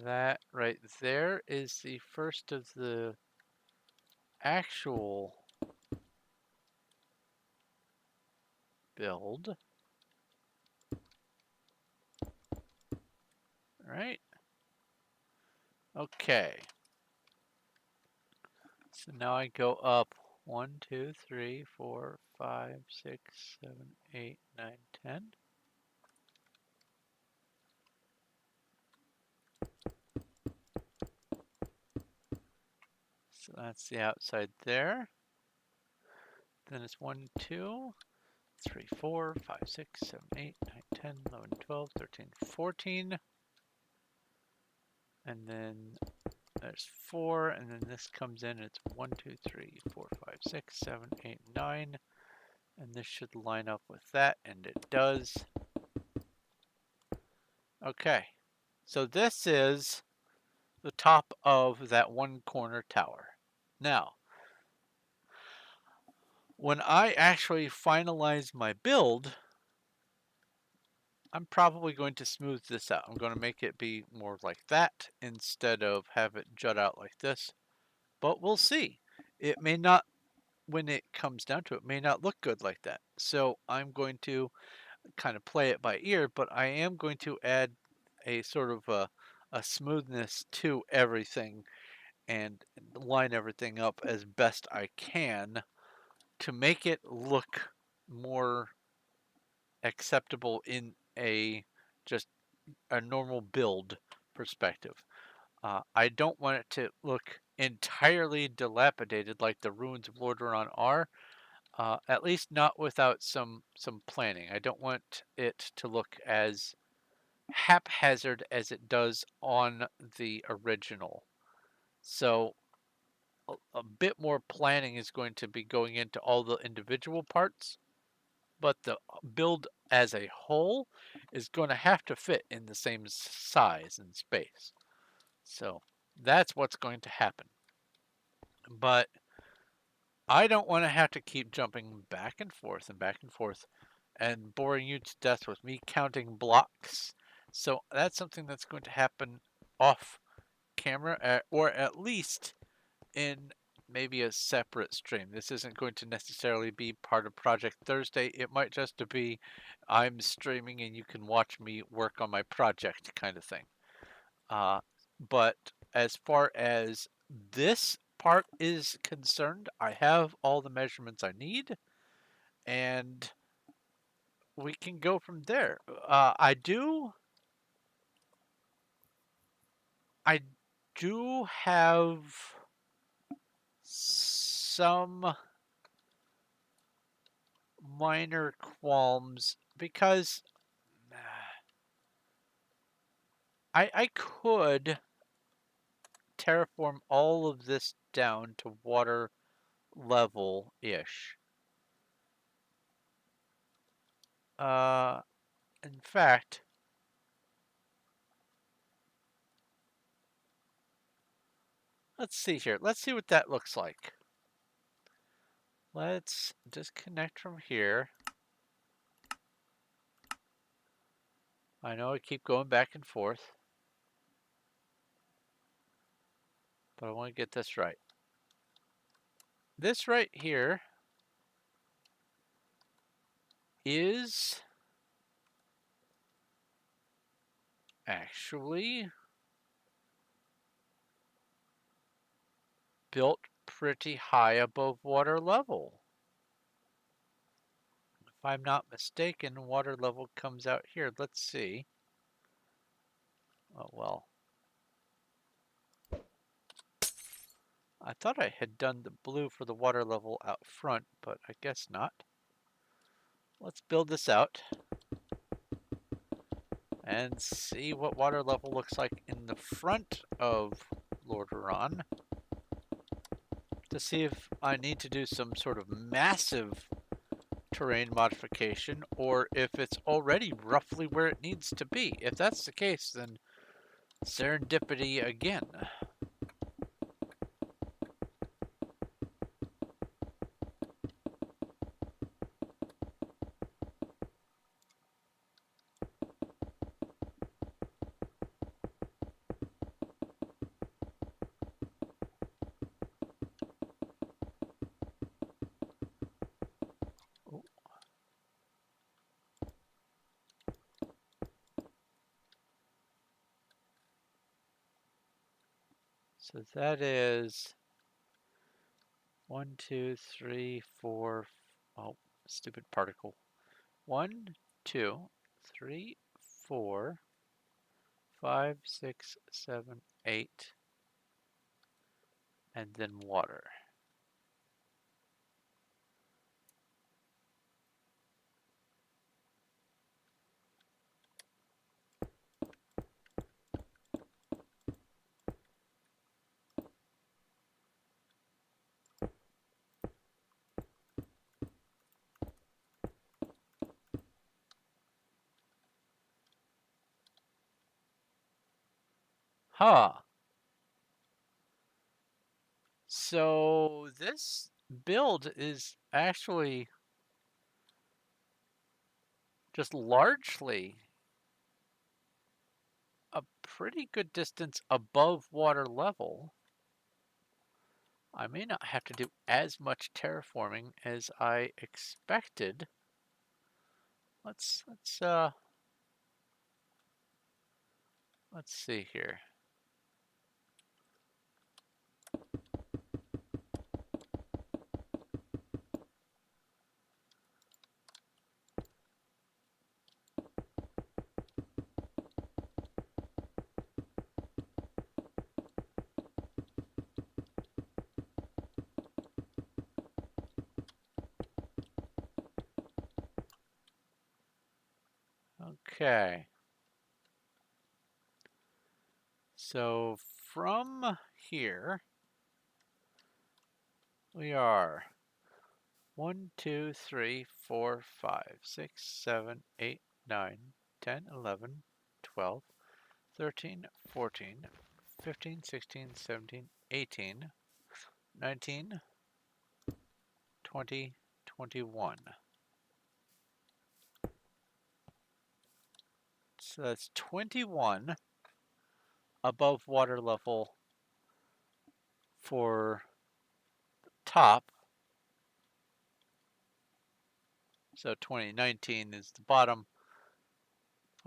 that right there is the first of the actual build. Right? Okay. So now I go up 1, 2, 3, 4, 5, 6, 7, 8, 9, 10. So that's the outside there. Then it's 1, 2, 3, 4, 5, 6, 7, 8, 9, 10, 11, 12, 13, 14. And then there's 4, and then this comes in, it's 1, 2, 3, 4, 5, 6, 7, 8, 9. And this should line up with that, and it does. Okay, so this is the top of that one corner tower. Now, when I actually finalize my build, I'm probably going to smooth this out. I'm going to make it be more like that instead of have it jut out like this. But we'll see. It may not, when it comes down to it, may not look good like that. So I'm going to kind of play it by ear, but I am going to add a sort of a smoothness to everything and line everything up as best I can to make it look more acceptable in a just a normal build perspective. I don't want it to look entirely dilapidated like the ruins of Lordaeron are. At least not without some planning. I don't want it to look as haphazard as it does on the original. So a bit more planning is going to be going into all the individual parts, but the build as a whole is going to have to fit in the same size and space. So that's what's going to happen. But I don't want to have to keep jumping back and forth and back and forth and boring you to death with me counting blocks. So that's something that's going to happen off camera, or at least in maybe a separate stream. This isn't going to necessarily be part of Project Thursday. It might just be I'm streaming and you can watch me work on my project kind of thing. But as far as this part is concerned, I have all the measurements I need, and we can go from there. I do have some minor qualms because I could terraform all of this down to water level-ish. In fact, let's see here. Let's see what that looks like. Let's disconnect from here. I know I keep going back and forth, but I want to get this right. This right here is actually built pretty high above water level. If I'm not mistaken, water level comes out here. Let's see. Oh, well. I thought I had done the blue for the water level out front, but I guess not. Let's build this out and see what water level looks like in the front of Lordaeron to see if I need to do some sort of massive terrain modification or if it's already roughly where it needs to be. If that's the case, then serendipity again. So that is 1, 2, 3, 4. Oh, stupid particle. 1, 2, 3, 4, 5, 6, 7, 8, and then water. Huh. So this build is actually just largely a pretty good distance above water level. I may not have to do as much terraforming as I expected. Let's see here. Okay. So from here, we are 1, 2, 3, 4, 5, 6, 7, 8, 9, 10, 11, 12, 13, 14, 15, 16, 17, 18, 19, 20, 21. So that's 21 above water level for top. So 2019 is the bottom.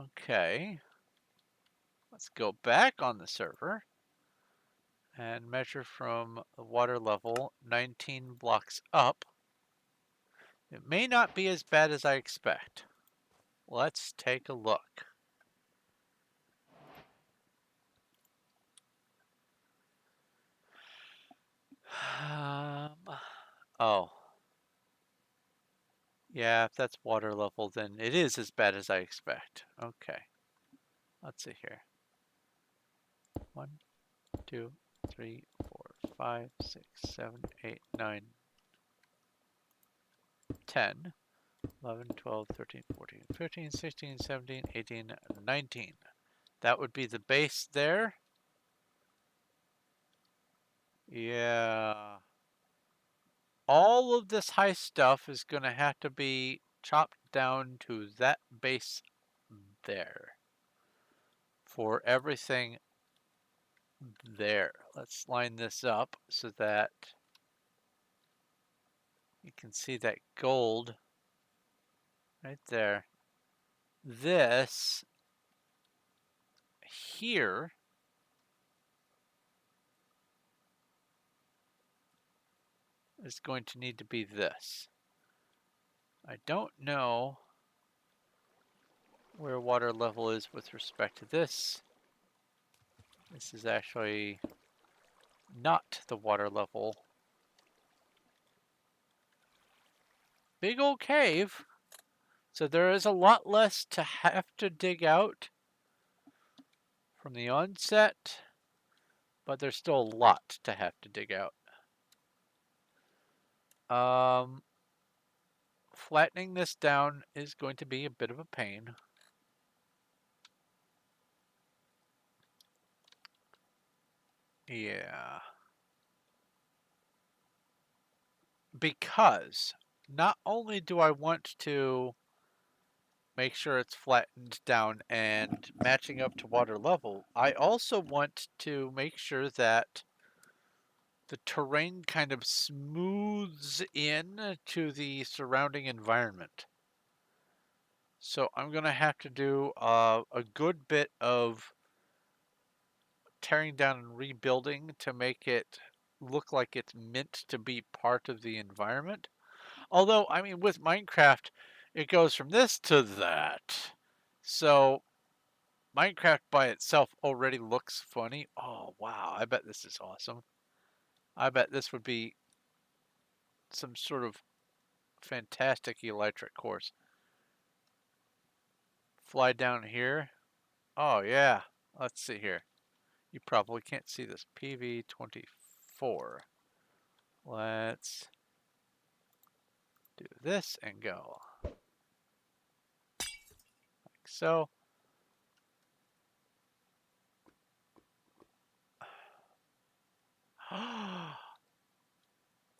Okay. Let's go back on the server and measure from the water level 19 blocks up. It may not be as bad as I expect. let's take a look. Oh. Yeah, if that's water level, then it is as bad as I expect. Okay. Let's see here. 1, 2, 3, 4, 5, 6, 7, 8, 9, 10, 11, 12, 13, 14, 15, 16, 17, 18, 19. That would be the base there. Yeah. All of this high stuff is going to have to be chopped down to that base there for everything there. Let's line this up so that you can see that gold right there. This here is going to need to be this. I don't know where water level is with respect to this. This is actually not the water level. Big old cave. So there is a lot less to have to dig out from the onset, but there's still a lot to have to dig out. Flattening this down is going to be a bit of a pain. Yeah. Because not only do I want to make sure it's flattened down and matching up to water level, I also want to make sure that the terrain kind of smooths in to the surrounding environment. So I'm going to have to do a good bit of tearing down and rebuilding to make it look like it's meant to be part of the environment. Although, I mean, with Minecraft, it goes from this to that. So Minecraft by itself already looks funny. Oh, wow. I bet this is awesome. I bet this would be some sort of fantastic electric course. Fly down here. Oh, yeah. Let's see here. You probably can't see this. PV24. Let's do this and go. Like so.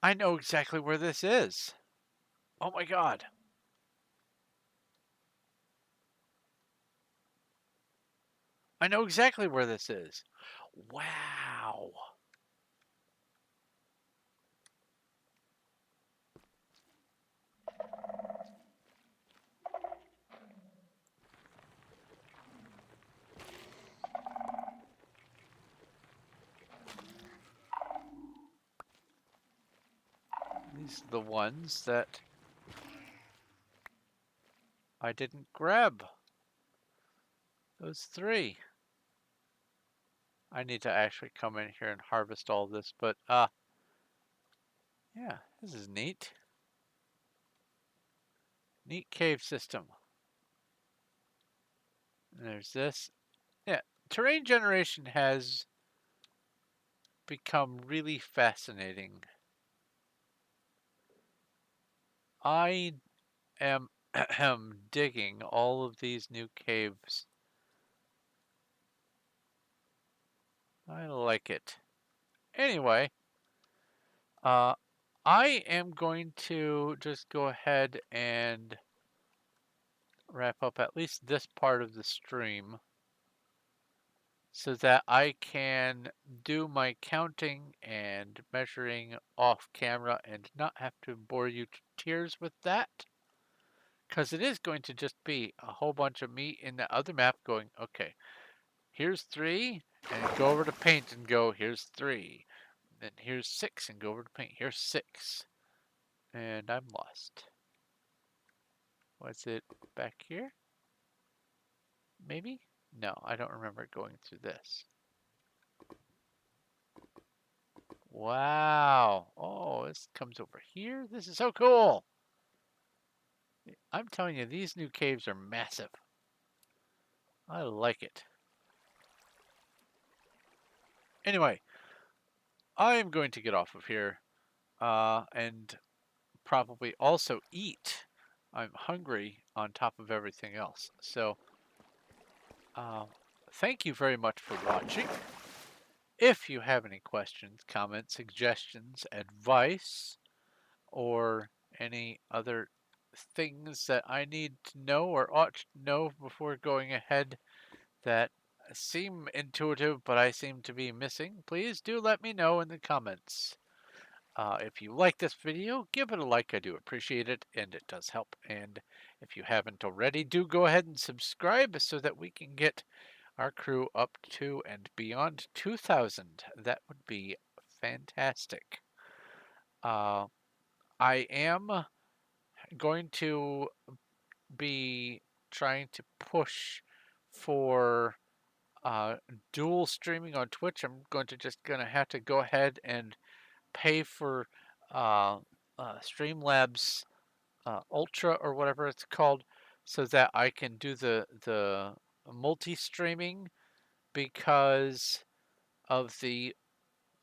I know exactly where this is. Oh my god. I know exactly where this is. Wow. These are the ones that I didn't grab. Those 3. I need to actually come in here and harvest all this, but yeah, this is neat. Neat cave system. And there's this. Yeah, terrain generation has become really fascinating. I am digging all of these new caves. I like it. Anyway, I am going to just go ahead and wrap up at least this part of the stream so that I can do my counting and measuring off camera and not have to bore you to tears with that. Because it is going to just be a whole bunch of me in the other map going, okay, here's 3, and go over to paint and go, here's 3. Then here's 6 and go over to paint, here's 6. And I'm lost. Was it back here? maybe? No, I don't remember going through this. Wow. Oh, this comes over here. This is so cool. I'm telling you, these new caves are massive. I like it. Anyway, I'm going to get off of here and probably also eat. I'm hungry on top of everything else. So, uh, thank you very much for watching. If you have any questions, comments, suggestions, advice, or any other things that I need to know or ought to know before going ahead that seem intuitive but I seem to be missing, please do let me know in the comments. If you like this video, give it a like. I do appreciate it, and it does help. And if you haven't already, do go ahead and subscribe so that we can get our crew up to and beyond 2,000. That would be fantastic. Uh, I am going to be trying to push for uh, dual streaming on Twitch. I'm gonna have to go ahead and pay for uh, Streamlabs Ultra or whatever it's called, so that I can do the multi-streaming because of the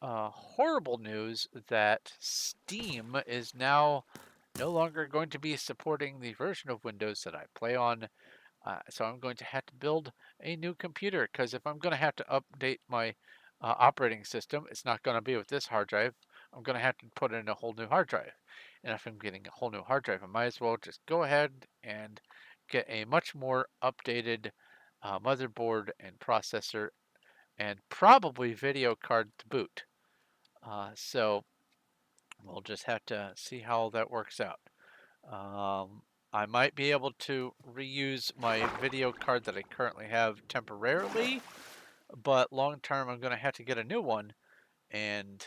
horrible news that Steam is now no longer going to be supporting the version of Windows that I play on. So I'm going to have to build a new computer because if I'm going to have to update my operating system, it's not going to be with this hard drive. I'm going to have to put in a whole new hard drive. And if I'm getting a whole new hard drive, I might as well just go ahead and get a much more updated motherboard and processor and probably video card to boot. So we'll just have to see how that works out. I might be able to reuse my video card that I currently have temporarily, but long term I'm going to have to get a new one, and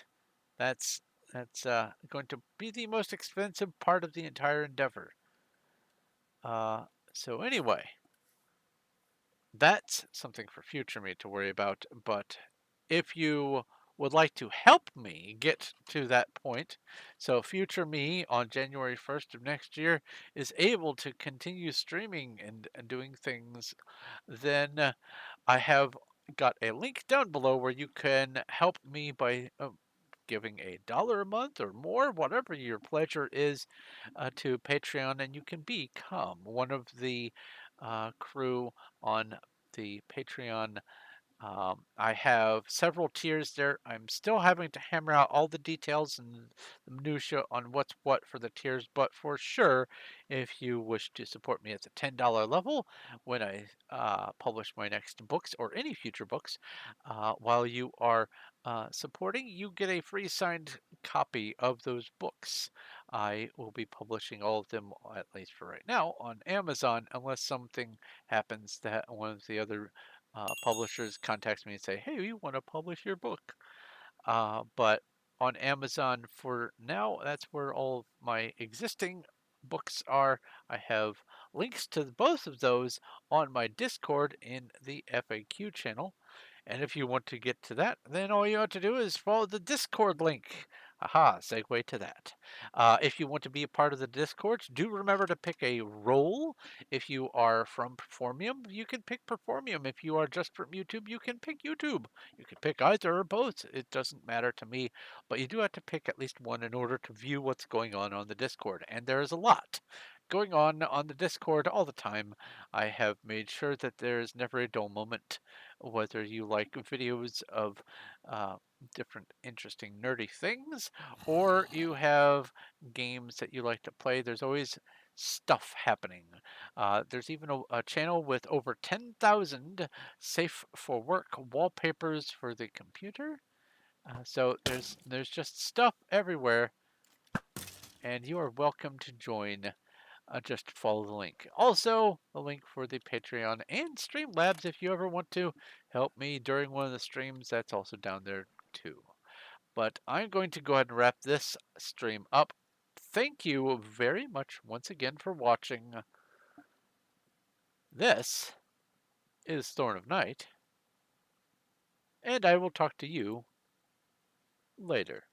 that's that's going to be the most expensive part of the entire endeavor. Uh, so anyway, that's something for future me to worry about. But if you would like to help me get to that point, so future me on January 1st of next year is able to continue streaming and doing things, then I have got a link down below where you can help me by giving $1 a month or more, whatever your pleasure is, to Patreon, and you can become one of the crew on the Patreon. I have several tiers there. I'm still having to hammer out all the details and the minutia on what's what for the tiers, but for sure, if you wish to support me at the $10 level when I publish my next books or any future books, while you are supporting, you get a free signed copy of those books. I will be publishing all of them, at least for right now, on Amazon, unless something happens that one of the other publishers contacts me and say, "Hey, we want to publish your book." But on Amazon for now, that's where all of my existing books are. I have links to both of those on my Discord in the FAQ channel. And if you want to get to that, then all you have to do is follow the Discord link. Aha, segue to that. If you want to be a part of the Discord, do remember to pick a role. If you are from Performium, you can pick Performium. If you are just from YouTube, you can pick YouTube. You can pick either or both. It doesn't matter to me, but you do have to pick at least one in order to view what's going on the Discord. And there is a lot going on the Discord all the time. I have made sure that there is never a dull moment, whether you like videos of uh, different interesting nerdy things or you have games that you like to play. There's always stuff happening. There's even a channel with over 10,000 safe for work wallpapers for the computer. So there's just stuff everywhere, and you are welcome to join. Just follow the link. Also, the link for the Patreon and Streamlabs if you ever want to help me during one of the streams. That's also down there too. But I'm going to go ahead and wrap this stream up. Thank you very much once again for watching. This is Thorn of Night, and I will talk to you later.